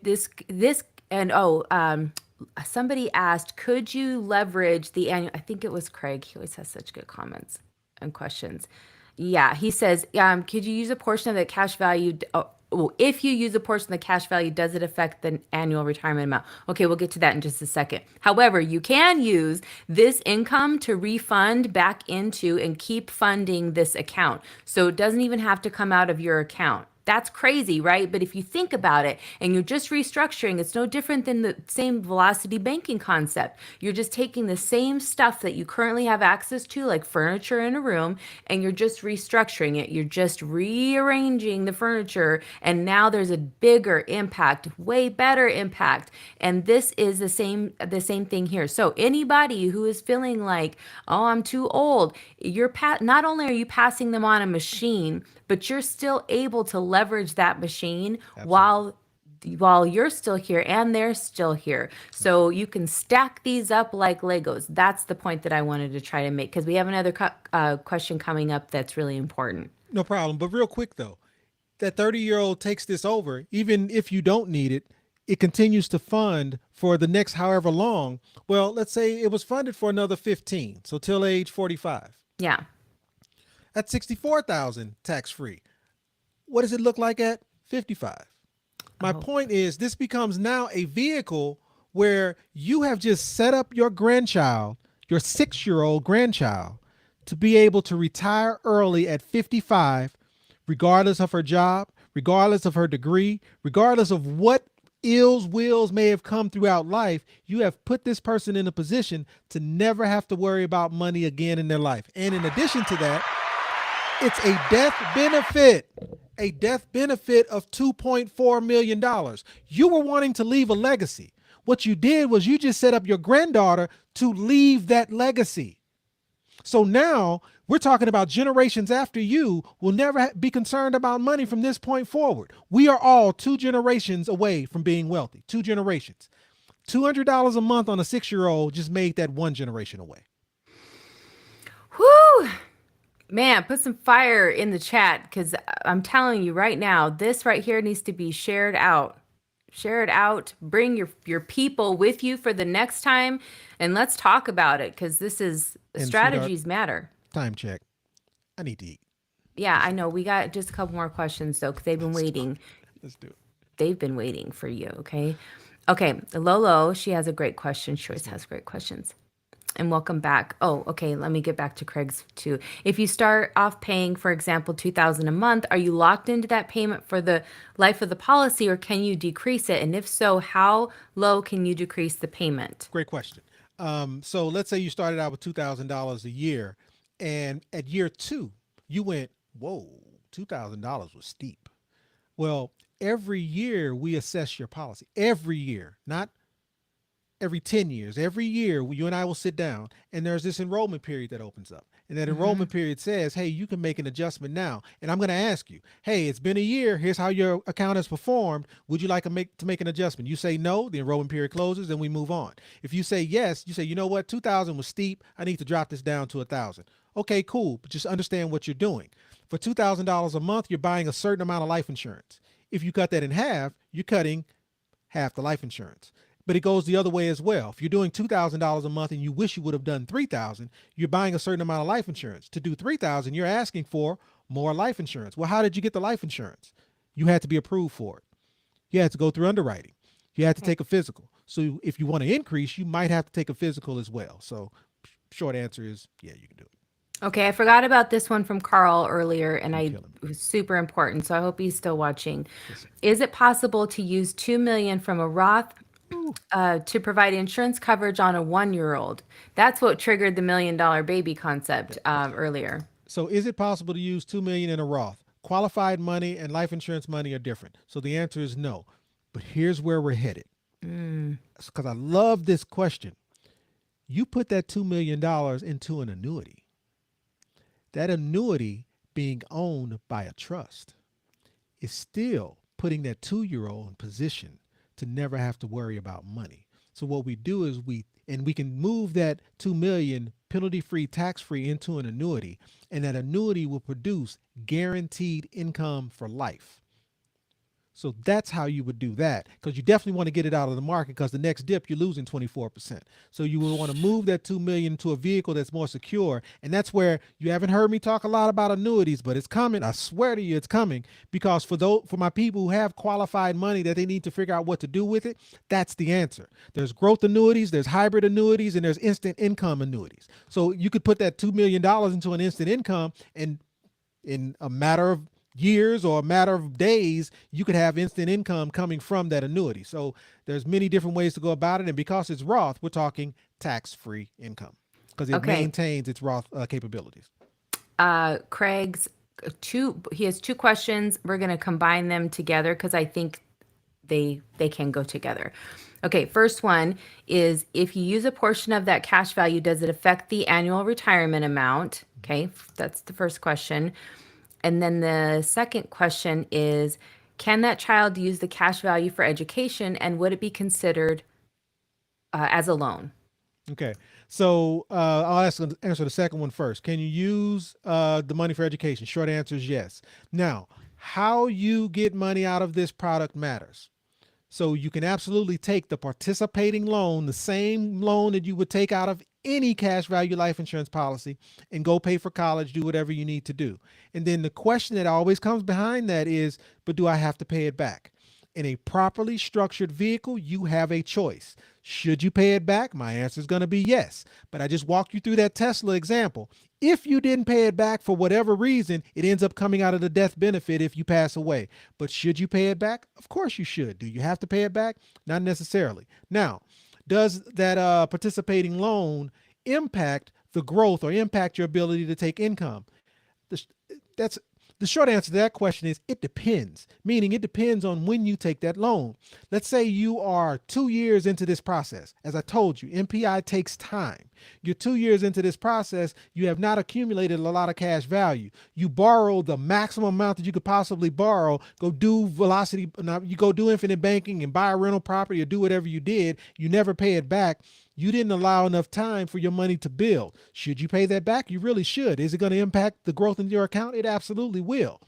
somebody asked, could you leverage the annual, I think it was Craig. He always has such good comments and questions. Yeah, he says, could you use a portion of the cash value? If you use a portion of the cash value, does it affect the annual retirement amount? Okay, we'll get to that in just a second. However, you can use this income to refund back into and keep funding this account. So it doesn't even have to come out of your account. That's crazy, right? But if you think about it and you're just restructuring, it's no different than the same velocity banking concept. You're just taking the same stuff that you currently have access to, like furniture in a room, and you're just restructuring it. You're just rearranging the furniture, and now there's a bigger impact, way better impact. And this is the same thing here. So anybody who is feeling like, oh, I'm too old, not only are you passing them on a machine, but you're still able to leverage that machine while you're still here and they're still here. So you can stack these up like Legos. That's the point that I wanted to try to make, because we have another question coming up that's really important. No problem. But real quick, though, that 30-year-old takes this over. Even if you don't need it, it continues to fund for the next however long. Well, let's say it was funded for another 15, so till age 45. Yeah. At $64,000 tax-free. What does it look like at 55? My point is, this becomes now a vehicle where you have just set up your grandchild, your 6-year-old grandchild, to be able to retire early at 55, regardless of her job, regardless of her degree, regardless of what ills, wills may have come throughout life. You have put this person in a position to never have to worry about money again in their life. And in addition to that, it's a death benefit of $2.4 million. You were wanting to leave a legacy. What you did was you just set up your granddaughter to leave that legacy. So now we're talking about generations after you will never be concerned about money from this point forward. We are all 2 generations away from being wealthy. 2 generations. $200 a month on a 6-year-old just made that 1 generation away. Whoo! Man, put some fire in the chat because I'm telling you right now, this right here needs to be shared out. Share it out. Bring your people with you for the next time, and let's talk about it because this is And strategies sweetheart, matter. time check. I need to eat. Yeah, I know. We got just a couple more questions though because they've been waiting. Let's do it. They've been waiting for you. Okay. Okay. Lolo, she has a great question. She always has great questions. And welcome back. Oh, okay. Let me get back to Craig's too. If you start off paying, for example, $2,000 a month, are you locked into that payment for the life of the policy, or can you decrease it? And if so, how low can you decrease the payment? Great question. So let's say you started out with $2,000 a year, and at year 2, you went, whoa, $2,000 was steep. Well, every year we assess your policy. Every year, not every 10 years. Every year, you and I will sit down, and there's this enrollment period that opens up. And that enrollment period says, hey, you can make an adjustment now. And I'm going to ask you, hey, it's been a year. Here's how your account has performed. Would you like to make an adjustment? You say no, the enrollment period closes, and we move on. If you say yes, you say, you know what, 2,000 was steep. I need to drop this down to 1,000. Okay, cool. But just understand what you're doing. For $2,000 a month, you're buying a certain amount of life insurance. If you cut that in half, you're cutting half the life insurance. But it goes the other way as well. If you're doing $2,000 a month and you wish you would have done 3,000, you're buying a certain amount of life insurance. To do 3,000, you're asking for more life insurance. Well, how did you get the life insurance? You had to be approved for it. You had to go through underwriting. You had to take a physical. So if you want to increase, you might have to take a physical as well. So short answer is, yeah, you can do it. Okay, I forgot about this one from Carl earlier, and it killing was super important. So I hope he's still watching. Is it possible to use $2 million from a Roth to provide insurance coverage on a 1-year-old? That's what triggered the $1 million baby concept earlier. So is it possible to use $2 million in a Roth? Qualified money and life insurance money are different. So the answer is no. But here's where we're headed. Because I love this question. You put that $2 million into an annuity. That annuity being owned by a trust is still putting that 2-year-old in position to never have to worry about money. So what we do is we can move that 2 million penalty-free, tax-free into an annuity, and that annuity will produce guaranteed income for life. So that's how you would do that, because you definitely want to get it out of the market, because the next dip you're losing 24%. So you will want to move that 2 million to a vehicle that's more secure. And that's where you haven't heard me talk a lot about annuities, but it's coming. I swear to you, it's coming, because for my people who have qualified money that they need to figure out what to do with it, that's the answer. There's growth annuities, there's hybrid annuities, and there's instant income annuities. So you could put that $2 million into an instant income, and in a matter of years or a matter of days, you could have instant income coming from that annuity. So there's many different ways to go about it. And because it's Roth, we're talking tax-free income, because it maintains its Roth capabilities. Craig's he has 2 questions. We're going to combine them together because I think they can go together. Okay, first one is, if you use a portion of that cash value, does it affect the annual retirement amount? Okay, that's the first question. And then the second question is, can that child use the cash value for education, and would it be considered as a loan? Okay, so I'll answer the second one first. Can you use the money for education? Short answer is yes. Now, how you get money out of this product matters. So you can absolutely take the participating loan, the same loan that you would take out of any cash value life insurance policy, and go pay for college, do whatever you need to do. And then the question that always comes behind that is, but do I have to pay it back? In a properly structured vehicle, you have a choice. Should you pay it back? My answer is going to be yes. But I just walked you through that Tesla example. If you didn't pay it back for whatever reason, it ends up coming out of the death benefit if you pass away. But should you pay it back? Of course you should. Do you have to pay it back? Not necessarily. Now, does that participating loan impact the growth or impact your ability to take income? That's The short answer to that question is it depends, meaning it depends on when you take that loan. Let's say you are 2 years into this process. As I told you, MPI takes time. You're 2 years into this process. You have not accumulated a lot of cash value. You borrow the maximum amount that you could possibly borrow, go do velocity, now you go do infinite banking and buy a rental property or do whatever you did. You never pay it back. You didn't allow enough time for your money to build. Should you pay that back? You really should. Is it going to impact the growth in your account? It absolutely will.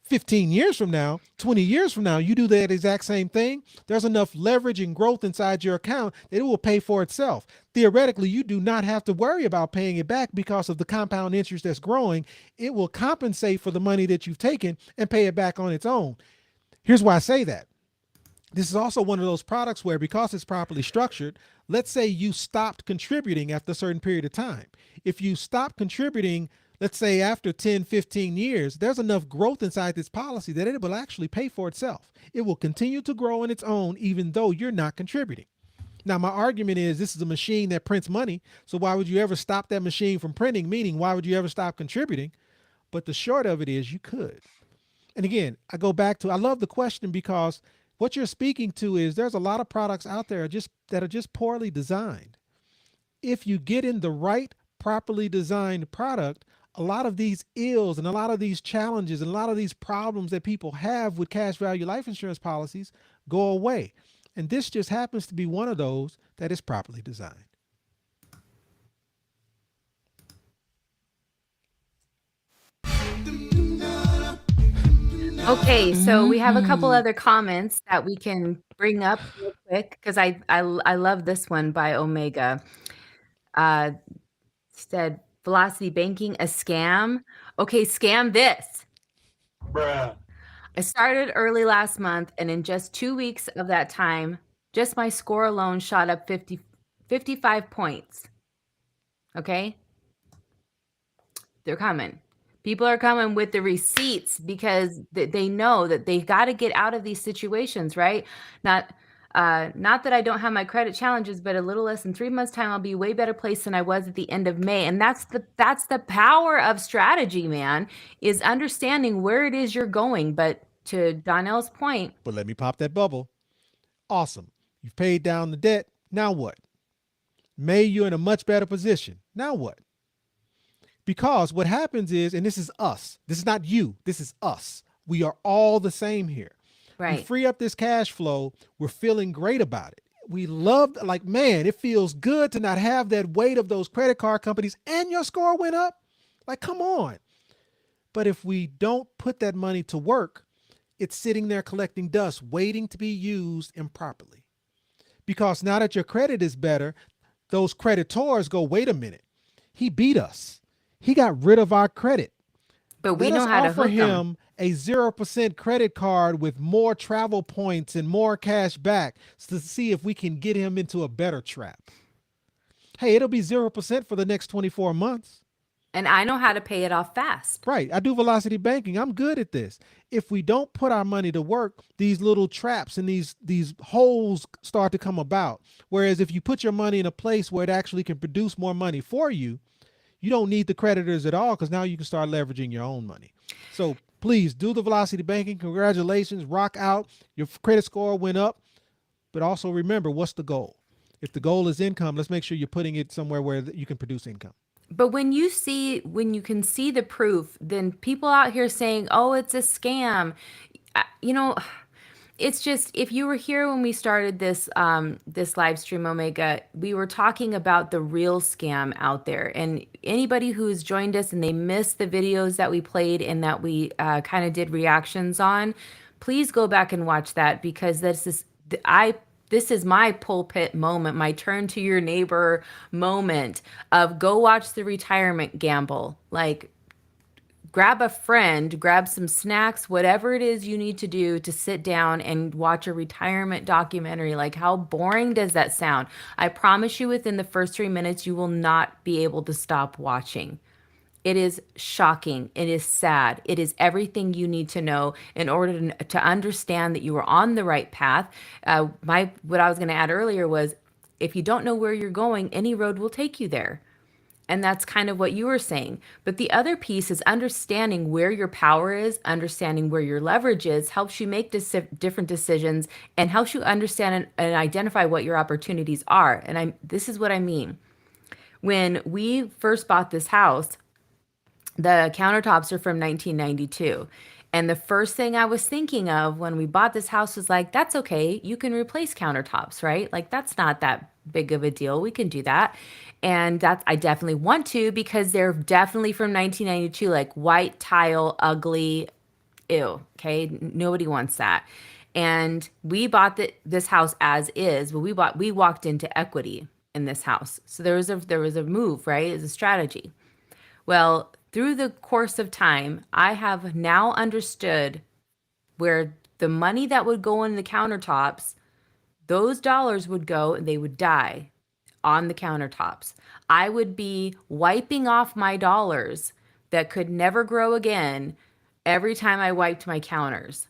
15 years from now, 20 years from now, you do that exact same thing. There's enough leverage and growth inside your account that it will pay for itself. Theoretically, you do not have to worry about paying it back because of the compound interest that's growing. It will compensate for the money that you've taken and pay it back on its own. Here's why I say that. This is also one of those products where, because it's properly structured, let's say you stopped contributing after a certain period of time. If you stop contributing, let's say after 10, 15 years, there's enough growth inside this policy that it will actually pay for itself. It will continue to grow on its own, even though you're not contributing. Now, my argument is this is a machine that prints money. So why would you ever stop that machine from printing? Meaning, why would you ever stop contributing? But the short of it is you could. And again, I go back to, I love the question because what you're speaking to is there's a lot of products out there that are just poorly designed. If you get in the right, properly designed product, a lot of these ills and a lot of these challenges and a lot of these problems that people have with cash value life insurance policies go away. And this just happens to be one of those that is properly designed. Okay, so we have a couple other comments that we can bring up real quick because I love this one by Omega. Said velocity banking a scam. Okay, scam this. Bruh. I started early last month, and in just 2 weeks of that time, just my score alone shot up 55 points. Okay, they're coming. People are coming with the receipts because they know that they got to get out of these situations, right? Not that I don't have my credit challenges, but a little less than 3 months' time, I'll be way better placed than I was at the end of May. And that's the power of strategy, man, is understanding where it is you're going. But to Donnell's point, But let me pop that bubble. Awesome. You've paid down the debt. Now what? May, you're in a much better position. Now what? Because what happens is, and this is us, this is not you, this is us. We are all the same here. We right? free up this cash flow. We're feeling great about it. We love, like, man, it feels good to not have that weight of those credit card companies and your score went up. Like, come on. But if we don't put that money to work, it's sitting there collecting dust, waiting to be used improperly. Because now that your credit is better, those creditors go, wait a minute, he beat us. He got rid of our credit. But we Let know us how to offer hook them. him a 0% credit card with more travel points and more cash back to see if we can get him into a better trap. Hey, it'll be 0% for the next 24 months. And I know how to pay it off fast. Right. I do velocity banking. I'm good at this. If we don't put our money to work, these little traps and these holes start to come about. Whereas if you put your money in a place where it actually can produce more money for you, you don't need the creditors at all because now you can start leveraging your own money. So please do the velocity banking. Congratulations. Rock out. Your credit score went up. But also remember, what's the goal? If the goal is income, let's make sure you're putting it somewhere where you can produce income. But when you can see the proof, then people out here saying, "Oh, it's a scam," you know, it's just, if you were here when we started this live stream, Omega, we were talking about the real scam out there. And anybody who's joined us and they missed the videos that we played and that we kind of did reactions on, please go back and watch that, because this is my pulpit moment, my turn to your neighbor moment of go watch the retirement gamble. Like, grab a friend, grab some snacks, whatever it is you need to do to sit down and watch a retirement documentary. Like, how boring does that sound? I promise you, within the first 3 minutes, you will not be able to stop watching. It is shocking. It is sad. It is everything you need to know in order to understand that you are on the right path. What I was going to add earlier was, if you don't know where you're going, any road will take you there. And that's kind of what you were saying. But the other piece is understanding where your power is, understanding where your leverage is, helps you make different decisions and helps you understand and identify what your opportunities are. And this is what I mean. When we first bought this house, the countertops are from 1992. And the first thing I was thinking of when we bought this house was like, that's okay. You can replace countertops, right? Like, that's not that big of a deal. We can do that. And I definitely want to because they're definitely from 1992, like white tile, ugly, ew. Okay. Nobody wants that. And we bought this house as is, but we walked into equity in this house. So there was a move, right? It's a strategy. Well, through the course of time, I have now understood where the money that would go in the countertops, those dollars would go and they would die on the countertops. I would be wiping off my dollars that could never grow again every time I wiped my counters.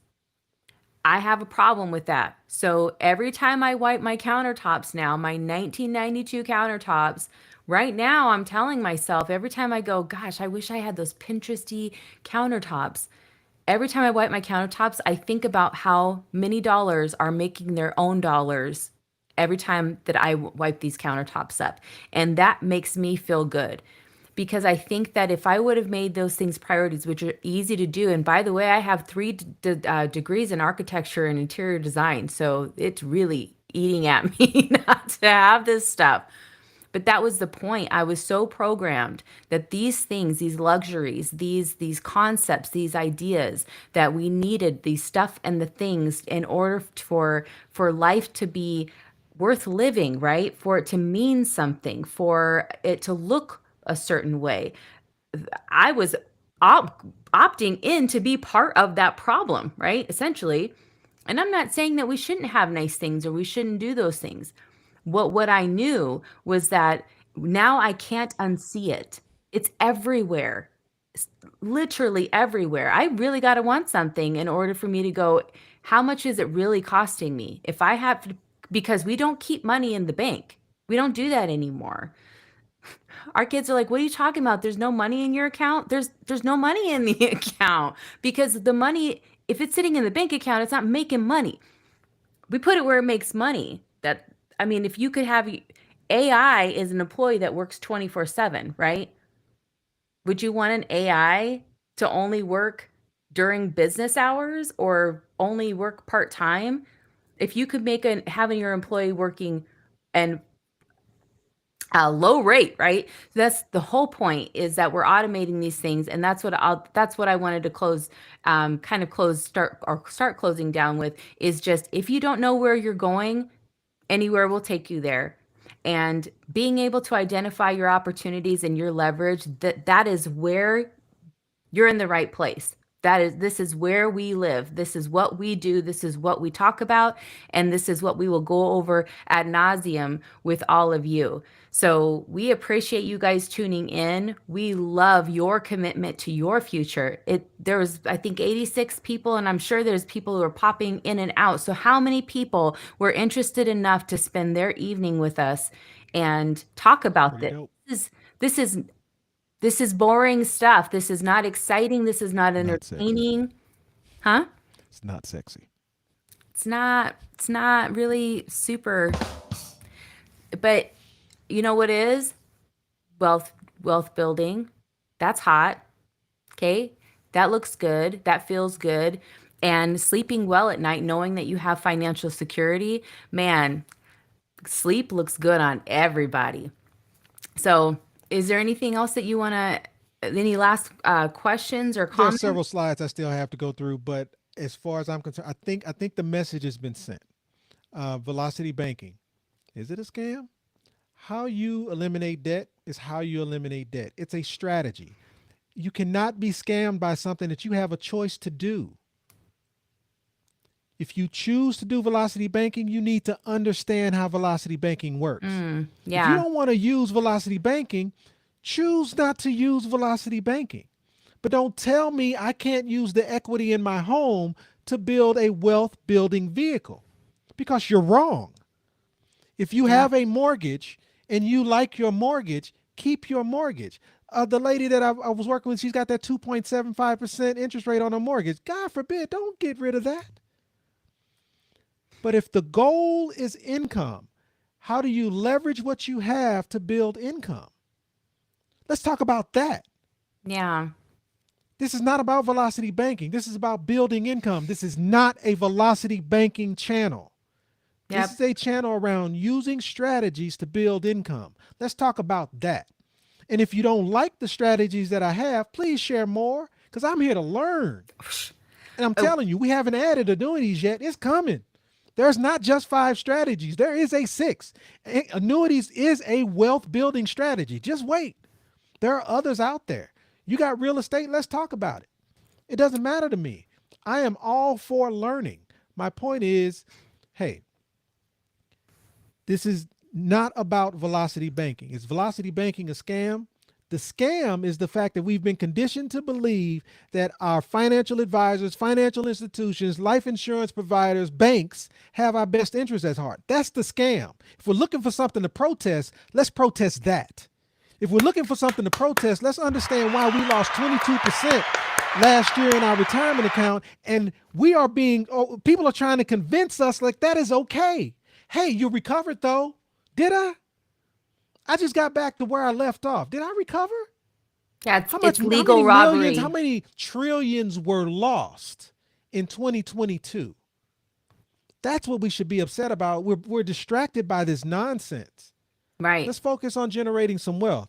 I have a problem with that. So every time I wipe my countertops now, my 1992 countertops, right now I'm telling myself every time I go, gosh, I wish I had those Pinteresty countertops. Every time I wipe my countertops, I think about how many dollars are making their own dollars every time that I wipe these countertops up. And that makes me feel good because I think that if I would have made those things priorities, which are easy to do, and by the way, I have three degrees in architecture and interior design, so it's really eating at me not to have this stuff. But that was the point. I was so programmed that these things, these luxuries, these concepts, these ideas that we needed, these stuff and the things in order for life to be worth living, right? For it to mean something, for it to look a certain way. I was opting in to be part of that problem, right? Essentially. And I'm not saying that we shouldn't have nice things or we shouldn't do those things. What I knew was that now I can't unsee it. It's everywhere. Literally everywhere. I really got to want something in order for me to go, how much is it really costing me? If I have to, because we don't keep money in the bank. We don't do that anymore. Our kids are like, "What are you talking about? There's no money in your account?" There's no money in the account because the money, if it's sitting in the bank account, it's not making money. We put it where it makes money. I mean, if you could have AI is an employee that works 24/7, right? Would you want an AI to only work during business hours or only work part-time? If you could make having your employee working and a low rate, right? That's the whole point is that we're automating these things, and that's what I wanted to close, kind of start closing down with is just if you don't know where you're going, anywhere will take you there. And being able to identify your opportunities and your leverage, that is where you're in the right place. This is where we live. This is what we do. This is what we talk about. And this is what we will go over ad nauseum with all of you. So we appreciate you guys tuning in. We love your commitment to your future. There was, I think, 86 people, and I'm sure there's people who are popping in and out. So how many people were interested enough to spend their evening with us and talk about Pretty this? dope. This is this is boring stuff. This is not exciting. This is not Not sexy. entertaining. Huh? It's not sexy. It's not really super, but you know what is? Wealth building. That's hot. Okay? That looks good. That feels good. And sleeping well at night knowing that you have financial security, man, sleep looks good on everybody. So, is there anything else that you want to, any last questions or There are comments? several slides I still have to go through, but as far as I'm concerned, I think the message has been sent. Velocity banking. Is it a scam? How you eliminate debt is how you eliminate debt. It's a strategy. You cannot be scammed by something that you have a choice to do. If you choose to do velocity banking, you need to understand how velocity banking works. If you Yeah. don't want to use velocity banking, choose not to use velocity banking. But don't tell me I can't use the equity in my home to build a wealth building vehicle because you're wrong. If you Yeah. have a mortgage and you like your mortgage, keep your mortgage. The lady that I was working with, she's got that 2.75% interest rate on her mortgage. God forbid, don't get rid of that. But if the goal is income, how do you leverage what you have to build income? Let's talk about that. Yeah. This is not about velocity banking. This is about building income. This is not a velocity banking channel. Yep. This is a channel around using strategies to build income. Let's talk about that. And if you don't like the strategies that I have, please share more, because I'm here to learn. And I'm telling you, we haven't added annuities yet. It's coming. There's not just 5 strategies. There is a 6. Annuities is a wealth building strategy. Just wait. There are others out there. You got real estate. Let's talk about it. It doesn't matter to me. I am all for learning. My point is, hey, this is not about velocity banking. Is velocity banking a scam? The scam is the fact that we've been conditioned to believe that our financial advisors, financial institutions, life insurance providers, banks have our best interests at heart. That's the scam. If we're looking for something to protest, let's protest that. If we're looking for something to protest, let's understand why we lost 22% last year in our retirement account. And people are trying to convince us like that is okay. Hey, you recovered though. Did I? I just got back to where I left off. Did I recover? Yeah, it's legal robbery. How many trillions were lost in 2022? That's what we should be upset about. We're distracted by this nonsense. Right. Let's focus on generating some wealth.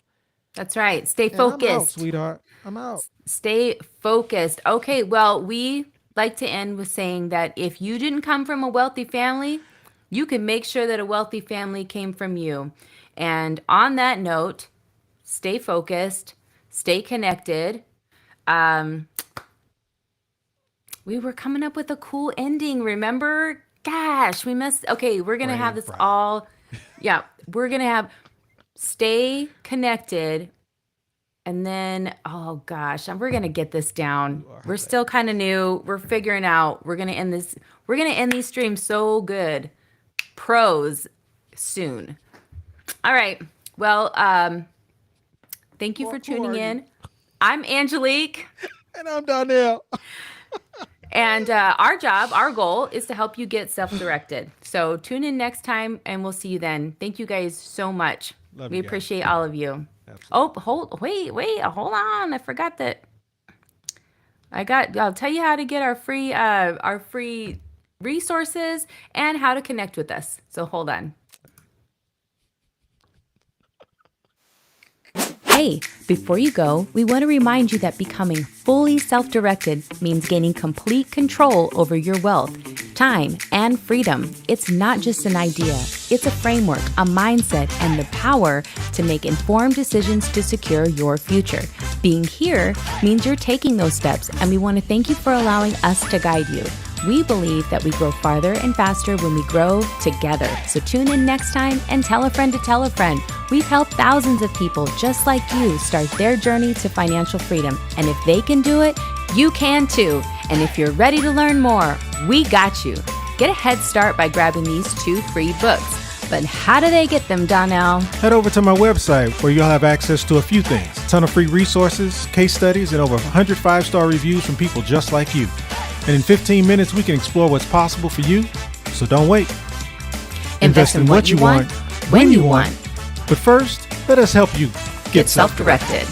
That's right. Stay And I'm out, focused. sweetheart. I'm out. Stay focused. Okay, well, we like to end with saying that if you didn't come from a wealthy family, you can make sure that a wealthy family came from you. And on that note, stay focused, stay connected. We were coming up with a cool ending, remember? Gosh, we missed. Okay, we're going to have this all. Yeah, we're going to have stay connected. And then, oh gosh, we're going to get this down. We're still kind of new. We're figuring out. We're going to end this. We're going to end these streams so good. Pros soon. All right. Well, thank you for tuning in. I'm Angelique. And I'm Donnell. And our goal is to help you get self-directed. So tune in next time and we'll see you then. Thank you guys so much. We appreciate all of you. Absolutely. Oh, hold on. I forgot that. I'll tell you how to get our free resources and how to connect with us. So hold on. Hey, before you go, we want to remind you that becoming fully self-directed means gaining complete control over your wealth, time, and freedom. It's not just an idea. It's a framework, a mindset, and the power to make informed decisions to secure your future. Being here means you're taking those steps, and we want to thank you for allowing us to guide you. We believe that we grow farther and faster when we grow together. So tune in next time and tell a friend to tell a friend. We've helped thousands of people just like you start their journey to financial freedom. And if they can do it, you can too. And if you're ready to learn more, we got you. Get a head start by grabbing these 2 free books. But how do they get them, Donnell? Head over to my website where you'll have access to a few things. A ton of free resources, case studies, and over 100 5-star reviews from people just like you. And in 15 minutes, we can explore what's possible for you. So don't wait. Invest in what you want, when you want. But first, let us help you Get self-directed.